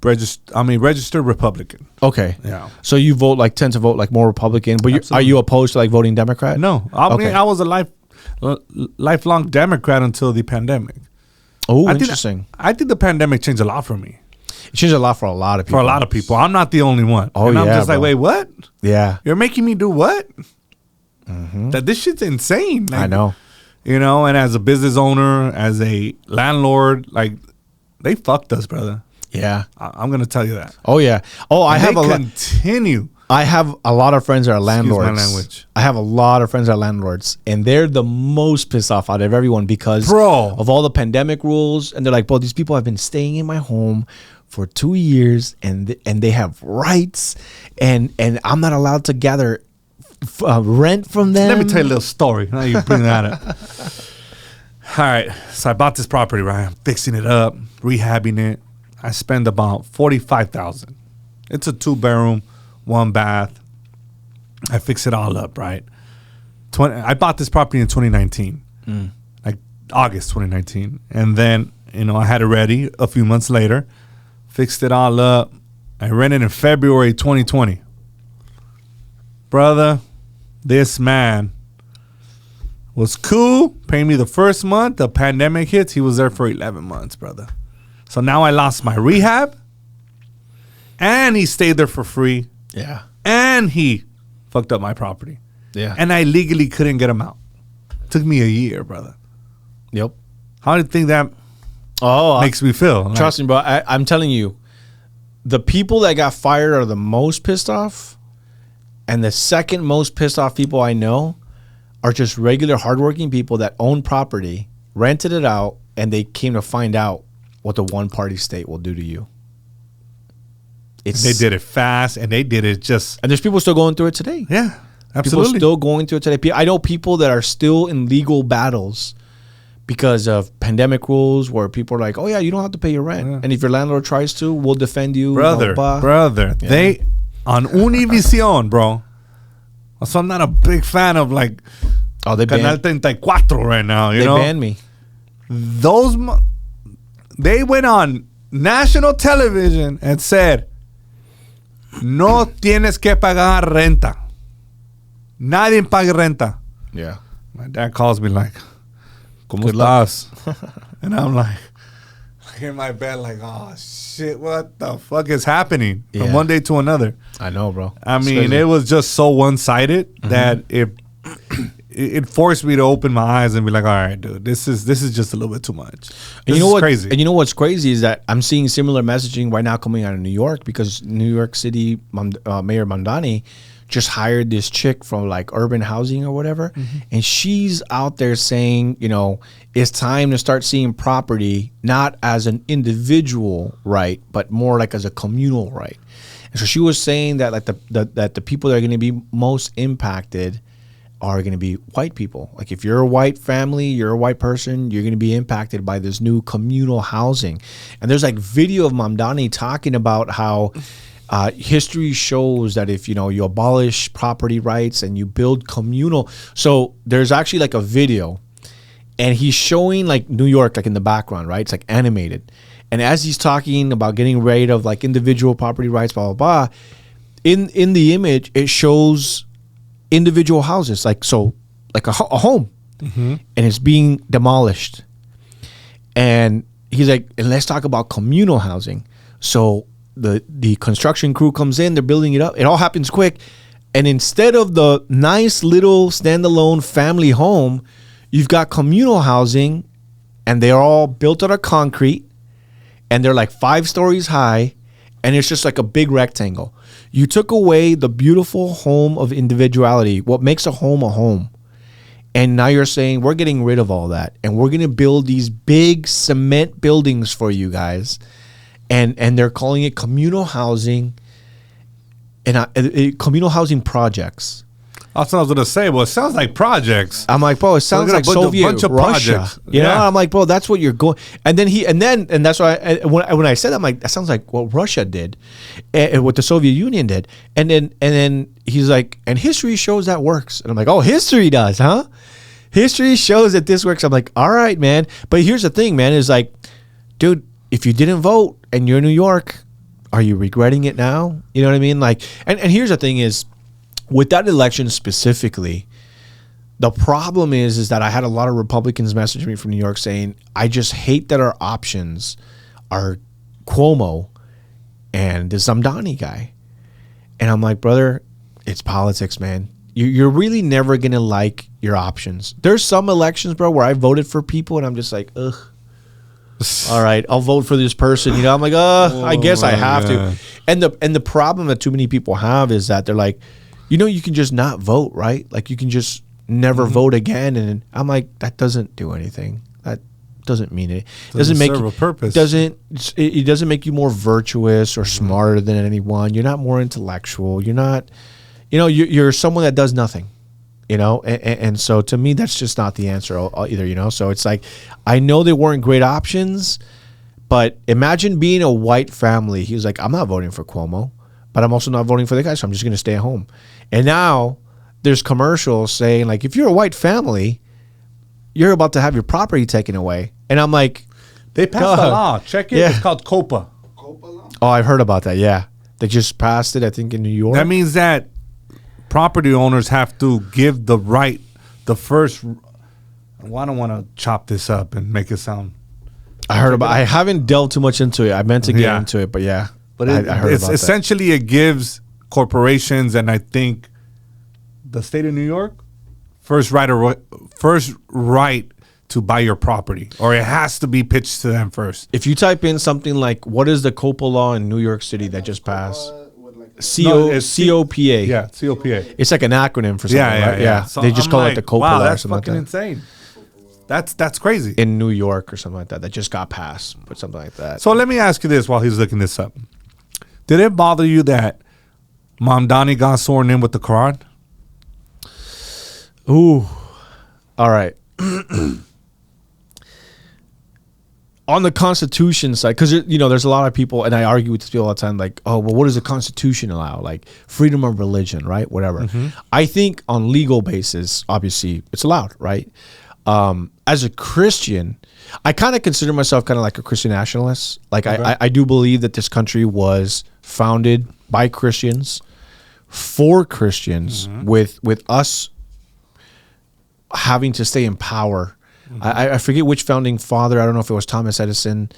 a registered Republican. Okay. Yeah. So you tend to vote like more Republican, but are you opposed to like voting Democrat? No. I was a lifelong Democrat until the pandemic. Oh, interesting. I think the pandemic changed a lot for me. It changed a lot for a lot of people. For a lot of people. I'm not the only one. Oh, and I'm just bro. like, wait, what? Yeah. You're making me do what? That this shit's insane. Like, I know. And as a business owner, as a landlord, like, they fucked us, brother. Yeah. I'm going to tell you that. Oh, yeah. Oh, I have I have a lot of friends that are landlords. Excuse my language. I have a lot of friends that are landlords, and they're the most pissed off out of everyone because of all the pandemic rules. And they're like, bro, these people have been staying in my home for 2 years, and they have rights, and I'm not allowed to gather rent from them. Let me tell you a little story. Now you bring that up. All right. So I bought this property, right? I'm fixing it up, rehabbing it. I spend about $45,000. It's a 2-bedroom, 1 bath. I fix it all up, right? I bought this property in 2019, like August 2019. And then, I had it ready a few months later, fixed it all up. I rented in February 2020. Brother, this man was cool, paying me the first month. The pandemic hits. He was there for 11 months, brother. So now I lost my rehab, and he stayed there for free. Yeah. And he fucked up my property. Yeah. And I legally couldn't get him out. Took me a year, brother. Yep. How do you think that makes me feel? Trust me, bro. I'm telling you, the people that got fired are the most pissed off. And the second most pissed off people I know are just regular hardworking people that own property, rented it out, and they came to find out what the one-party state will do to you. They did it fast, and they did it just... And there's people still going through it today. Yeah, absolutely. People still going through it today. I know people that are still in legal battles because of pandemic rules where people are like, oh, yeah, you don't have to pay your rent. Yeah. And if your landlord tries to, we'll defend you. Brother. Yeah. They... On Univision, bro. So I'm not a big fan of like they Canal 34 right now. They banned me. They went on national television and said, no tienes que pagar renta. Nadie paga renta. Yeah. My dad calls me like, ¿Cómo Good luck. estás? And I'm like in my bed like, oh shit, what the fuck is happening from one day to another? I know, bro. I mean, it was just so one-sided that it forced me to open my eyes and be like, all right, dude, this is just a little bit too much. This is crazy. And you know what's crazy is that I'm seeing similar messaging right now coming out of New York because New York City Mayor Mamdani just hired this chick from like urban housing or whatever. And she's out there saying, it's time to start seeing property not as an individual right, but more like as a communal right. And so she was saying that like that the people that are going to be most impacted are going to be white people. Like if you're a white family, you're a white person, you're going to be impacted by this new communal housing. And there's like video of Mamdani talking about how history shows that if you abolish property rights and you build communal, so there's actually like a video, and he's showing like New York like in the background, right? It's like animated, and as he's talking about getting rid of like individual property rights, blah blah blah, in the image it shows individual houses, like a home, and it's being demolished, and he's like, and let's talk about communal housing. So the construction crew comes in, they're building it up. It all happens quick. And instead of the nice little standalone family home, you've got communal housing, and they're all built out of concrete, and they're like 5 stories high, and it's just like a big rectangle. You took away the beautiful home of individuality, what makes a home, and now you're saying we're getting rid of all that, and we're going to build these big cement buildings for you guys, and they're calling it communal housing and communal housing projects. That's what I was gonna say. Well, it sounds like projects. I'm like, bro, it sounds like Soviet Russia. You know, I'm like, bro, that's what you're going. And then that's why when I said that, I'm like, that sounds like what Russia did, and what the Soviet Union did. And then he's like, and history shows that works. And I'm like, oh, history does, huh? History shows that this works. I'm like, all right, man. But here's the thing, man, is like, dude, if you didn't vote and you're in New York, are you regretting it now? You know what I mean? Like, and here's the thing is, with that election specifically, the problem is that I had a lot of Republicans message me from New York saying, I just hate that our options are Cuomo and the Zamdani guy. And I'm like, brother, it's politics, man. You're really never going to like your options. There's some elections, bro, where I voted for people and I'm just like, ugh. All right, I'll vote for this person. You know, I'm like, I guess I have to. And the problem that too many people have is that they're like, you know, you can just not vote, right? Like you can just never vote again, and I'm like, that doesn't do anything. That doesn't mean it. Doesn't make serve a purpose. It doesn't make you more virtuous or smarter than anyone. You're not more intellectual. You're not, you know, you're someone that does nothing. You know, and so to me, that's just not the answer either. You know, so it's like, I know they weren't great options, but imagine being a white family. He was like, I'm not voting for Cuomo, but I'm also not voting for the guy, so I'm just going to stay at home. And now there's commercials saying, like, if you're a white family, you're about to have your property taken away. And I'm like, they passed a law. Check it. Yeah. It's called COPA. COPA law? Oh, I've heard about that. Yeah. They just passed it, I think, in New York. That means that property owners have to give the right, the first. Well, I don't want to chop this up and make it sound. I haven't delved too much into it. I meant to get into it, but yeah. But I heard it's about essentially that. It gives corporations, and I think the state of New York, first right to buy your property, or it has to be pitched to them first. If you type in something like, what is the COPA law in New York City that just passed? COPA. Yeah, COPA. It's like an acronym for something, right? Yeah. So they just call it the COPA law. Wow, that's or something fucking like that. insane. That's crazy. In New York or something like that. That just got passed, but something like that. So let me ask you this while he's looking this up. Did it bother you that Mamdani got sworn in with the Quran? Ooh. All right. On the Constitution side, because, you know, there's a lot of people, and I argue with these people all the time, like, oh, well, what does the Constitution allow? Like, freedom of religion, right? Whatever. I think on legal basis, obviously, it's allowed, right? As a Christian, I kind of consider myself kind of like a Christian nationalist. Like, okay. I do believe that this country was founded by Christians, for Christians, with us having to stay in power. I forget which founding father. I don't know if it was Thomas Edison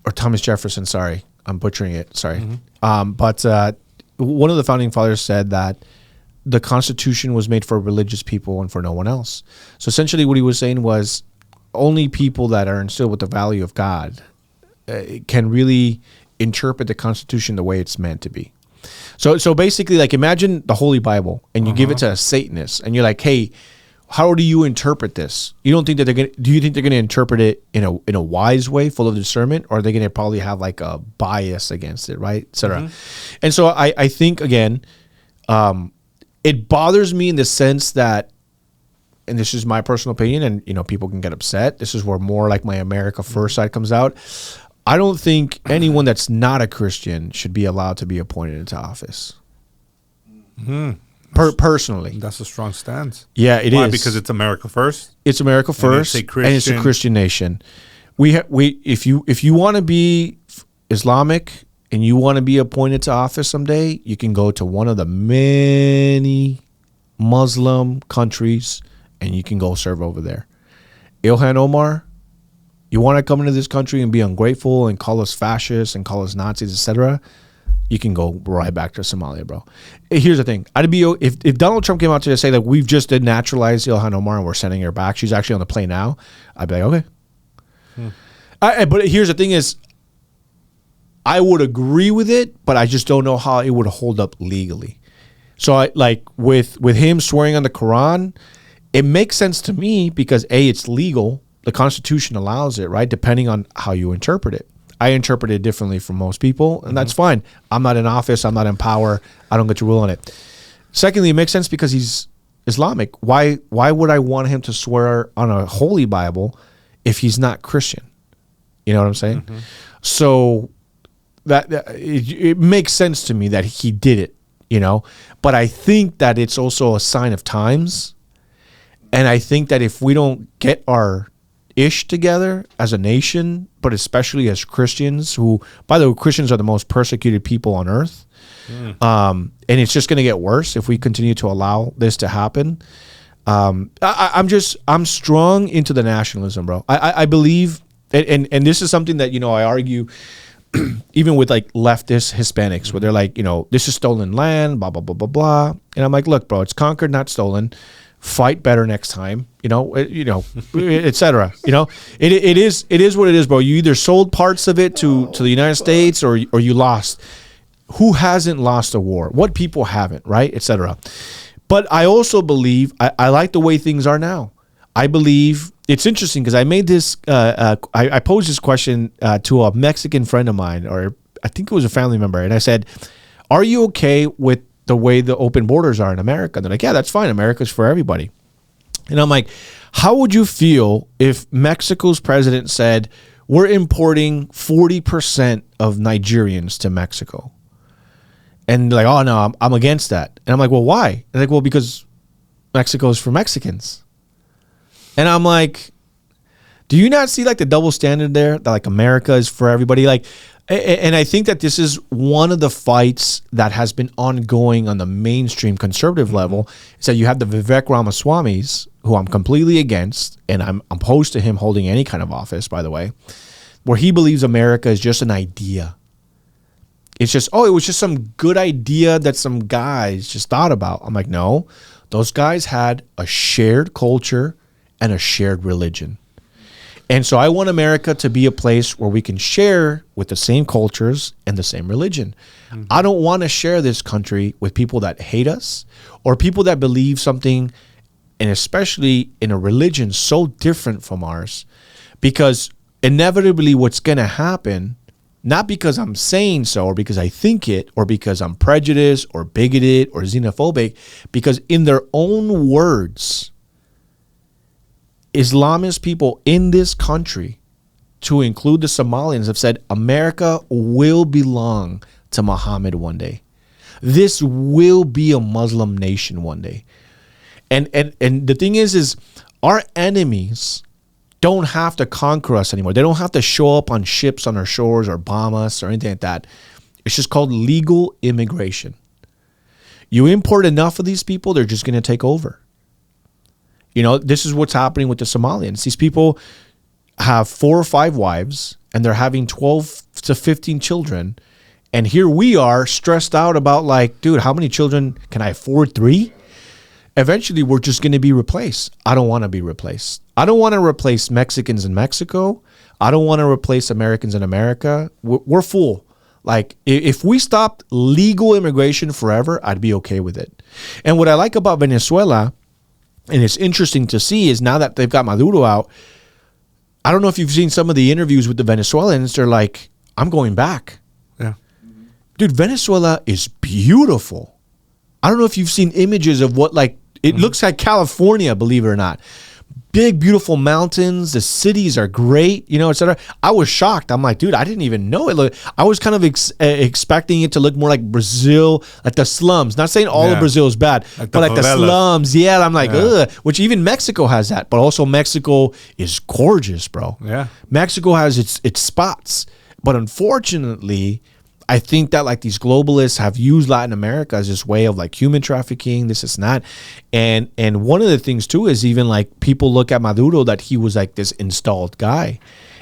or Thomas Jefferson. Sorry, I'm butchering it. Sorry. But one of the founding fathers said that the Constitution was made for religious people and for no one else. So essentially what he was saying was only people that are instilled with the value of God can really interpret the Constitution the way it's meant to be. So basically, like, imagine the Holy Bible and you give it to a Satanist and you're like, hey, how do you interpret this? You don't think that do you think they're gonna interpret it in a wise way, full of discernment, or are they gonna probably have like a bias against it, right? Et cetera. And so I think, again, it bothers me in the sense that, and this is my personal opinion, and, you know, people can get upset. This is where more like my America First side comes out. I don't think anyone that's not a Christian should be allowed to be appointed into office. Personally, that's a strong stance. Yeah, it Why? is. Because it's America First. It's America First, and it's a Christian nation. If you want to be Islamic and you want to be appointed to office someday, you can go to one of the many Muslim countries and you can go serve over there. Ilhan Omar, you want to come into this country and be ungrateful and call us fascists and call us Nazis, etc., you can go right back to Somalia, bro. Here's the thing. I'd be if Donald Trump came out to say that we've just denaturalized Ilhan Omar and we're sending her back, she's actually on the plane now, I'd be like, okay. But here's the thing is, I would agree with it, but I just don't know how it would hold up legally. So I like with him swearing on the Quran, it makes sense to me because A, it's legal. The Constitution allows it, right? Depending on how you interpret it. I interpret it differently from most people, and that's fine. I'm not in office. I'm not in power. I don't get to rule on it. Secondly, it makes sense because he's Islamic. Why would I want him to swear on a holy Bible if he's not Christian? You know what I'm saying? So that it makes sense to me that he did it, you know? But I think that it's also a sign of times. And I think that if we don't get our ish together as a nation, but especially as Christians, who, by the way, Christians are the most persecuted people on earth. And it's just going to get worse if we continue to allow this to happen. I'm strong into the nationalism, bro. I believe, and this is something that, you know, I argue even with like leftist Hispanics, where they're like, you know, this is stolen land, blah, blah, blah, blah, blah. And I'm like, look, bro, it's conquered, not stolen. Fight better next time, you know, et cetera. You know, it is what it is, bro. You either sold parts of it to the United States or you lost. Who hasn't lost a war? What people haven't, right? Et cetera. But I also believe, I like the way things are now. I believe it's interesting because I made this, I posed this question to a Mexican friend of mine, or I think it was a family member. And I said, are you okay with the way the open borders are in America? And they're like, yeah, that's fine. America's for everybody. And I'm like, how would you feel if Mexico's president said, we're importing 40% of Nigerians to Mexico? And like, oh no, I'm against that. And I'm like, well, why? And they're like, well, because Mexico's for Mexicans. And I'm like, do you not see like the double standard there? That like America is for everybody? Like, and I think that this is one of the fights that has been ongoing on the mainstream conservative level. Is that you have the Vivek Ramaswamis, who I'm completely against, and I'm opposed to him holding any kind of office, by the way, where he believes America is just an idea. It's just, oh, it was just some good idea that some guys just thought about. I'm like, no, those guys had a shared culture and a shared religion. And so I want America to be a place where we can share with the same cultures and the same religion. I don't want to share this country with people that hate us or people that believe something, and especially in a religion so different from ours, because inevitably what's going to happen, not because I'm saying so or because I think it or because I'm prejudiced or bigoted or xenophobic, because in their own words, Islamist people in this country, to include the Somalians, have said America will belong to Muhammad one day. This will be a Muslim nation one day. And the thing is our enemies don't have to conquer us anymore. They don't have to show up on ships on our shores or bomb us or anything like that. It's just called legal immigration. You import enough of these people, they're just going to take over. You know, this is what's happening with the Somalians. These people have 4 or 5 wives, and they're having 12 to 15 children. And here we are stressed out about like, dude, how many children can I afford? 3? Eventually, we're just going to be replaced. I don't want to be replaced. I don't want to replace Mexicans in Mexico. I don't want to replace Americans in America. We're full. Like, if we stopped legal immigration forever, I'd be okay with it. And what I like about Venezuela, and it's interesting to see, is now that they've got Maduro out, I don't know if you've seen some of the interviews with the Venezuelans. They're like, I'm going back. Yeah. Dude, Venezuela is beautiful. I don't know if you've seen images of what, like, it looks like California, believe it or not. Big, beautiful mountains. The cities are great, you know, et cetera. I was shocked. I'm like, dude, I didn't even know it. I was kind of expecting it to look more like Brazil, like the slums. Not saying all of Brazil is bad, but like the slums. Yeah, I'm like, ugh. Which even Mexico has that. But also Mexico is gorgeous, bro. Yeah. Mexico has its spots. But unfortunately, I think that like these globalists have used Latin America as this way of like human trafficking, this is not. And one of the things too is even like people look at Maduro that he was like this installed guy.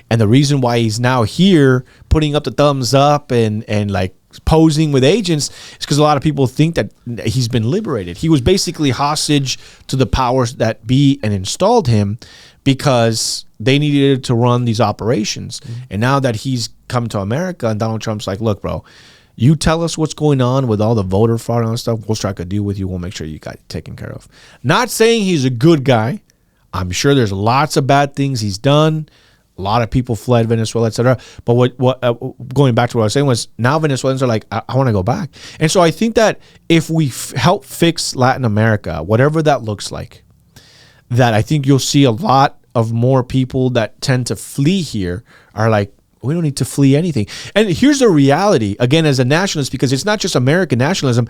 And the reason why he's now here putting up the thumbs up and like posing with agents is because a lot of people think that he's been liberated. He was basically hostage to the powers that be and installed him. because they needed to run these operations. And now that he's come to America and Donald Trump's like, look, bro, you tell us what's going on with all the voter fraud and all that stuff. We'll strike a deal with you. We'll make sure you got it taken care of. Not saying he's a good guy. I'm sure there's lots of bad things he's done. A lot of people fled Venezuela, etc. But what going back to what I was saying was now Venezuelans are like, I want to go back. And so I think that if we help fix Latin America, whatever that looks like, that I think you'll see a lot of more people that tend to flee here are like, we don't need to flee anything. And here's the reality, again, as a nationalist, because it's not just American nationalism.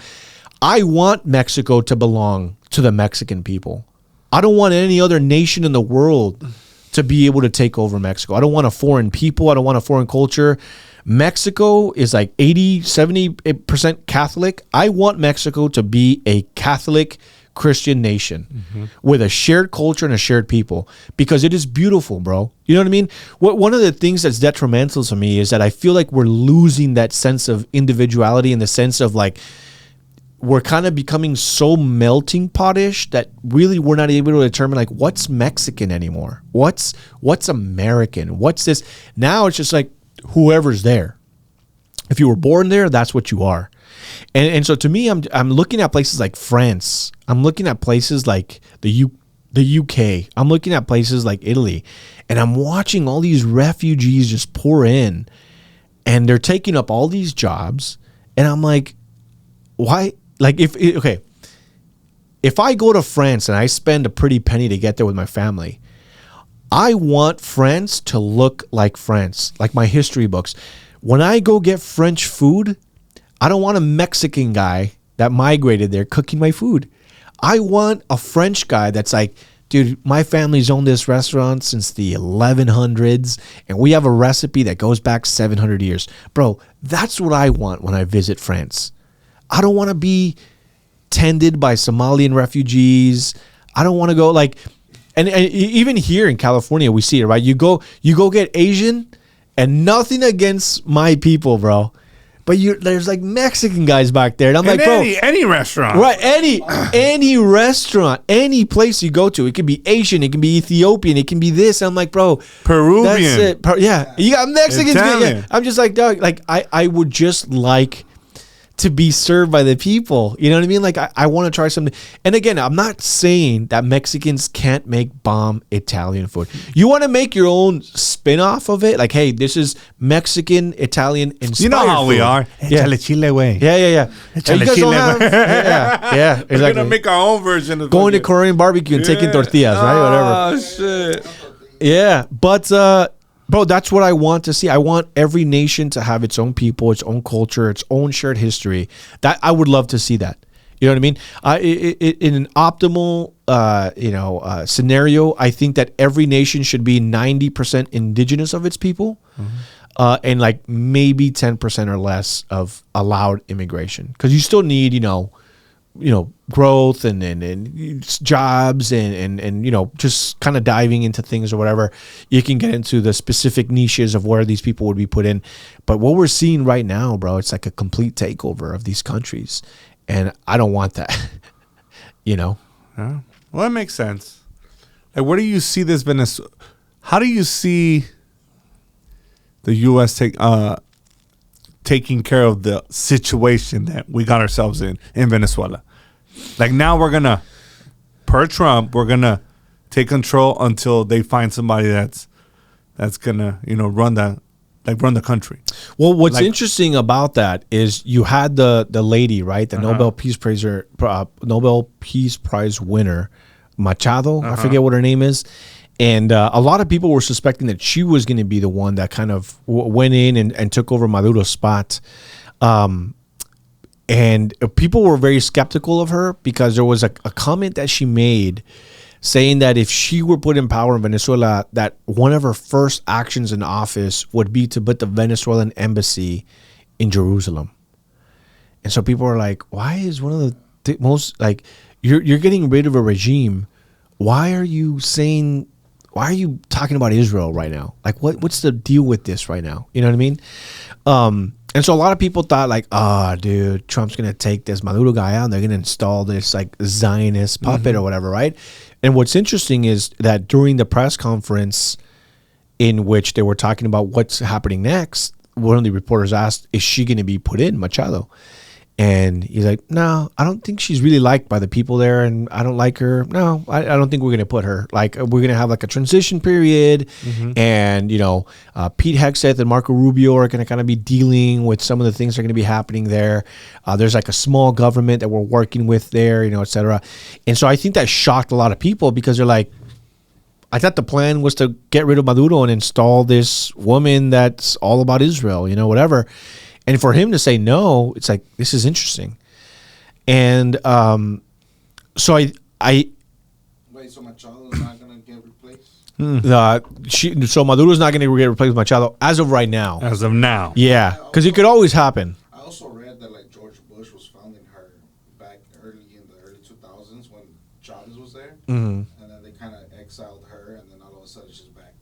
I want Mexico to belong to the Mexican people. I don't want any other nation in the world to be able to take over Mexico. I don't want a foreign people. I don't want a foreign culture. Mexico is like 70% Catholic. I want Mexico to be a Catholic Christian nation with a shared culture and a shared people, because it is beautiful, bro. You know what I mean? One of the things that's detrimental to me is that I feel like we're losing that sense of individuality, in the sense of like we're kind of becoming so melting pot-ish that really we're not able to determine like what's Mexican anymore. What's American? What's this? Now it's just like whoever's there. If you were born there, that's what you are. And so to me, I'm looking at places like France. I'm looking at places like the UK. I'm looking at places like Italy, and I'm watching all these refugees just pour in, and they're taking up all these jobs. And I'm like, why? Like if I go to France and I spend a pretty penny to get there with my family, I want France to look like France, like my history books. When I go get French food, I don't want a Mexican guy that migrated there cooking my food. I want a French guy that's like, dude, my family's owned this restaurant since the 1100s, and we have a recipe that goes back 700 years. Bro, that's what I want when I visit France. I don't want to be tended by Somalian refugees. I don't want to go like, and even here in California, we see it, right? You go get Asian, and nothing against my people, bro. But there's like Mexican guys back there. And I'm like, bro. Any restaurant. Right. Any restaurant, any place you go to. It can be Asian. It can be Ethiopian. It can be this. And I'm like, bro. Peruvian. That's it. Yeah. You got Mexicans. Yeah. I'm just like, dog, like I would just like to be served by the people. You know what I mean? Like I want to try something. And again, I'm not saying that Mexicans can't make bomb Italian food. You want to make your own spin-off of it? Like, hey, this is Mexican, Italian inspired. You know how food. we are. Échale chile, güey. Yeah. Échale chile, Yeah. We're going to make our own version of going to Korean barbecue and taking tortillas, right? Whatever. Oh, shit. Yeah. But, bro, that's what I want to see. I want every nation to have its own people, its own culture, its own shared history. That I would love to see that. You know what I mean? In an optimal, scenario, I think that every nation should be 90% indigenous of its people, and like maybe 10% or less of allowed immigration, because you still need, growth and jobs and just kind of diving into things or whatever. You can get into the specific niches of where these people would be put in. But what we're seeing right now, bro, it's like a complete takeover of these countries. And I don't want that, Yeah. Well, that makes sense. Like, where do you see this Venezuela? How do you see the U.S. taking care of the situation that we got ourselves in Venezuela? Like, now we're going to, per Trump, we're going to take control until they find somebody that's going to, run the country. Well, what's interesting about that is you had the lady, right? The Nobel Peace Prize winner, Machado. I forget what her name is. And a lot of people were suspecting that she was going to be the one that kind of went in and took over Maduro's spot. And people were very skeptical of her because there was a comment that she made saying that if she were put in power in Venezuela, that one of her first actions in office would be to put the Venezuelan embassy in Jerusalem. And so people are like, why is one of the most, like, you're getting rid of a regime. Why are you talking about Israel right now? Like, what's the deal with this right now? You know what I mean? And so a lot of people thought like, dude, Trump's going to take this Maduro guy out and they're going to install this like Zionist puppet or whatever, right? And what's interesting is that during the press conference in which they were talking about what's happening next, one of the reporters asked, is she going to be put in, Machado? And he's like, no, I don't think she's really liked by the people there, and I don't like her. No, I don't think we're going to put her. Like, we're going to have like a transition period, and, you know, Pete Hegseth and Marco Rubio are going to kind of be dealing with some of the things that are going to be happening there. There's like a small government that we're working with there, you know, et cetera. And so I think that shocked a lot of people because they're like, I thought the plan was to get rid of Maduro and install this woman that's all about Israel, you know, whatever. And for him to say no, it's like, this is interesting. And so Wait, so Machado's not gonna get replaced? so Maduro's not going to get replaced with Machado as of right now. As of now. Yeah, because it could always happen. I also read that like George Bush was founding her back in the early 2000s when Chavez was there, and then they kind of exiled her, and then all of a sudden she's back.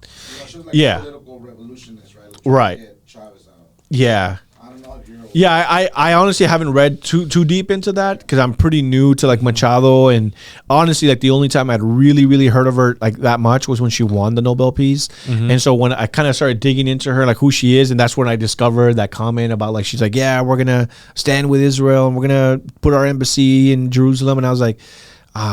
You know, she was like a political revolutionist, right? Like trying to get Chavez out. Yeah. I don't know if you're aware. Yeah, I honestly haven't read too deep into that because I'm pretty new to like Machado, and honestly, like the only time I'd really heard of her like that much was when she won the Nobel Peace, and so when I kind of started digging into her, like who she is, and that's when I discovered that comment about like she's like, yeah, we're gonna stand with Israel and we're gonna put our embassy in Jerusalem, and I was like,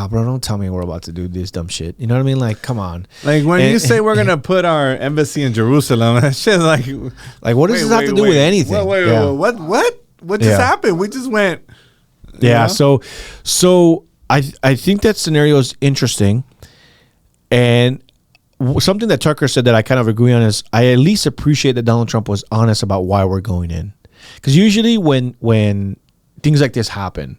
bro, don't tell me we're about to do this dumb shit. You know what I mean? Like, come on. Like when you say we're gonna put our embassy in Jerusalem, that shit's like what does this have to do with anything? Wait, what just happened? We just went. Yeah. So I think that scenario is interesting, and something that Tucker said that I kind of agree on is I at least appreciate that Donald Trump was honest about why we're going in, because usually when things like this happen,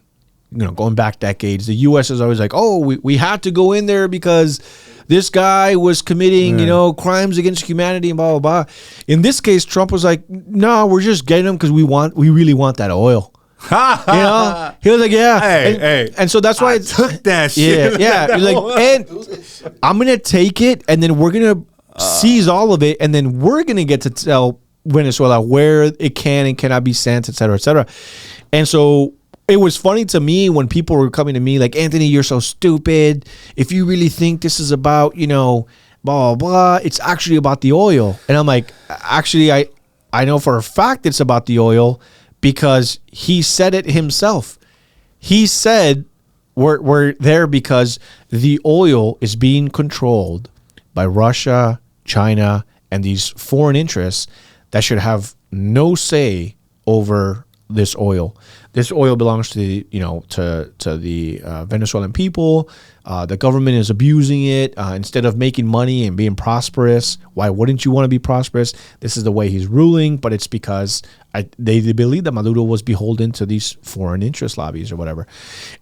you know, going back decades, the U.S. is always like, oh, we had to go in there because this guy was committing, you know, crimes against humanity and blah, blah, blah. In this case, Trump was like, no, we're just getting him because we really want that oil. You know? He was like, yeah. And so that's why I took that shit. Yeah. He's like, and I'm going to take it, and then we're going to seize all of it, and then we're going to get to tell Venezuela where it can and cannot be sent, et cetera, et cetera. And so it was funny to me when people were coming to me like, Anthony, you're so stupid. If you really think this is about, you know, blah, blah, blah, it's actually about the oil. And I'm like, actually, I know for a fact it's about the oil because he said it himself. He said we're there because the oil is being controlled by Russia, China, and these foreign interests that should have no say over this oil. This oil belongs to the, you know, to the Venezuelan people. The government is abusing it instead of making money and being prosperous. Why wouldn't you want to be prosperous? This is the way he's ruling, but it's because they believe that Maduro was beholden to these foreign interest lobbies or whatever.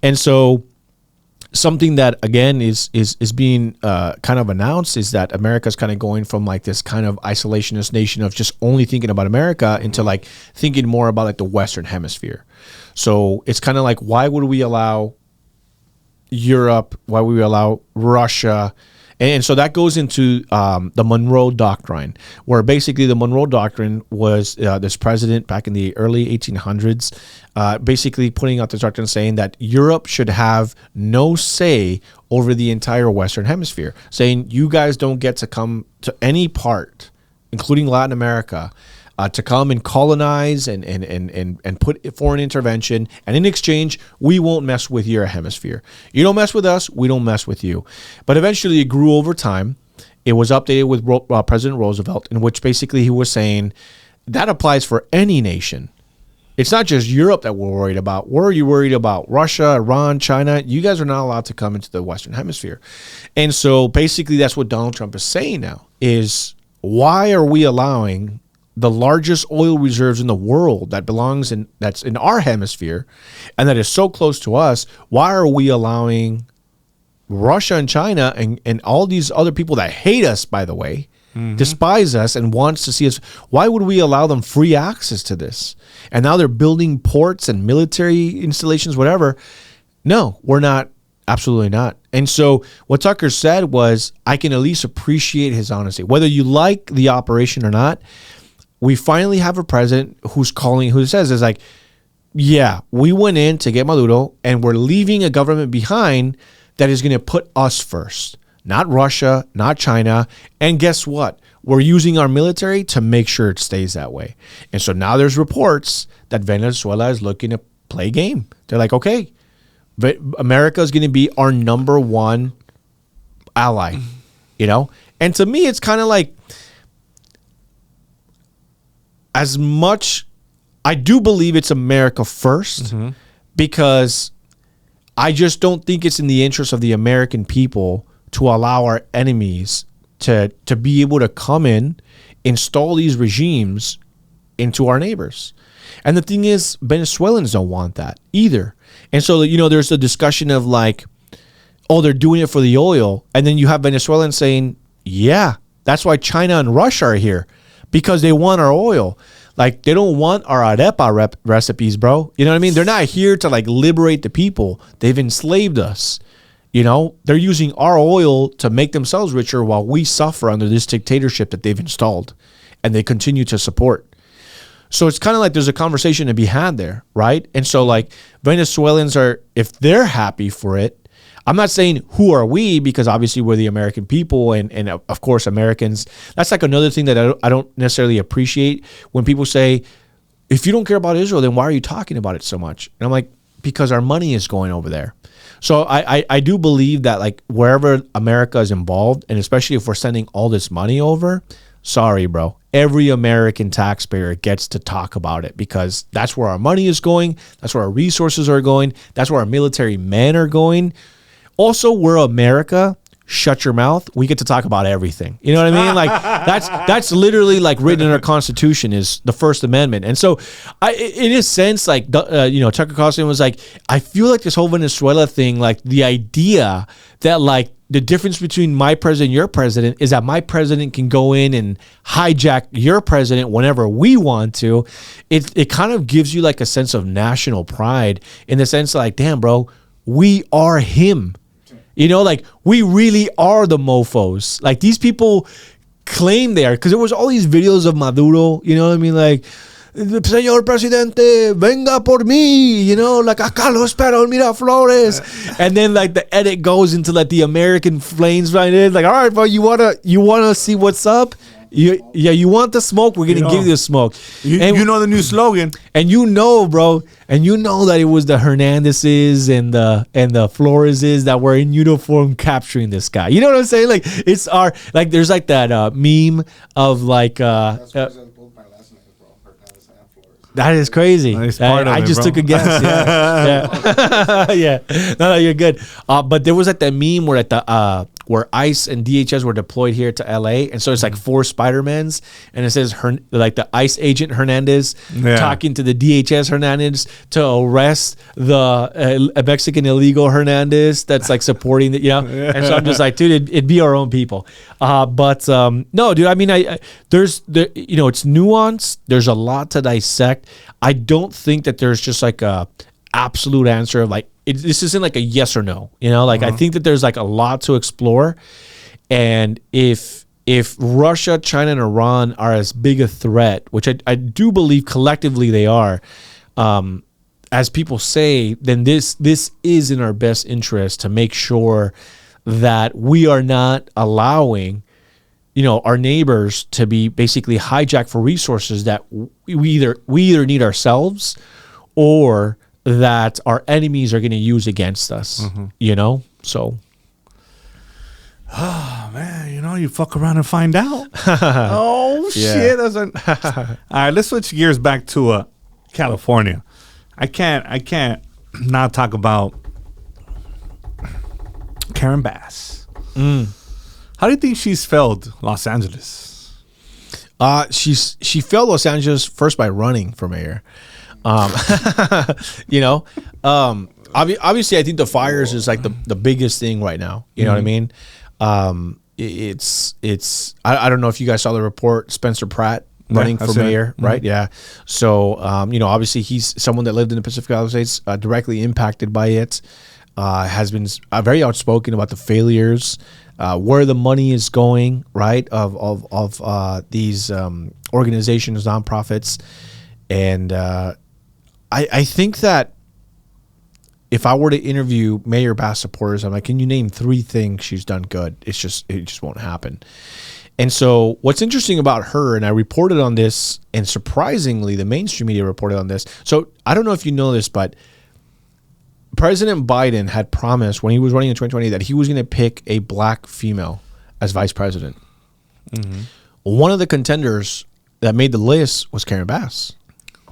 And so something that again is being kind of announced is that America's kind of going from like this kind of isolationist nation of just only thinking about America into like thinking more about like the Western Hemisphere. So it's kind of like, why would we allow Europe? Why would we allow Russia? And so that goes into the Monroe Doctrine, where basically the Monroe Doctrine was this president back in the early 1800s, basically putting out this doctrine saying that Europe should have no say over the entire Western Hemisphere, saying you guys don't get to come to any part, including Latin America, to come and colonize and put foreign intervention. And in exchange, we won't mess with your hemisphere. You don't mess with us, we don't mess with you. But eventually it grew over time. It was updated with President Roosevelt, in which basically he was saying that applies for any nation. It's not just Europe that we're worried about. We're worried about Russia, Iran, China. You guys are not allowed to come into the Western Hemisphere. And so basically that's what Donald Trump is saying now is, why are we allowing the largest oil reserves in the world that's in our hemisphere and that is so close to us? Why are we allowing Russia and China and all these other people that hate us, by the way, despise us and wants to see us, why would we allow them free access to this? And now they're building ports and military installations, whatever. No, we're not. Absolutely not. And so what Tucker said was, I can at least appreciate his honesty. Whether you like the operation or not, we finally have a president who says is like, yeah, we went in to get Maduro and we're leaving a government behind that is going to put us first, not Russia, not China. And guess what? We're using our military to make sure it stays that way. And so now there's reports that Venezuela is looking to play game. They're like, okay, but America is going to be our number one ally, you know? And to me, it's kind of like, as much, I do believe it's America first, because I just don't think it's in the interest of the American people to allow our enemies to be able to come in, install these regimes into our neighbors. And the thing is, Venezuelans don't want that either. And so, you know, there's a discussion of like, oh, they're doing it for the oil. And then you have Venezuelans saying, yeah, that's why China and Russia are here, because they want our oil. Like, they don't want our arepa recipes, bro. You know what I mean? They're not here to like liberate the people. They've enslaved us. You know, they're using our oil to make themselves richer while we suffer under this dictatorship that they've installed and they continue to support. So it's kind of like there's a conversation to be had there, right? And so like Venezuelans are, if they're happy for it, I'm not saying who are we, because obviously we're the American people and of course Americans. That's like another thing that I don't necessarily appreciate when people say, if you don't care about Israel, then why are you talking about it so much? And I'm like, because our money is going over there. So I do believe that like wherever America is involved, and especially if we're sending all this money over, sorry, bro, every American taxpayer gets to talk about it, because that's where our money is going. That's where our resources are going. That's where our military men are going. Also, we're America. Shut your mouth. We get to talk about everything. You know what I mean? Like that's literally like written in our Constitution, is the First Amendment. And so, in a sense, like you know, Tucker Carlson was like, I feel like this whole Venezuela thing, like the idea that like the difference between my president and your president is that my president can go in and hijack your president whenever we want to. It kind of gives you like a sense of national pride, in the sense like, damn, bro, we are him. You know, like we really are the mofos. Like these people claim they are, because there was all these videos of Maduro, you know what I mean? Like, Señor Presidente, venga por mí, you know, like acá lo espero, Miraflores. And then like the edit goes into like the American flames right in. Like, all right, bro, you wanna see what's up? You want the smoke? We're gonna give you the smoke. You know the new slogan, and you know, bro, and you know that it was the Hernandezes and the Floreses that were in uniform capturing this guy. You know what I'm saying? Like it's our, like there's like that meme of like That's because both my last names, bro. Hernandez and Flores. that is crazy. Nice part of I it, just bro. took a guess. Yeah, yeah. No, you're good. But there was like that meme where at the where ICE and DHS were deployed here to LA, and so it's like 4 Spider-Mans, and it says like the ICE agent Hernandez talking to the DHS Hernandez to arrest the Mexican illegal Hernandez that's like supporting the, you know. And so I'm just like, dude, it'd be our own people. But no, dude. I mean, there's you know, it's nuanced. There's a lot to dissect. I don't think that there's just like a absolute answer of like, this isn't like a yes or no, you know, like I think that there's like a lot to explore. And if Russia, China, and Iran are as big a threat, which I do believe collectively they are, as people say, then this is in our best interest to make sure that we are not allowing, you know, our neighbors to be basically hijacked for resources that we either need ourselves or that our enemies are going to use against us, you know? So. Oh, man, you know, you fuck around and find out. Oh, shit. That's all right, let's switch gears back to California. I can't not talk about Karen Bass. How do you think she's failed Los Angeles? She failed Los Angeles first by running for mayor. You know, obviously I think the fires is like the biggest thing right now. You know what I mean? I don't know if you guys saw the report, Spencer Pratt running for mayor, right? Yeah. So, you know, obviously he's someone that lived in the Pacific Palisades, directly impacted by it, has been very outspoken about the failures, where the money is going, right? Of these, organizations, nonprofits. And, I think that if I were to interview Mayor Bass supporters, I'm like, can you name 3 things she's done good? It just won't happen. And so what's interesting about her, and I reported on this, and surprisingly, the mainstream media reported on this. So I don't know if you know this, but President Biden had promised when he was running in 2020 that he was going to pick a black female as vice president. Mm-hmm. One of the contenders that made the list was Karen Bass.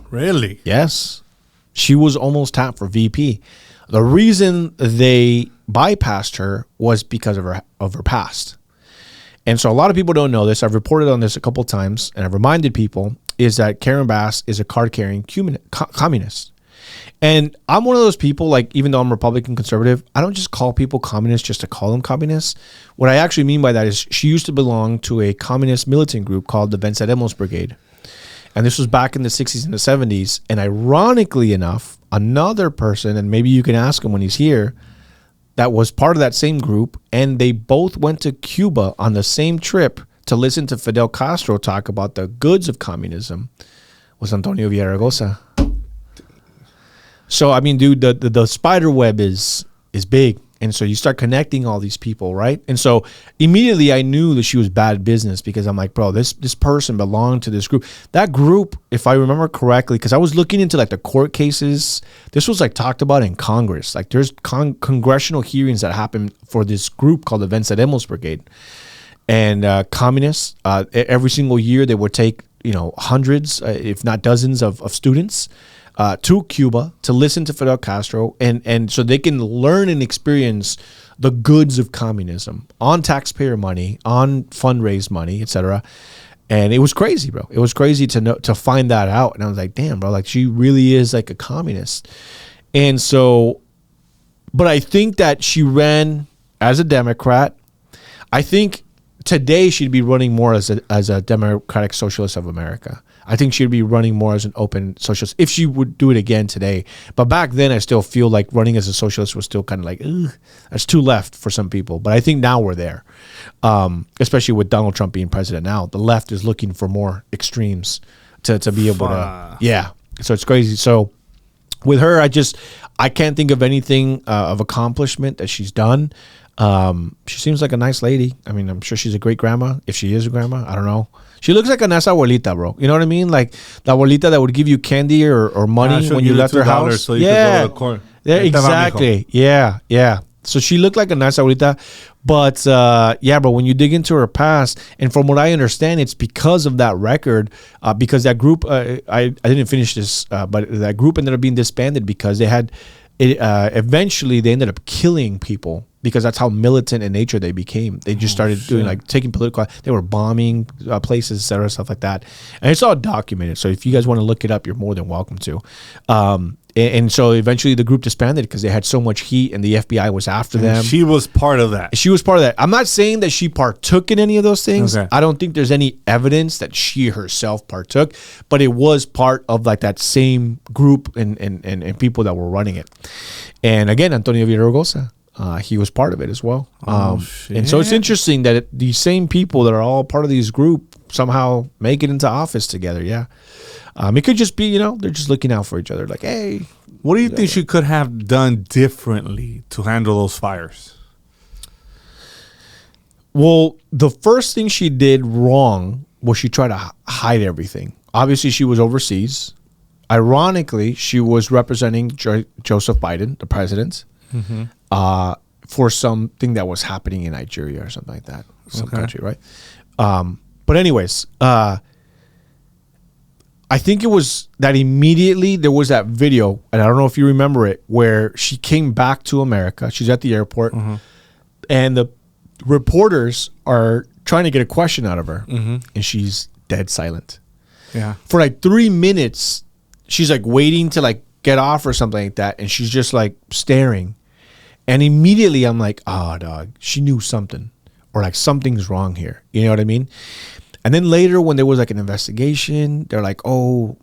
Really? Yes. She was almost tapped for VP. The reason they bypassed her was because of her past. And so a lot of people don't know this. I've reported on this a couple of times, and I've reminded people, is that Karen Bass is a card-carrying communist. And I'm one of those people, like, even though I'm Republican conservative, I don't just call people communists just to call them communists. What I actually mean by that is she used to belong to a communist militant group called the Venceremos Brigade. And this was back in the 60s and the 70s. And ironically enough, another person, and maybe you can ask him when he's here, that was part of that same group, and they both went to Cuba on the same trip to listen to Fidel Castro talk about the goods of communism, was Antonio Villaraigosa. So, I mean, dude, the spider web is big. And so you start connecting all these people, right? And so immediately I knew that she was bad business, because I'm like, bro, this person belonged to this group. That group, if I remember correctly, because I was looking into like the court cases, this was like talked about in Congress. Like there's congressional hearings that happen for this group called the Venceremos Brigade. And communists, every single year they would take, hundreds, if not dozens of students to Cuba to listen to Fidel Castro, and so they can learn and experience the goods of communism on taxpayer money, on fundraise money, etc. And it was crazy, bro. It was crazy to find that out. And I was like, damn, bro, like she really is like a communist. And so, but I think that she ran as a Democrat. I think today she'd be running more as a Democratic Socialist of America. I think she'd be running more as an open socialist if she would do it again today. But back then, I still feel like running as a socialist was still kind of like, ugh, that's too left for some people. But I think now we're there, especially with Donald Trump being president now. The left is looking for more extremes to be able to, yeah. So it's crazy. So with her, I can't think of anything of accomplishment that she's done. She seems like a nice lady. I mean, I'm sure she's a great grandma. If she is a grandma, I don't know. She looks like a nice abuelita, bro. You know what I mean? Like the abuelita that would give you candy or money when you left her house. So you could go to the court. Yeah, exactly. Yeah. So she looked like a nice abuelita. But yeah, bro, when you dig into her past, and from what I understand, it's because of that record, because that group, I didn't finish this, but that group ended up being disbanded because they had, eventually they ended up killing people, because that's how militant in nature they became. They just started doing like taking political, they were bombing places, et cetera, stuff like that. And it's all documented. So if you guys want to look it up, you're more than welcome to. And so eventually the group disbanded because they had so much heat and the FBI was after them. She was part of that. She was part of that. I'm not saying that she partook in any of those things. Okay. I don't think there's any evidence that she herself partook, but it was part of like that same group and people that were running it. And again, Antonio Villaraigosa, he was part of it as well. And so it's interesting that these same people that are all part of these group somehow make it into office together. Yeah. It could just be, they're just looking out for each other. Like, hey. What do you think she could have done differently to handle those fires? Well, the first thing she did wrong was she tried to hide everything. Obviously, she was overseas. Ironically, she was representing Joseph Biden, the president, for something that was happening in Nigeria or something like that. Some country, right? But anyways, I think it was that immediately there was that video, and I don't know if you remember it, where she came back to America. She's at the airport, and the reporters are trying to get a question out of her, and she's dead silent. Yeah. For like 3 minutes, she's like waiting to like get off or something like that, and she's just like staring. And immediately I'm like, oh, dog, she knew something, or like something's wrong here. You know what I mean? And then later when there was like an investigation, they're like, oh,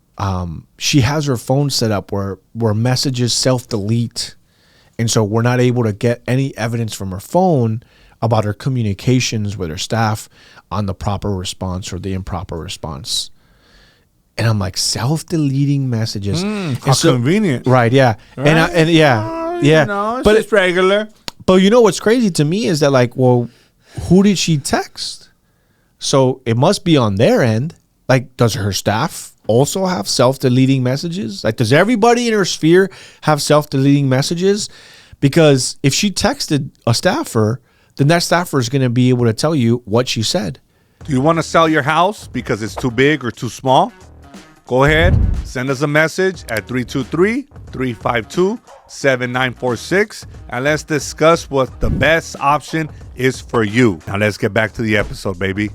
she has her phone set up where messages self-delete. And so we're not able to get any evidence from her phone about her communications with her staff on the proper response or the improper response. And I'm like, self-deleting messages. How convenient. Right, yeah. Right? And yeah. Yeah. You know, it's But just regular. But you know what's crazy to me is that, like, well, who did she text? So it must be on their end. Like, does her staff also have self-deleting messages? Like, does everybody in her sphere have self-deleting messages? Because if she texted a staffer, then that staffer is going to be able to tell you what she said. Do you want to sell your house because it's too big or too small? Go ahead, send us a message at 323-352-7946, and let's discuss what the best option is for you. Now let's get back to the episode, baby.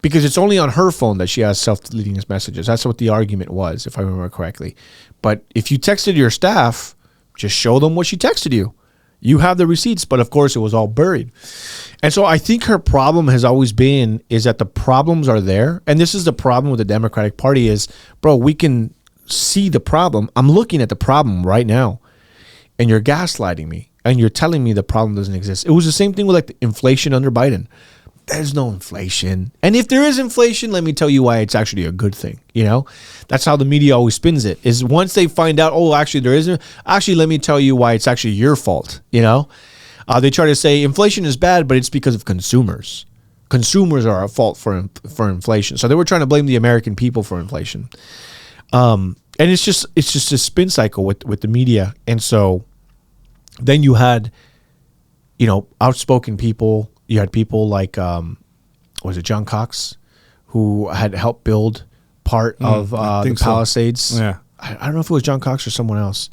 Because it's only on her phone that she has self-deleting messages. That's what the argument was, if I remember correctly. But if you texted your staff, just show them what she texted you. You have the receipts, but of course it was all buried. And so I think her problem has always been is that the problems are there. And this is the problem with the Democratic Party is, bro, we can see the problem. I'm looking at the problem right now. And you're gaslighting me. And you're telling me the problem doesn't exist. It was the same thing with like the inflation under Biden. There's no inflation. And if there is inflation, let me tell you why it's actually a good thing. You know, that's how the media always spins it, is once they find out, oh, actually there isn't. Actually, let me tell you why it's actually your fault. You know, they try to say inflation is bad, but it's because of consumers. Consumers are at fault for inflation. So they were trying to blame the American people for inflation. And it's just a spin cycle with the media. And so then you had, you know, outspoken people. You had people like, was it John Cox, who had helped build part of the Palisades? So. Yeah. I don't know if it was John Cox or someone else.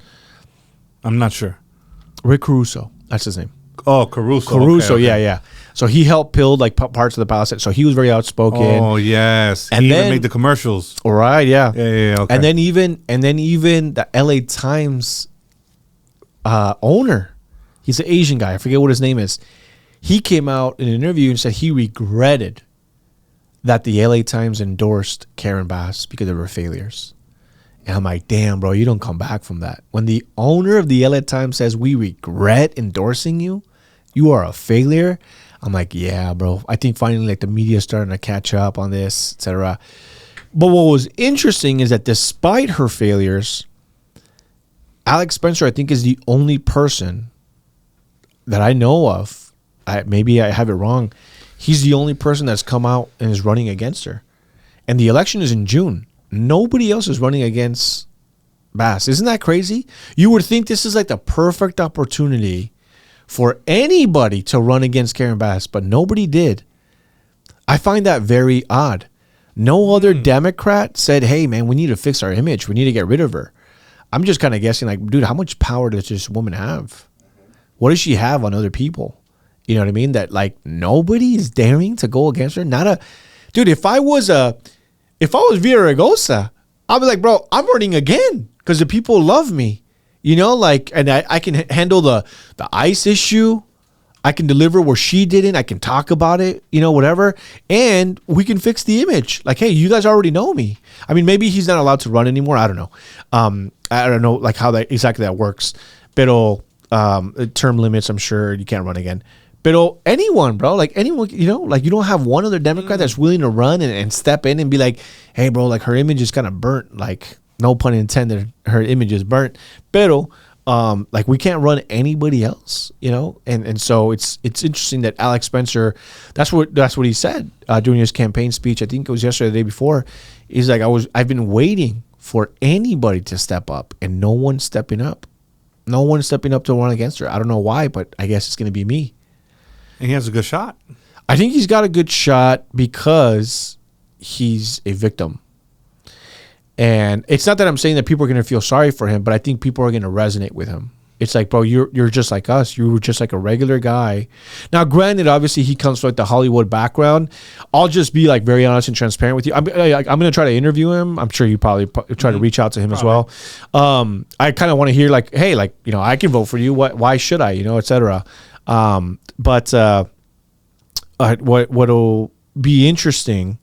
I'm not sure. Rick Caruso, that's his name. Oh, Caruso. Caruso, okay. yeah. So he helped build like parts of the Palisades. So he was very outspoken. Oh, yes. And he then, even made the commercials. All right, yeah. Yeah, okay. And then even the LA Times owner, he's an Asian guy. I forget what his name is. He came out in an interview and said he regretted that the LA Times endorsed Karen Bass because of her failures. And I'm like, damn, bro, you don't come back from that. When the owner of the LA Times says, we regret endorsing you, you are a failure. I'm like, yeah, bro. I think finally like the media is starting to catch up on this, etc. But what was interesting is that despite her failures, Alex Spencer, I think, is the only person that I know of, maybe I have it wrong, he's the only person that's come out and is running against her. And the election is in June. Nobody else is running against Bass. Isn't that crazy? You would think this is like the perfect opportunity for anybody to run against Karen Bass, but nobody did. I find that very odd. No other Democrat said, hey, man, we need to fix our image. We need to get rid of her. I'm just kind of guessing, like, dude, how much power does this woman have? What does she have on other people? You know what I mean? That like nobody is daring to go against her. Dude. If I was Villaraigosa, I'd be like, bro, I'm running again because the people love me. You know, like, and I can handle the ICE issue. I can deliver where she didn't. I can talk about it. You know, whatever, and we can fix the image. Like, hey, you guys already know me. I mean, maybe he's not allowed to run anymore. I don't know. I don't know like how that exactly that works. Pero term limits, I'm sure you can't run again. But anyone, bro, like anyone, you know, like you don't have one other Democrat that's willing to run and step in and be like, hey, bro, like her image is kind of burnt. Like, no pun intended, her image is burnt. Pero, like we can't run anybody else, you know? And so it's interesting that Alex Spencer, that's what he said during his campaign speech. I think it was yesterday or the day before. He's like, I've been waiting for anybody to step up and no one's stepping up. No one's stepping up to run against her. I don't know why, but I guess it's going to be me. And he has a good shot. I think he's got a good shot because he's a victim. And it's not that I'm saying that people are going to feel sorry for him, but I think people are going to resonate with him. It's like, bro, you're just like us. You were just like a regular guy. Now, granted, obviously, he comes from like the Hollywood background. I'll just be like very honest and transparent with you. I'm going to try to interview him. I'm sure you probably try to reach out to him as well. I kind of want to hear like, hey, like, you know, I can vote for you. Why should I? You know, et cetera. But what'll be interesting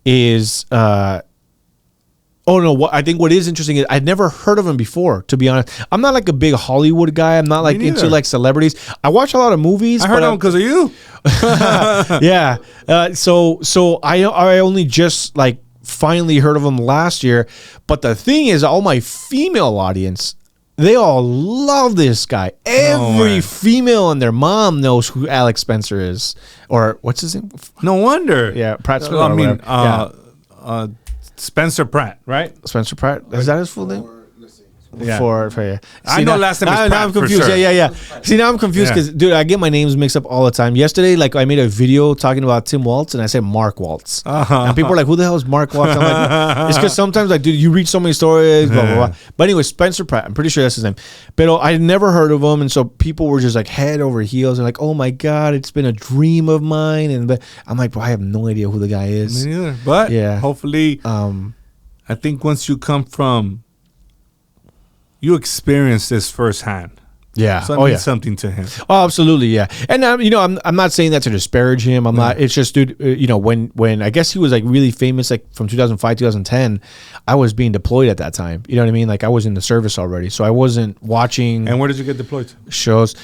is I think what is interesting is I'd never heard of him before, to be honest. I'm not like a big Hollywood guy. I'm not like into like celebrities. I watch a lot of movies. I heard him because of you. Yeah. So I only just like finally heard of him last year. But the thing is, all my female audience They all love this guy. Every female and their mom knows who Alex Spencer is, or what's his name? No wonder. Yeah, Pratt. I mean, Spencer Pratt, right? Spencer Pratt. Is that his full name? Let's see. Yeah. Yeah. I know last name is Pratt now I'm confused. for sure. Yeah. See, now I'm confused because, dude, I get my names mixed up all the time. Yesterday, like, I made a video talking about Tim Waltz, and I said Mark Waltz. And people are like, who the hell is Mark Waltz? I'm like, it's because sometimes, like, dude, you read so many stories, blah, blah, blah. But anyway, Spencer Pratt, I'm pretty sure that's his name. But I never heard of him, and so people were just like head over heels and like, oh my God, it's been a dream of mine. And I'm like, bro, I have no idea who the guy is. Me neither. But Yeah. hopefully, I think once you come from, you experience this firsthand. Yeah. So it means something to him. Oh, absolutely, yeah. And I'm not saying that to disparage him. I'm not. It's just, dude. When I guess he was like really famous, like from 2005, 2010. I was being deployed at that time. You know what I mean? Like I was in the service already, so I wasn't watching. And where did you get deployed to? Shows.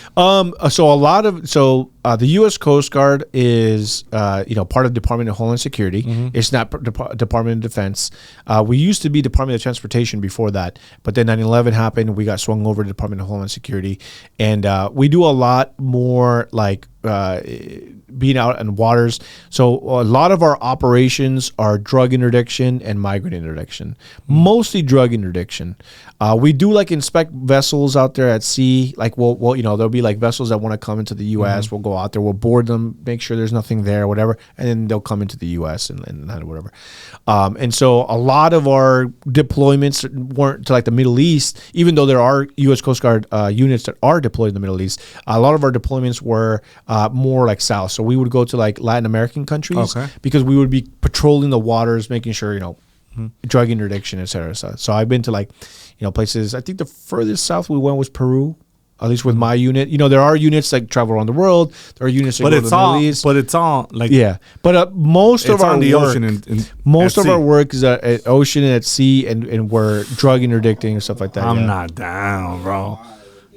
The U.S. Coast Guard is part of Department of Homeland Security. It's not Department of Defense. We used to be Department of Transportation before that, but then 9/11 happened. We got swung over to Department of Homeland Security, and we do a lot more like being out in waters. So a lot of our operations are drug interdiction and migrant interdiction, mostly drug interdiction. We do like inspect vessels out there at sea. Like we'll there'll be like vessels that want to come into the U.S. We'll go out there, we'll board them, make sure there's nothing there, whatever, and then they'll come into the U.S. and whatever. And so a lot of our deployments weren't to like the Middle East, even though there are U.S. Coast Guard units that are deployed in the Middle East. A lot of our deployments were more like south. So we would go to like Latin American countries because we would be patrolling the waters, making sure, drug interdiction, et cetera. So I've been to like, places. I think the furthest south we went was Peru, at least with my unit. There are units that travel around the world. There are units that go to the Middle East. But it's all like But most of our on the work, ocean most of our work is at ocean and at sea, and we're drug interdicting and stuff like that. I'm not down, bro.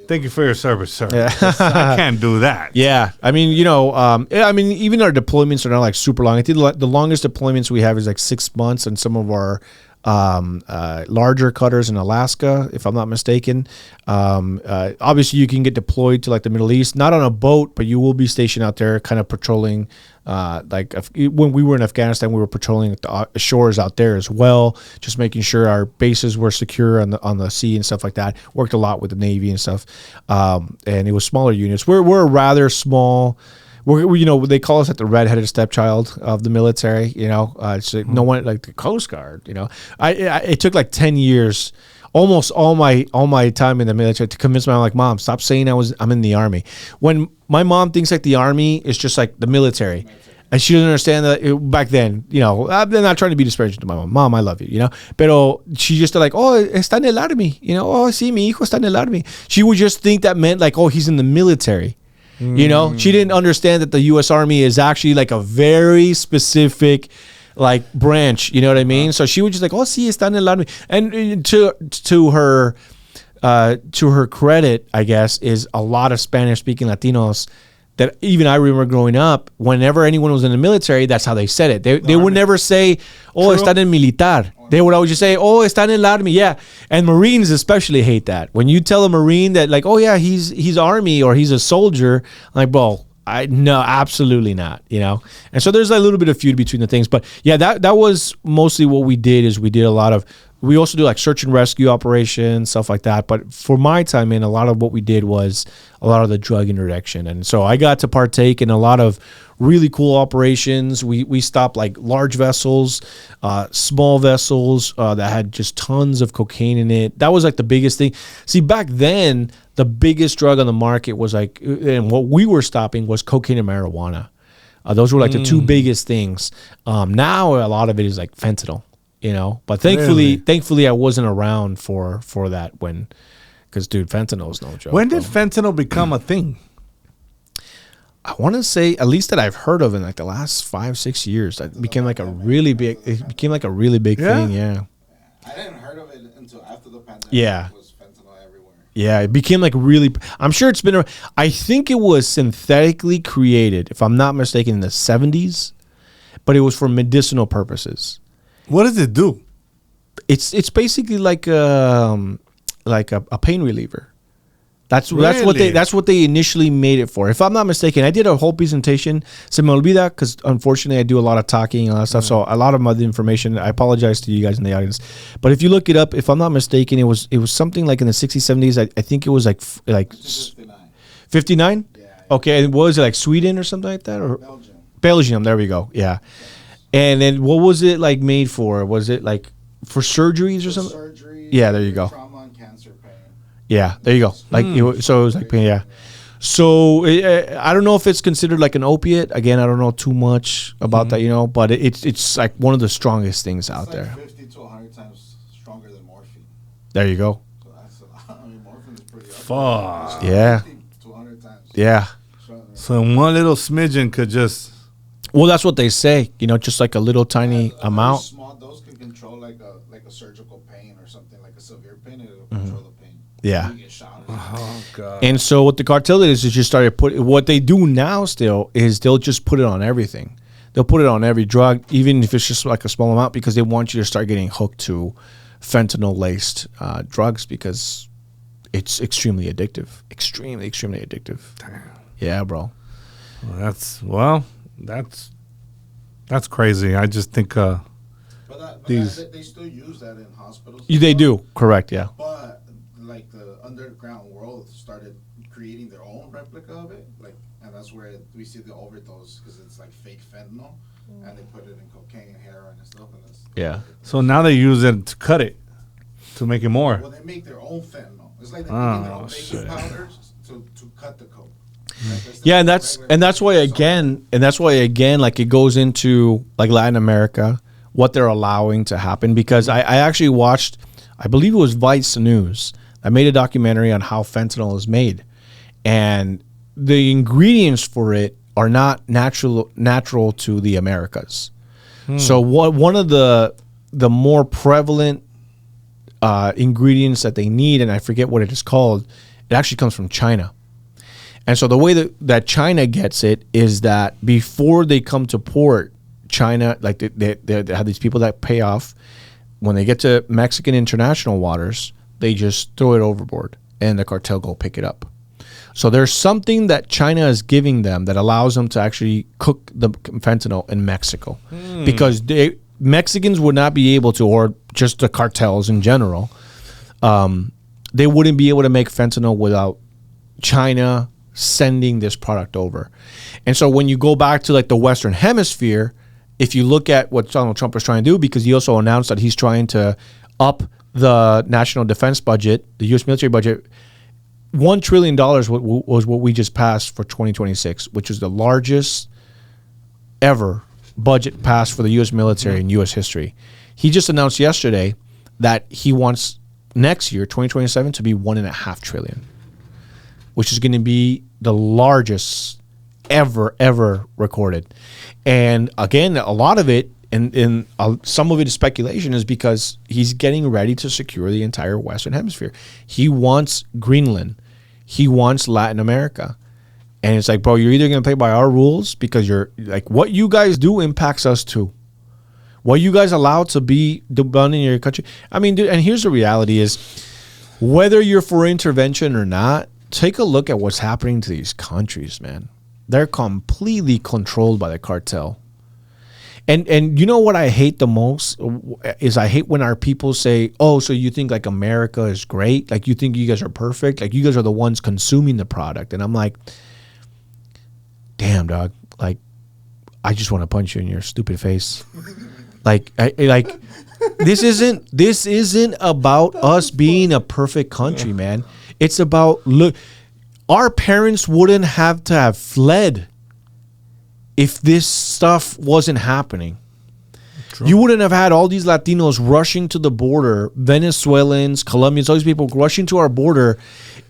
Thank you for your service, sir. Yeah. I can't do that. Yeah, I mean, even our deployments are not like super long. I think the longest deployments we have is like 6 months, and some of our larger cutters in Alaska, if I'm not mistaken. Obviously, you can get deployed to like the Middle East, not on a boat, but you will be stationed out there, kind of patrolling. When we were in Afghanistan, we were patrolling the shores out there as well, just making sure our bases were secure on the sea and stuff like that. Worked a lot with the Navy and stuff, and it was smaller units. We're rather small. They call us like the redheaded stepchild of the military. It's like no one like the Coast Guard. It took like 10 years, almost all my time in the military to convince my mom, like, Mom, stop saying I'm in the Army. When my mom thinks like the Army is just like the military. And she doesn't understand that back then, I'm not trying to be disparaging to my mom. Mom, I love you, Pero she just like, oh, está en el Army. Oh, sí, mi hijo está en el Army. She would just think that meant like, oh, he's in the military. She didn't understand that the U.S. Army is actually like a very specific like branch. You know what I mean? So she was just like, oh, sí, está en el Army. And to her credit, I guess, is a lot of Spanish-speaking Latinos that even I remember growing up, whenever anyone was in the military, that's how they said it. They would never say, oh, están en militar. They would always just say, oh, están en el Army. Yeah. And Marines especially hate that. When you tell a Marine that, like, oh, yeah, he's Army or he's a soldier, I'm like, bro, no, absolutely not, And so there's a little bit of feud between the things. But, yeah, that was mostly what we did is we did a lot of, we also do like search and rescue operations, stuff like that. But for my time in, a lot of what we did was a lot of the drug interdiction. And so I got to partake in a lot of really cool operations. We stopped like large vessels, small vessels that had just tons of cocaine in it. That was like the biggest thing. See, back then, the biggest drug on the market was like, and what we were stopping was cocaine and marijuana. Those were like the two biggest things. Now a lot of it is like fentanyl. But thankfully I wasn't around for that because dude, fentanyl is no joke. When did fentanyl become a thing? I want to say, at least that I've heard of in like the last 5-6 years, it became like a really big thing. Yeah. I didn't heard of it until after the pandemic. Yeah. It was fentanyl everywhere. Yeah, it became like really, I'm sure it's been, I think it was synthetically created, if I'm not mistaken, in the 70s, but it was for medicinal purposes. What does it do? It's basically like like a pain reliever. That's Really? what they initially made it for. If I'm not mistaken, I did a whole presentation. Se me olvida because unfortunately I do a lot of talking and all that stuff. So a lot of other information. I apologize to you guys in the audience. But if you look it up, if I'm not mistaken, it was something like in the 60s, 70s. I think it was like 59. Yeah. Okay, and what was it, like Sweden or something like that, or Belgium. Belgium? There we go. Yeah. And then what was it like made for? Was it like for surgeries or something? Surgery. Yeah, there you go. Trauma and cancer pain. Yeah, there you go. Like so it was like pain. Yeah. So I don't know if it's considered like an opiate. Again, I don't know too much about that, but it's like one of the strongest things out It's like there. 50 to 100 times stronger than morphine. There you go. So that's a lot. I mean, morphine is pretty. Fuck. Yeah. 50 to 100 times. Yeah. stronger. So one little smidgen could just. Well, that's what they say. Just like a little tiny A very amount. small dose can control like a surgical pain or something, like a severe pain. It'll control the pain. Yeah. You get shot. Oh god. And so what the cartel did is just started what they do now still is they'll just put it on everything. They'll put it on every drug, even if it's just like a small amount, because they want you to start getting hooked to fentanyl laced drugs because it's extremely addictive. Extremely, extremely addictive. Damn. Yeah, bro. That's crazy. I just think But These- they still use that in hospitals. They do. Correct, yeah. But like the underground world started creating their own replica of it, and that's where we see the overdose because it's like fake fentanyl, and they put it in cocaine, heroin, and stuff. And that's Yeah. so now they use it to cut it, to make it more. Well, they make their own fentanyl. It's like they're making their own baking shit. powders to cut the coke. Yeah, and that's why again, like it goes into like Latin America, what they're allowing to happen. Because I actually watched, I believe it was Vice News. I made a documentary on how fentanyl is made, and the ingredients for it are not natural to the Americas. So one of the more prevalent ingredients that they need, and I forget what it is called, it actually comes from China. And so the way that China gets it is that before they come to port, China, like they have these people that pay off. When they get to Mexican international waters, they just throw it overboard and the cartel go pick it up. So there's something that China is giving them that allows them to actually cook the fentanyl in Mexico. Because Mexicans would not be able to, or just the cartels in general, they wouldn't be able to make fentanyl without China sending this product over. And so when you go back to like the Western Hemisphere, if you look at what Donald Trump was trying to do, because he also announced that he's trying to up the national defense budget, the U.S. military budget, $1 trillion was what we just passed for 2026, which is the largest ever budget passed for the U.S. military in U.S. history. He just announced yesterday that he wants next year, 2027, to be $1.5 trillion, which is going to be the largest ever recorded. And again, a lot of it, and some of it is speculation, is because he's getting ready to secure the entire Western Hemisphere. He wants Greenland. He wants Latin America. And it's like, bro, you're either going to play by our rules, because you're like, what you guys do impacts us too. What you guys allow to be done in your country. I mean, dude, and here's the reality is, whether you're for intervention or not, take a look at what's happening to these countries, man. They're completely controlled by the cartel. And you know what I hate the most is I hate when our people say, oh, so you think like America is great? Like you think you guys are perfect? Like you guys are the ones consuming the product. And I'm like, damn, dog. Like, I just want to punch you in your stupid face. This isn't about us being a perfect country, man. It's about, look, our parents wouldn't have to have fled if this stuff wasn't happening. True. You wouldn't have had all these Latinos rushing to the border, Venezuelans, Colombians, all these people rushing to our border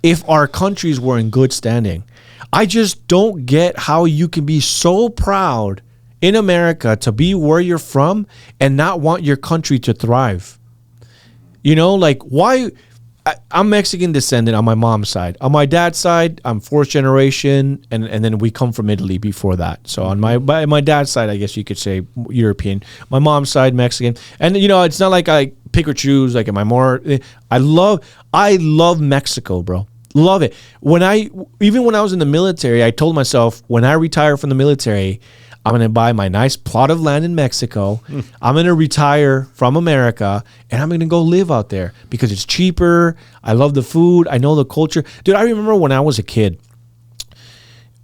if our countries were in good standing. I just don't get how you can be so proud in America to be where you're from and not want your country to thrive. You know, like, why? I'm Mexican descendant on my mom's side. On my dad's side, I'm fourth generation, and then we come from Italy before that. So on my dad's side, I guess you could say European. My mom's side, Mexican. And it's not like I pick or choose. Like, am I more? I love Mexico, bro. Love it. Even when I was in the military, I told myself, when I retire from the military, I'm going to buy my nice plot of land in Mexico. I'm going to retire from America, and I'm going to go live out there because it's cheaper. I love the food. I know the culture. Dude, I remember when I was a kid,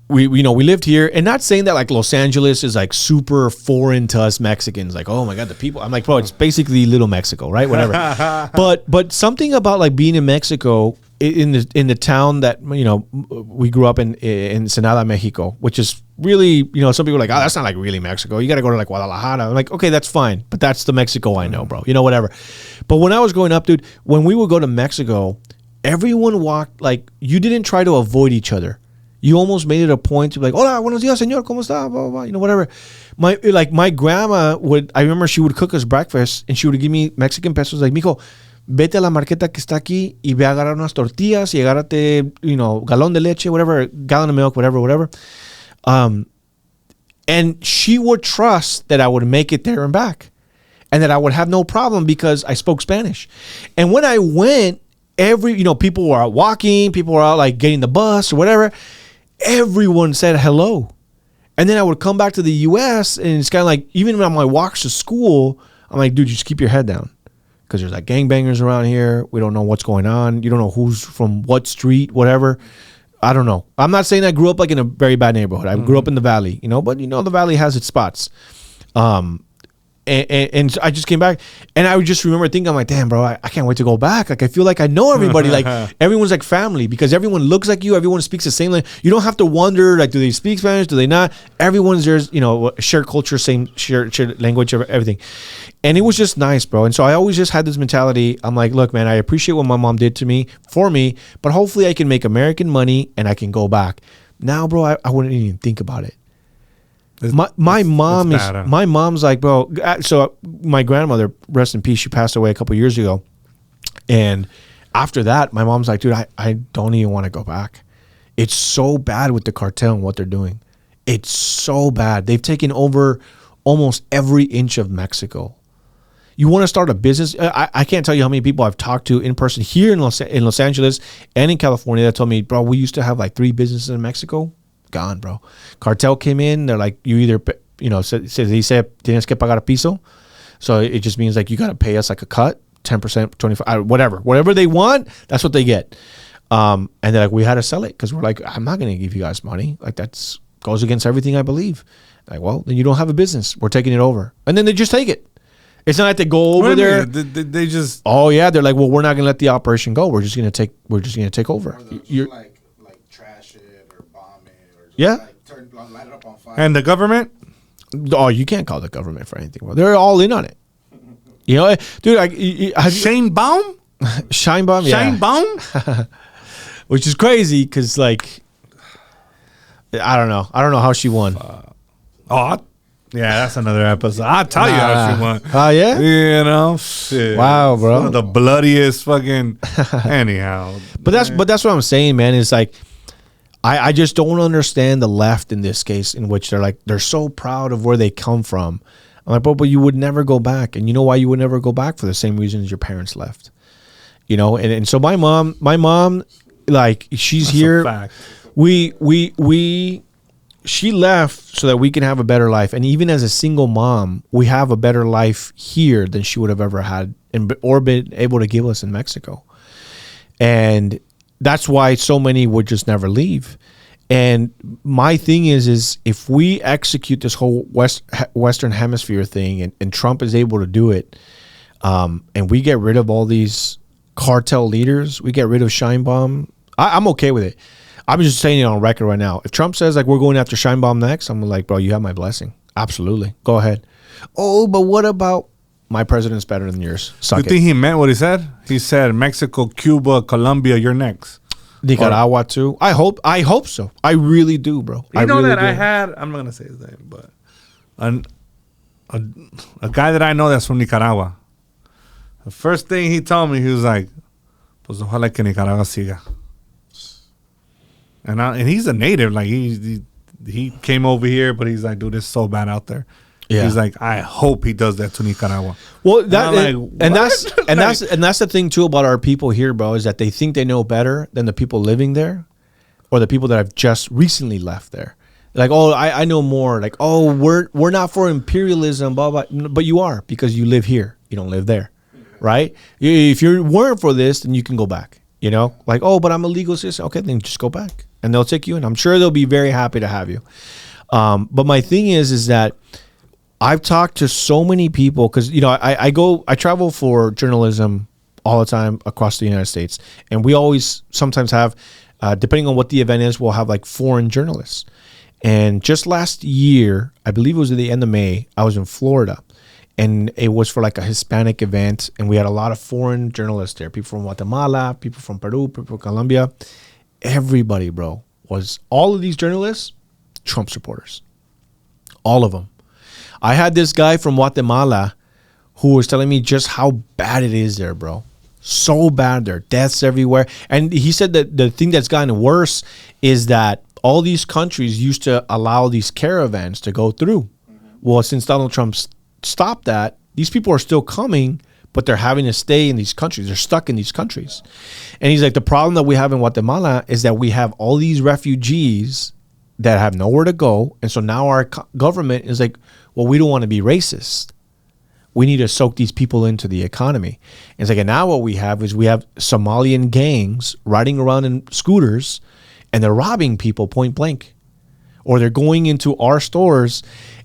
we lived here, and not saying that like Los Angeles is like super foreign to us Mexicans. Like, oh my God, the people. I'm like, bro, it's basically little Mexico, right? Whatever. But something about like being in Mexico, in the town that we grew up in Ensenada, Mexico, which is really, some people are like, oh, that's not like really Mexico. You got to go to like Guadalajara. I'm like, okay, that's fine, but that's the Mexico I know, bro. Whatever. But when I was growing up, dude, when we would go to Mexico, everyone walked like, you didn't try to avoid each other. You almost made it a point to be like, hola, buenos días, señor, ¿cómo está? Blah, blah, blah, whatever. My grandma I remember she would cook us breakfast, and she would give me Mexican pesos, like, mijo, vete a la marqueta que está aquí y ve a agarrar unas tortillas y agárrate, galón de leche, whatever, gallon of milk, whatever. And she would trust that I would make it there and back, and that I would have no problem because I spoke Spanish. And when I went, people were out walking, people were out like getting the bus or whatever. Everyone said hello. And then I would come back to the U.S. and it's kind of like, even on my walks to school, I'm like, dude, just keep your head down. Because there's like gangbangers around here. We don't know what's going on. You don't know who's from what street, whatever. I don't know. I'm not saying I grew up like in a very bad neighborhood. I grew up in the valley, but the valley has its spots. And I just came back, and I would just remember thinking, I'm like, damn, bro, I can't wait to go back. Like, I feel like I know everybody. Like, everyone's like family because everyone looks like you. Everyone speaks the same language. You don't have to wonder, like, do they speak Spanish? Do they not? Everyone's there's, shared culture, same shared language, everything. And it was just nice, bro. And so I always just had this mentality. I'm like, look, man, I appreciate what my mom did for me, but hopefully I can make American money and I can go back. Now, bro, I wouldn't even think about it. My mom's like, bro. So my grandmother, rest in peace, she passed away a couple years ago, and after that, my mom's like, dude, I don't even want to go back. It's so bad with the cartel and what they're doing. It's so bad. They've taken over almost every inch of Mexico. You want to start a business? I can't tell you how many people I've talked to in person here in Los Angeles and in California that told me, bro, we used to have like 3 businesses in Mexico. Gone, bro. Cartel came in. They're like, you either, they say tienes que pagar piso. So it just means like you got to pay us like a cut, 10%, 25%, whatever they want. That's what they get. And they're like, we had to sell it because we're like, I'm not going to give you guys money. Like that's goes against everything I believe. Like, well, then you don't have a business. We're taking it over, and then they just take it. It's not like they go over there. They just. Oh yeah, they're like, well, we're not going to let the operation go. We're just going to take over. You're like trash it or bomb it or just yeah. Like light it up on fire. And the government? Oh, you can't call the government for anything. Well, they're all in on it. Dude, Shane Baum? Scheinbaum, yeah. Shane Baum? Which is crazy because, like, I don't know how she won. Yeah, that's another episode. I'll tell you how she won. Oh, yeah? Shit. Wow, bro. One of the bloodiest fucking... Anyhow. But that's what I'm saying, man. Is like, I just don't understand the left in this case, in which they're so proud of where they come from. I'm like, but you would never go back. And you know why you would never go back? For the same reason as your parents left. And so my mom, like, she's That's here. A fact. She left so that we can have a better life. And even as a single mom, we have a better life here than she would have ever had or been able to give us in Mexico. And that's why so many would just never leave. And my thing is if we execute this whole Western Hemisphere thing and Trump is able to do it, and we get rid of all these cartel leaders, we get rid of Scheinbaum, I'm okay with it. I'm just saying it on record right now. If Trump says, like, we're going after Scheinbaum next, I'm like, bro, you have my blessing. Absolutely. Go ahead. Oh, but what about my president's better than yours? Suck You think he meant what he said? He said Mexico, Cuba, Colombia, you're next. Nicaragua too. I hope so. I really do, bro. You know that I had, I'm not going to say his name, but a guy that I know that's from Nicaragua. The first thing he told me, he was like, Pues ojalá que Nicaragua siga. And he's a native. Like, he came over here, but he's like, dude, it's so bad out there. Yeah. He's like, I hope he does that to Nicaragua. Well, And I'm like, that's the thing too about our people here, bro, is that they think they know better than the people living there, or the people that have just recently left there. Like, oh, I know more. Like, oh, we're not for imperialism, blah blah. But you are, because you live here. You don't live there, right? If you weren't for this, then you can go back. You know, like, oh, but I'm a legal citizen. Okay, then just go back, and they'll take you in. I'm sure they'll be very happy to have you. But my thing is that I've talked to so many people, because, you know, I travel for journalism all the time across the United States, and we always sometimes have, depending on what the event is, we'll have like foreign journalists. And just last year, I believe it was at the end of May, I was in Florida, and it was for like a Hispanic event, and we had a lot of foreign journalists there, people from Guatemala, people from Peru, people from Colombia. Everybody, bro, all of these journalists, Trump supporters, all of them. I had this guy from Guatemala who was telling me just how bad it is there, bro. So bad there. Deaths everywhere. And he said that the thing that's gotten worse is that all these countries used to allow these caravans to go through. Well, since Donald Trump stopped that, these people are still coming, but they're having to stay in these countries. They're stuck in these countries. And he's like, the problem that we have in Guatemala is that we have all these refugees that have nowhere to go. And so now our government is like, well, we don't want to be racist. We need to soak these people into the economy. And it's like, and now what we have is we have Somalian gangs riding around in scooters, and they're robbing people point blank. Or they're going into our stores.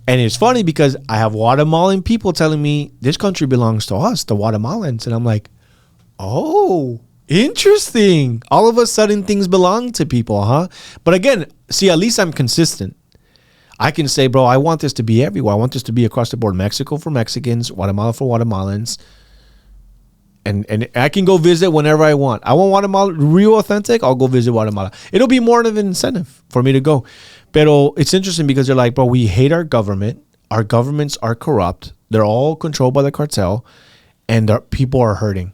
And it's funny because I have Guatemalan people telling me this country belongs to us, the Guatemalans. And I'm like, oh, interesting. All of a sudden things belong to people, huh? But again, see, at least I'm consistent. I can say, bro, I want this to be everywhere. I want this to be across the board. Mexico for Mexicans, Guatemala for Guatemalans. And I can go visit whenever I want. I want Guatemala real authentic, I'll go visit Guatemala. It'll be more of an incentive for me to go. Pero it's interesting because they're like, bro, we hate our government. Our governments are corrupt. They're all controlled by the cartel. And people are hurting.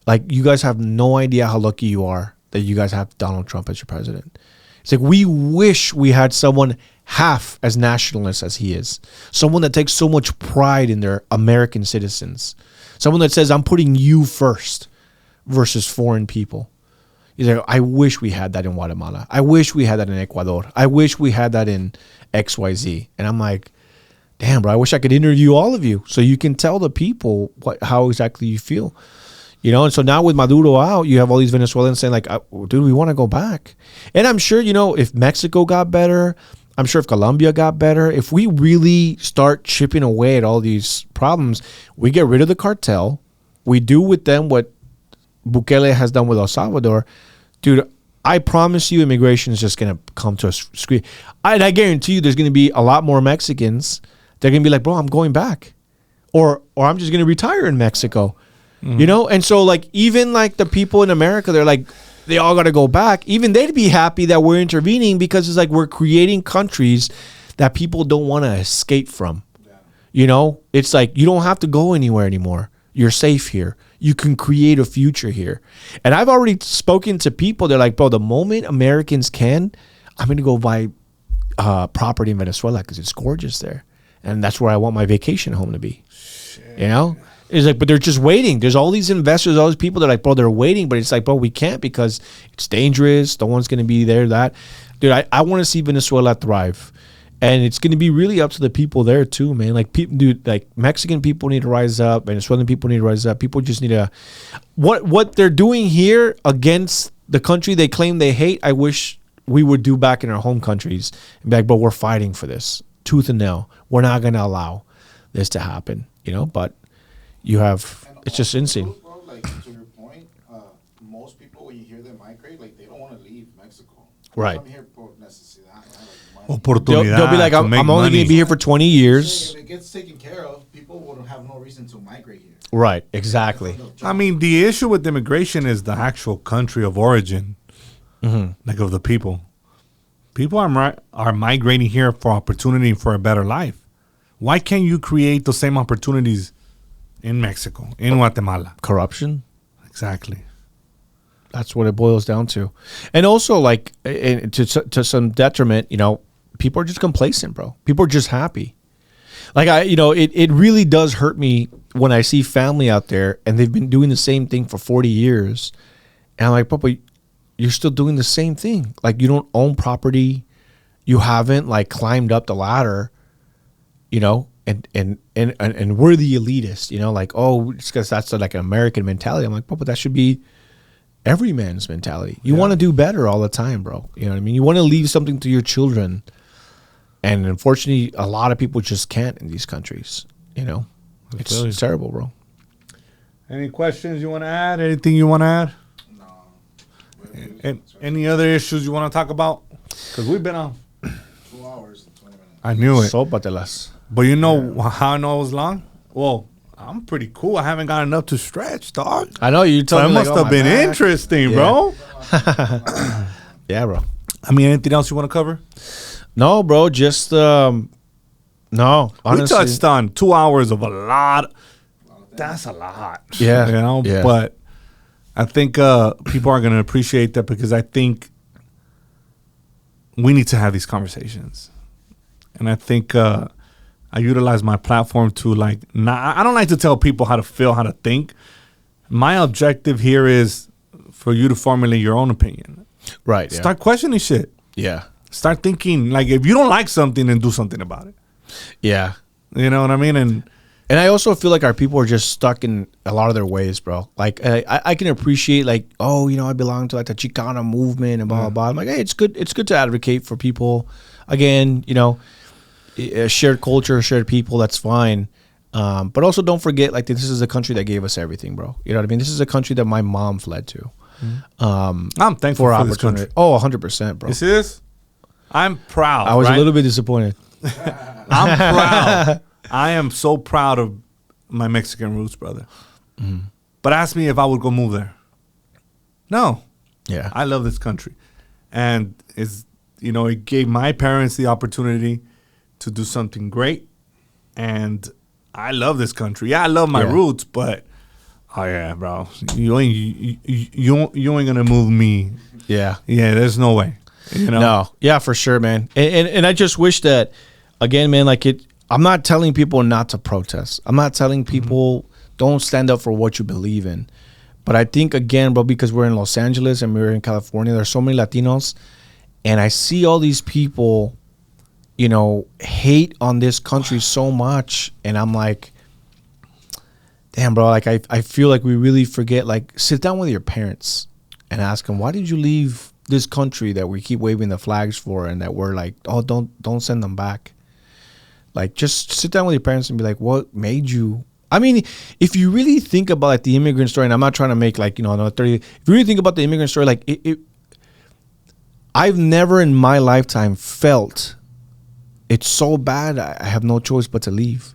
Like, you guys have no idea how lucky you are that you guys have Donald Trump as your president. It's like, we wish we had someone half as nationalist as he is. Someone that takes so much pride in their American citizens. Someone that says, I'm putting you first versus foreign people. He's like, I wish we had that in Guatemala. I wish we had that in Ecuador. I wish we had that in XYZ. And I'm like, damn, bro, I wish I could interview all of you so you can tell the people how exactly you feel. You know, and so now with Maduro out, you have all these Venezuelans saying like, dude, we want to go back. And I'm sure, you know, if Mexico got better, I'm sure if Colombia got better, if we really start chipping away at all these problems, we get rid of the cartel, we do with them what Bukele has done with El Salvador, dude, I promise you immigration is just going to come to a scream. I guarantee you there's going to be a lot more Mexicans. They're going to be like, bro, I'm going back. Or I'm just going to retire in Mexico. Mm-hmm. You know? And so like even like the people in America, they're like, they all got to go back. Even they'd be happy that we're intervening because it's like we're creating countries that people don't want to escape from. Yeah. You know? It's like you don't have to go anywhere anymore. You're safe here. You can create a future here. And I've already spoken to people. They're like, bro, the moment Americans can, I'm going to go buy property in Venezuela because it's gorgeous there. And that's where I want my vacation home to be. Shit. You know? It's like, but they're just waiting. There's all these investors, all these people that are like, bro, they're waiting. But it's like, bro, we can't because it's dangerous. No one's going to be there, that. Dude, I want to see Venezuela thrive. And it's going to be really up to the people there too, man. Like, dude, like Mexican people need to rise up. Venezuelan people need to rise up. People just need to. What they're doing here against the country they claim they hate, I wish we would do back in our home countries. And be like, but we're fighting for this tooth and nail. We're not going to allow this to happen, you know. But you have, it's just insane. Bro, like to your point, most people when you hear them migrate, like they don't want to leave Mexico. Right. I'm here for necesidad. Oportunidad. They'll be like, I'm only going to be here for 20 years. If it gets taken care of, people will have no reason to migrate here. Right, exactly. I mean, the issue with immigration is the actual country of origin, like of the people. People are migrating here for opportunity for a better life. Why can't you create the same opportunities in Mexico, in Guatemala? Corruption? Exactly. That's what it boils down to. And also, like, to some detriment, people are just complacent, bro. People are just happy. Like, it really does hurt me when I see family out there and they've been doing the same thing for 40 years. And I'm like, Papa, you're still doing the same thing. Like, you don't own property. You haven't, like, climbed up the ladder, and we're the elitist, like, oh, it's because that's like an American mentality. I'm like, Papa, that should be every man's mentality. You want to do better all the time, bro. You know what I mean? You want to leave something to your children. And unfortunately, a lot of people just can't in these countries, It's terrible, bro. Any questions you want to add? Anything you want to add? No. Any other issues you want to talk about? Because we've been on 2 hours and 20 minutes. I knew it. Sópatelas. But how I know it was long? Well, I'm pretty cool. I haven't got enough to stretch, dog. I know you told So me. it must have been interesting, bro. Yeah, bro. I mean, anything else you want to cover? No, bro. Just no. Honestly, We touched on 2 hours of a lot. That's a lot. Yeah. Yeah. But I think people are going to appreciate that because I think we need to have these conversations. And I think I utilize my platform to I don't like to tell people how to feel, how to think. My objective here is for you to formulate your own opinion. Right. Yeah. Start questioning shit. Yeah. Start thinking, like, if you don't like something, then do something about it. Yeah. You know what I mean? And I also feel like our people are just stuck in a lot of their ways, bro. Like, I can appreciate, like, oh, I belong to, like, the Chicana movement and blah, blah, blah. I'm like, hey, it's good to advocate for people. Again, a shared culture, shared people, that's fine. But also don't forget, like, this is a country that gave us everything, bro. You know what I mean? This is a country that my mom fled to. I'm thankful for this country. Oh, 100%, bro. You see this? I'm proud. I was right? a little bit disappointed. I'm proud. I am so proud of my Mexican roots, brother. But ask me if I would go move there. No. Yeah. I love this country. And it gave my parents the opportunity to do something great. And I love this country. Yeah, I love my roots, but oh yeah, bro. You ain't gonna move me. Yeah. Yeah, there's no way. No. Yeah, for sure, man. And I just wish that, again, man, like I'm not telling people not to protest. I'm not telling people don't stand up for what you believe in. But I think, again, bro, because we're in Los Angeles and we're in California, there's so many Latinos, and I see all these people, hate on this country so much, and I'm like, damn, bro, like I feel like we really forget, like, sit down with your parents and ask them, why did you leave this country that we keep waving the flags for and that we're like, oh, don't send them back? Like, just sit down with your parents and be like, what made you? I mean, if you really think about, like, the immigrant story, and I'm not trying to make, like, another 30. If you really think about the immigrant story, like, I've never in my lifetime felt it's so bad I have no choice but to leave.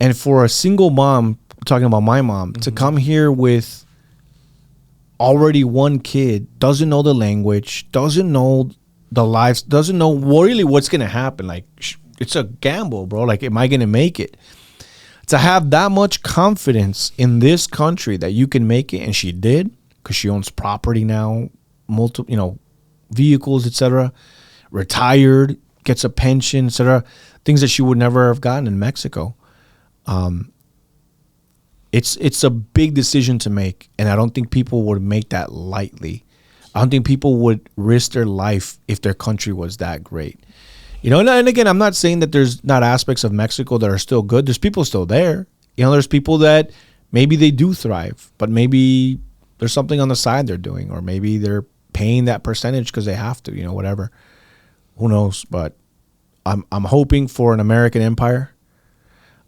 And for a single mom, talking about my mom, to come here with already one kid, doesn't know the language, doesn't know the lives, doesn't know really what's going to happen. Like, it's a gamble, bro. Like, am I going to make it? To have that much confidence in this country that you can make it, and she did, because she owns property now, multiple, vehicles, etc., retired, gets a pension, etc., things that she would never have gotten in Mexico. It's a big decision to make, and I don't think people would make that lightly. I don't think people would risk their life if their country was that great. And again, I'm not saying that there's not aspects of Mexico that are still good. There's people still there. There's people that maybe they do thrive, but maybe there's something on the side they're doing, or maybe they're paying that percentage because they have to, whatever. Who knows? But I'm hoping for an American empire.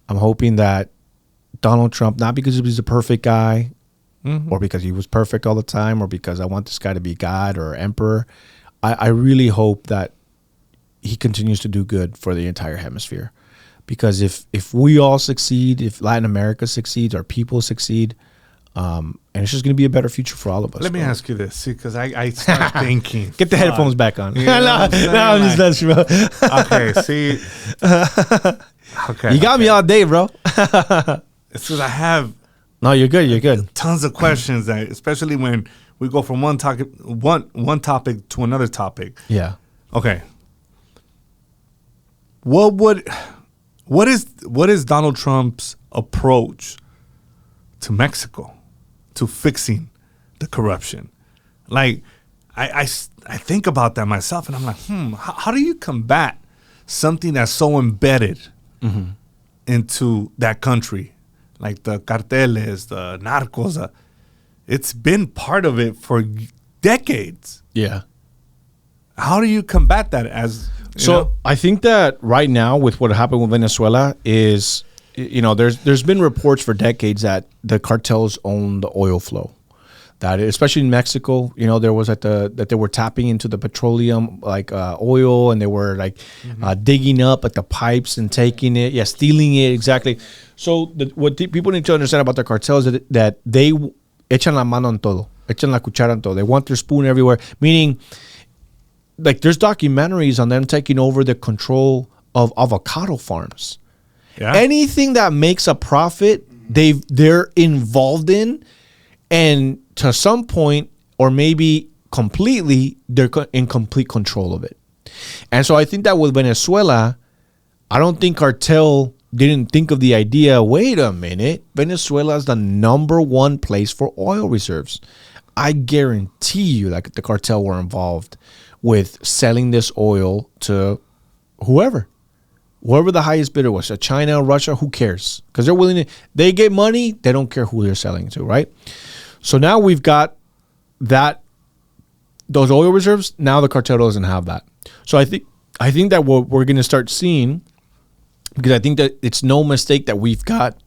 I'm hoping that Donald Trump, not because he's a perfect guy, or because he was perfect all the time, or because I want this guy to be God or emperor. I really hope that he continues to do good for the entire hemisphere. Because if we all succeed, if Latin America succeeds, our people succeed, and it's just going to be a better future for all of us. Let me ask you this, see, because I start thinking. Get the headphones back on. I'm just bro. Okay, see. Okay. You got me all day, bro. It's because I have No, you're good. You're good. tons of questions that, especially when we go from one topic to another topic. Yeah. Okay. What is Donald Trump's approach to Mexico, to fixing the corruption? Like, I think about that myself, and I'm like, how do you combat something that's so embedded into that country, like the carteles, the narcos? It's been part of it for decades. Yeah. How do you combat that as... So I think that right now with what happened with Venezuela is, there's been reports for decades that the cartels own the oil flow. That especially in Mexico, there was that they were tapping into the petroleum oil, and they were digging up at the pipes and taking it, stealing it, exactly. So what people need to understand about the cartels is that they echan la mano en todo, echan la cuchara en todo. They want their spoon everywhere, meaning there's documentaries on them taking over the control of avocado farms. Yeah. Anything that makes a profit, they're involved in, and to some point, or maybe completely, they're in complete control of it. And so I think that with Venezuela, I don't think cartel didn't think of the idea, wait a minute, Venezuela is the number one place for oil reserves. I guarantee you that the cartel were involved with selling this oil to whoever the highest bidder was, China, Russia, who cares? Because they're willing to, they get money, they don't care who they're selling to, right? So now we've got those oil reserves. Now the cartel doesn't have that. So I think that what we're going to start seeing, because I think that it's no mistake that we've got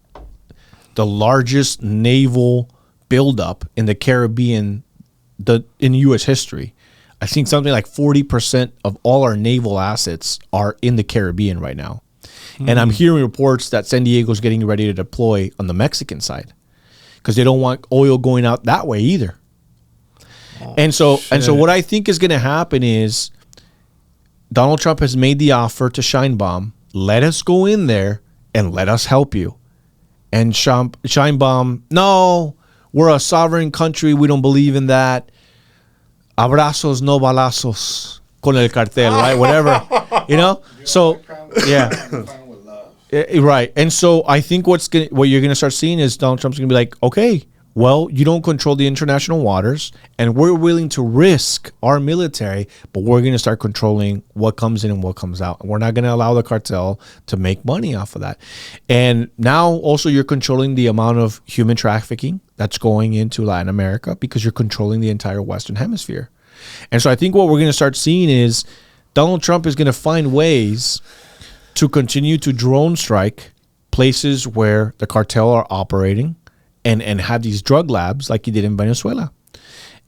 the largest naval buildup in the Caribbean in U.S. history. I think something like 40% of all our naval assets are in the Caribbean right now. And I'm hearing reports that San Diego's getting ready to deploy on the Mexican side because they don't want oil going out that way either. And so what I think is going to happen is Donald Trump has made the offer to Sheinbaum, let us go in there and let us help you. And Sheinbaum, no, we're a sovereign country. We don't believe in that. Abrazos, no balazos con el cartel, right? Whatever, So, yeah. Right. And so I think what you're going to start seeing is Donald Trump's going to be like, okay, well, you don't control the international waters, and we're willing to risk our military, but we're going to start controlling what comes in and what comes out. And we're not going to allow the cartel to make money off of that. And now also you're controlling the amount of human trafficking that's going into Latin America because you're controlling the entire Western Hemisphere. And so I think what we're going to start seeing is Donald Trump is going to find ways to continue to drone strike places where the cartel are operating and have these drug labs like he did in Venezuela.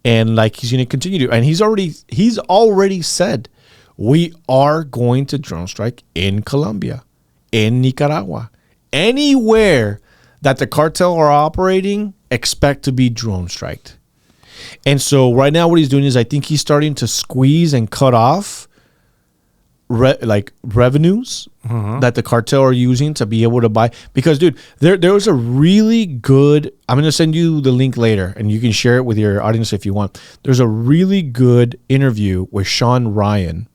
And like he's going to continue to. And he's already said, we are going to drone strike in Colombia, in Nicaragua. Anywhere that the cartel are operating, expect to be drone striked. And so right now what he's doing is I think he's starting to squeeze and cut off revenues that the cartel are using to be able to buy. Because, dude, there was a really good, I'm going to send you the link later, and you can share it with your audience if you want. There's a really good interview with Sean Ryan,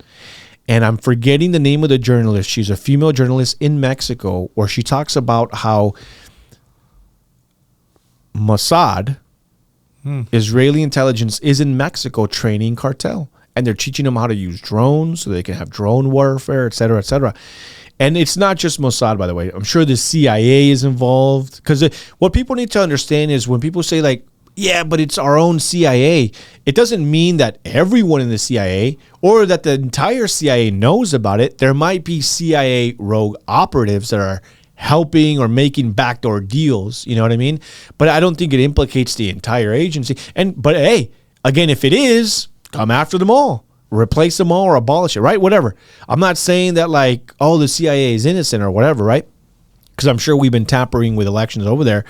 and I'm forgetting the name of the journalist. She's a female journalist in Mexico, where she talks about how Mossad, Israeli intelligence, is in Mexico training cartel. And they're teaching them how to use drones so they can have drone warfare, et cetera, et cetera. And it's not just Mossad, by the way. I'm sure the CIA is involved. Because what people need to understand is when people say, like, yeah, but it's our own CIA, it doesn't mean that everyone in the CIA or that the entire CIA knows about it. There might be CIA rogue operatives that are helping or making backdoor deals. You know what I mean? But I don't think it implicates the entire agency. But hey, again, if it is, come after them all, replace them all, or abolish it, right? Whatever. I'm not saying that like, oh, the CIA is innocent or whatever, right? Because I'm sure we've been tampering with elections over there.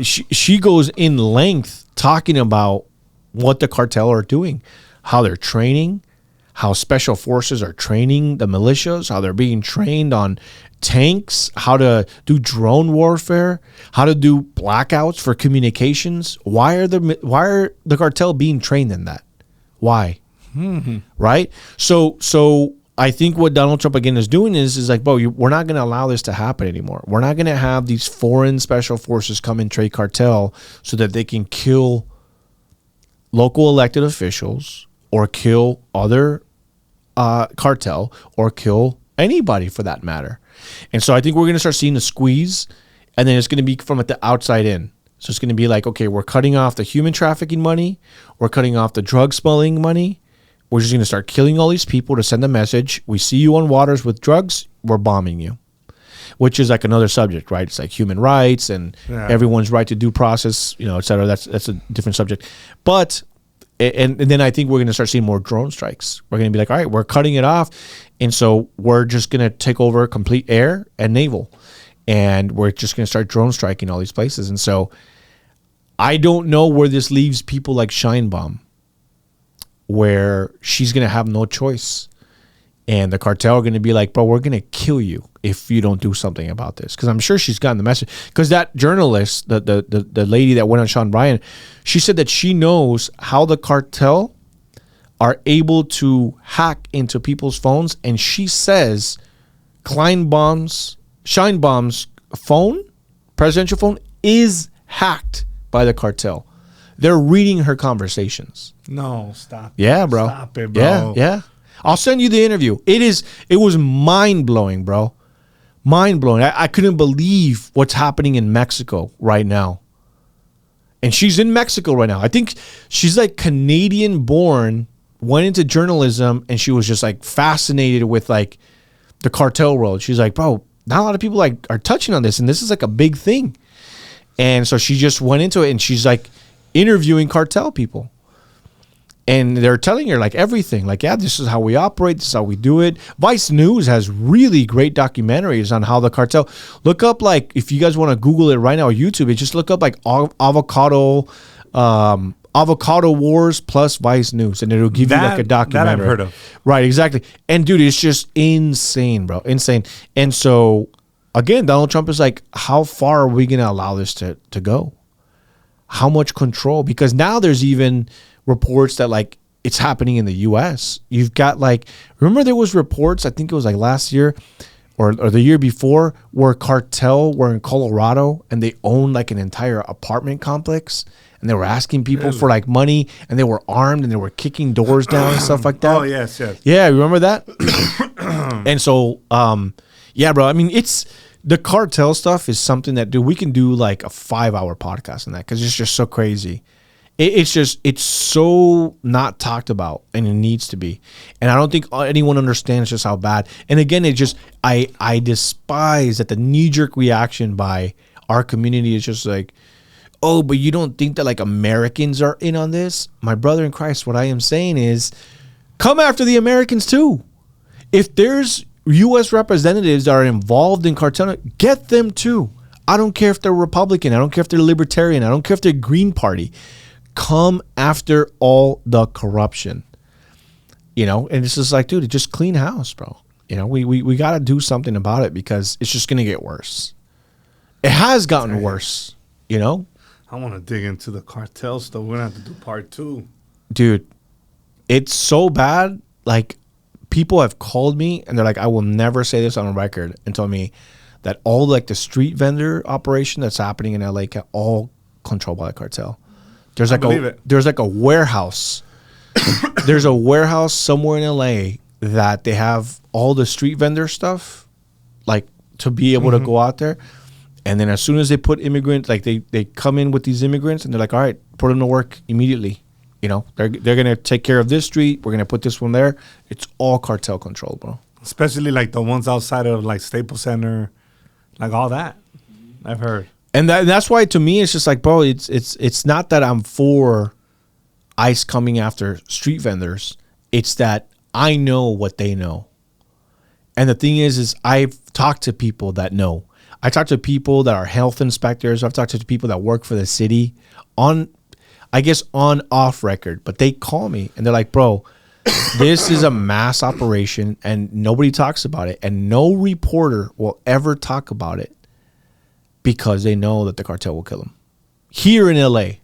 She goes in length talking about what the cartel are doing, how they're training, how special forces are training the militias, how they're being trained on tanks, how to do drone warfare, how to do blackouts for communications. Why are the cartel being trained in that? Why? Right? So I think what Donald Trump again is doing is like, bro, we're not going to allow this to happen anymore. We're not going to have these foreign special forces come and trade cartel so that they can kill local elected officials or kill other cartel or kill anybody for that matter. And so I think we're going to start seeing the squeeze, and then it's going to be from the outside in. So it's going to be like, okay, we're cutting off the human trafficking money. We're cutting off the drug smuggling money. We're just going to start killing all these people to send a message. We see you on waters with drugs. We're bombing you, which is like another subject, right? It's like human rights and everyone's right to due process, et cetera. That's a different subject. But and then I think we're going to start seeing more drone strikes. We're going to be like, all right, we're cutting it off. And so we're just going to take over complete air and naval. And we're just going to start drone striking all these places. And so I don't know where this leaves people like Scheinbaum, where she's going to have no choice. And the cartel are going to be like, bro, we're going to kill you if you don't do something about this. Because I'm sure she's gotten the message. Because that journalist, the lady that went on Sean Bryan, she said that she knows how the cartel are able to hack into people's phones. And she says Scheinbaum's phone, presidential phone, is hacked by the cartel. They're reading her conversations. No, stop. Yeah, bro. Stop it, bro. Yeah. I'll send you the interview. It was mind-blowing, bro. Mind-blowing. I couldn't believe what's happening in Mexico right now. And she's in Mexico right now. I think she's like Canadian-born, went into journalism, and she was just like fascinated with like the cartel world. She's like, bro, not a lot of people like are touching on this, and this is like a big thing. And so she just went into it, and she's like interviewing cartel people. And they're telling her like everything, like, yeah, this is how we operate. This is how we do it. Vice News has really great documentaries on how the cartel. Look up, like, if you guys want to Google it right now or YouTube it, just look up like avocado wars plus Vice News, and it'll give you like a documentary. That I've heard of. Right, exactly. And dude, it's just insane, bro, insane. And so again, Donald Trump is like, how far are we gonna allow this to go? How much control? Because now there's even reports that like it's happening in the US. You've got like, remember there was reports, I think it was like last year or the year before, where cartel were in Colorado and they owned like an entire apartment complex, and they were asking people for like money, and they were armed and they were kicking doors down and stuff like that. Oh, yes. Yeah, remember that? And so, yeah, bro, I mean, the cartel stuff is something that, dude, we can do like a 5-hour podcast on that because it's just so crazy. It's so not talked about, and it needs to be. And I don't think anyone understands just how bad. And again, I despise that the knee-jerk reaction by our community is just like, oh, but you don't think that like Americans are in on this? My brother in Christ, what I am saying is, come after the Americans too. If there's U.S. representatives that are involved in cartel, get them too. I don't care if they're Republican. I don't care if they're Libertarian. I don't care if they're Green Party. Come after all the corruption, and it's just like, dude, just clean house, bro. We got to do something about it because it's just going to get worse. It has gotten worse, I want to dig into the cartel stuff. We're going to have to do part 2. Dude, it's so bad. Like, people have called me and they're like, I will never say this on a record, and told me that all like the street vendor operation that's happening in LA are all controlled by the cartel. There's like a warehouse. There's a warehouse somewhere in LA that they have all the street vendor stuff, like to be able to go out there. And then as soon as they put immigrants, like they come in with these immigrants, and they're like, all right, put them to work immediately. They're gonna take care of this street. We're gonna put this one there. It's all cartel control, bro. Especially like the ones outside of like Staples Center, like all that. I've heard. And that's why, to me, it's just like, bro, it's not that I'm for ICE coming after street vendors. It's that I know what they know. And the thing is I've talked to people that know. I talked to people that are health inspectors. I've talked to people that work for the city on off record. But they call me and they're like, bro, This is a mass operation, and nobody talks about it, and no reporter will ever talk about it because they know that the cartel will kill them. Here in LA,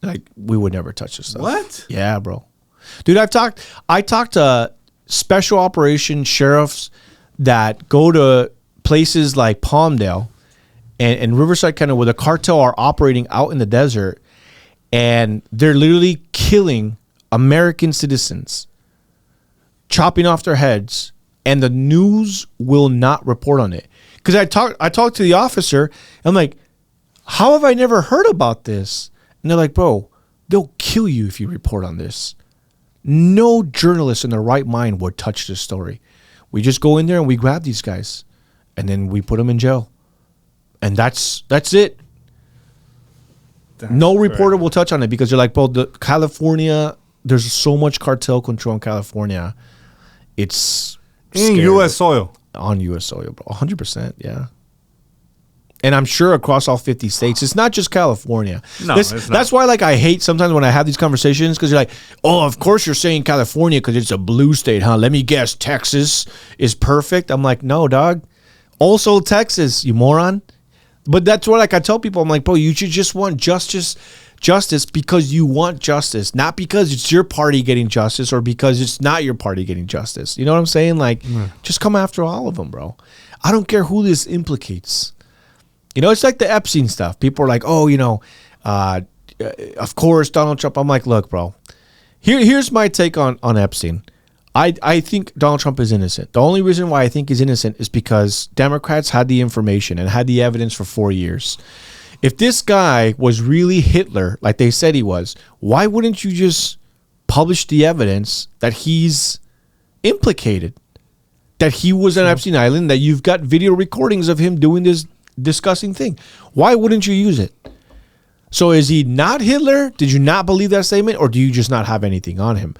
like, we would never touch this stuff. What? Yeah, bro. Dude, I talked to special operation sheriffs that go to places like Palmdale and Riverside, kind of where the cartel are operating out in the desert, and they're literally killing American citizens, chopping off their heads, and the news will not report on it. Because I talked to the officer, and I'm like, how have I never heard about this? And they're like, bro, they'll kill you if you report on this. No journalist in their right mind would touch this story. We just go in there and we grab these guys, and then we put them in jail. And that's it. No reporter will touch on it because they're like, bro, California, there's so much cartel control in California. It's In scary. U.S. soil. On U.S. soil, bro. 100%, yeah. And I'm sure across all 50 states. It's not just California. No, it's not. That's why, like, I hate sometimes when I have these conversations, because you're like, oh, of course you're saying California because it's a blue state, huh? Let me guess, Texas is perfect. I'm like, no, dog. Also Texas, you moron. But that's what, like, I tell people, I'm like, bro, you should just want justice because you want justice, not because it's your party getting justice or because it's not your party getting justice. You know what I'm saying? Like, just come after all of them, bro. I don't care who this implicates. You know, it's like the Epstein stuff. People are like, oh, you know, of course, Donald Trump. I'm like, look, bro, here's my take on Epstein. I think Donald Trump is innocent. The only reason why I think he's innocent is because Democrats had the information and had the evidence for 4 years. If this guy was really Hitler, like they said he was, why wouldn't you just publish the evidence that he's implicated, that he was on Epstein Island, that you've got video recordings of him doing this disgusting thing? Why wouldn't you use it? So is he not Hitler? Did you not believe that statement, or do you just not have anything on him?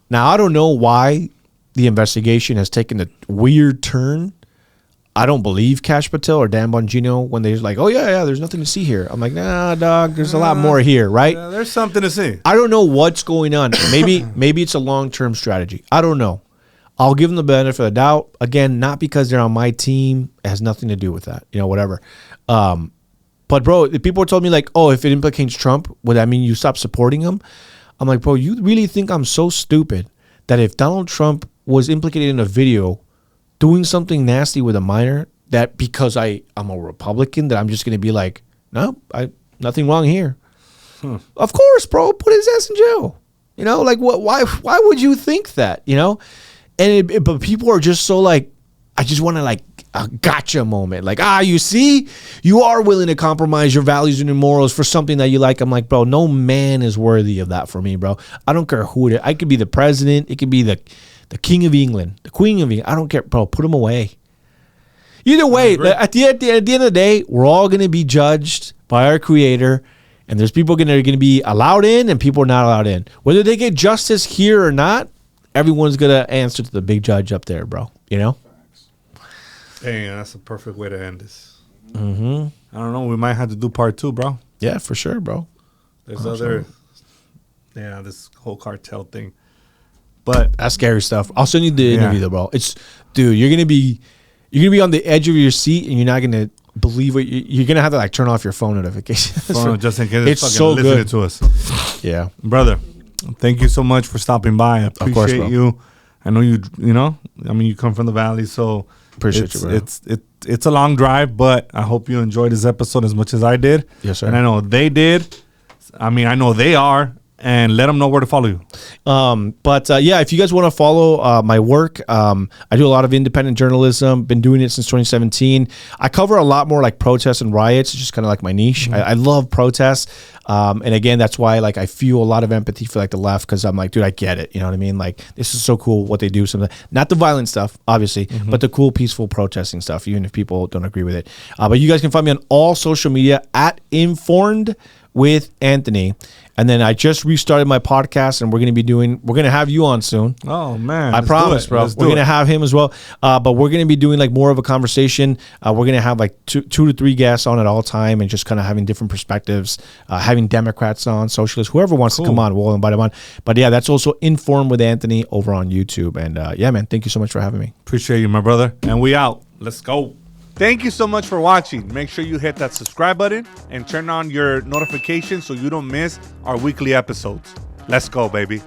Now, I don't know why the investigation has taken a weird turn. I don't believe Kash Patel or Dan Bongino when they're like, oh, yeah, there's nothing to see here. I'm like, nah, dog, there's a lot more here, right? Yeah, there's something to see. I don't know what's going on. Maybe it's a long-term strategy. I don't know. I'll give them the benefit of the doubt. Again, not because they're on my team. It has nothing to do with that. You know, whatever. But, bro, if people told me, like, oh, if it implicates Trump, would that mean you stop supporting him? I'm like, bro, you really think I'm so stupid that if Donald Trump was implicated in a video doing something nasty with a minor, that because I'm a Republican, that I'm just going to be like, no, nothing wrong here. Of course, bro, put his ass in jail. You know, like, what? Why would you think that? You know, but people are just so like, I just want to like a gotcha moment. Like, you see, you are willing to compromise your values and your morals for something that you like. I'm like, bro, no man is worthy of that for me, bro. I don't care who it is. I could be the president. It could be the king of England, the queen of England. I don't care, bro. Put him away. Either way, at the end of the day, we're all going to be judged by our creator, and there's people that are going to be allowed in and people are not allowed in. Whether they get justice here or not, everyone's going to answer to the big judge up there, bro. You know? Dang, that's a perfect way to end this. Mm-hmm. I don't know. We might have to do part 2, bro. Yeah, for sure, bro. There's this whole cartel thing. But that's scary stuff. I'll send you the interview though, bro. Dude, you're gonna be on the edge of your seat, and you're not gonna believe what you're gonna have to like turn off your phone notifications. Just in case it's fucking so listening good to us. Yeah, brother. Thank you so much for stopping by. I appreciate you. I know you know. I mean, you come from the valley, so appreciate you, bro. It's a long drive, but I hope you enjoyed this episode as much as I did. Yes, sir. And I know they did. I mean, I know they are. And let them know where to follow you. Yeah, if you guys want to follow my work, I do a lot of independent journalism. Been doing it since 2017. I cover a lot more like protests and riots. It's just kind of like my niche. Mm-hmm. I love protests. And again, that's why like I feel a lot of empathy for like the left, because I'm like, dude, I get it. You know what I mean? Like, this is so cool what they do. Not the violent stuff, obviously, but the cool, peaceful protesting stuff, even if people don't agree with it. But you guys can find me on all social media at Informed with Anthony. And then I just restarted my podcast, and we're going to have you on soon. Oh man, I promise, bro. We're going to have him as well. But we're going to be doing like more of a conversation. We're going to have like two to three guests on at all time, and just kind of having different perspectives, having Democrats on, socialists, whoever wants to come on, we'll invite them on. But yeah, that's also Inform with Anthony over on YouTube. And yeah, man, thank you so much for having me. Appreciate you, my brother. And we out. Let's go. Thank you so much for watching. Make sure you hit that subscribe button and turn on your notifications so you don't miss our weekly episodes. Let's go, baby.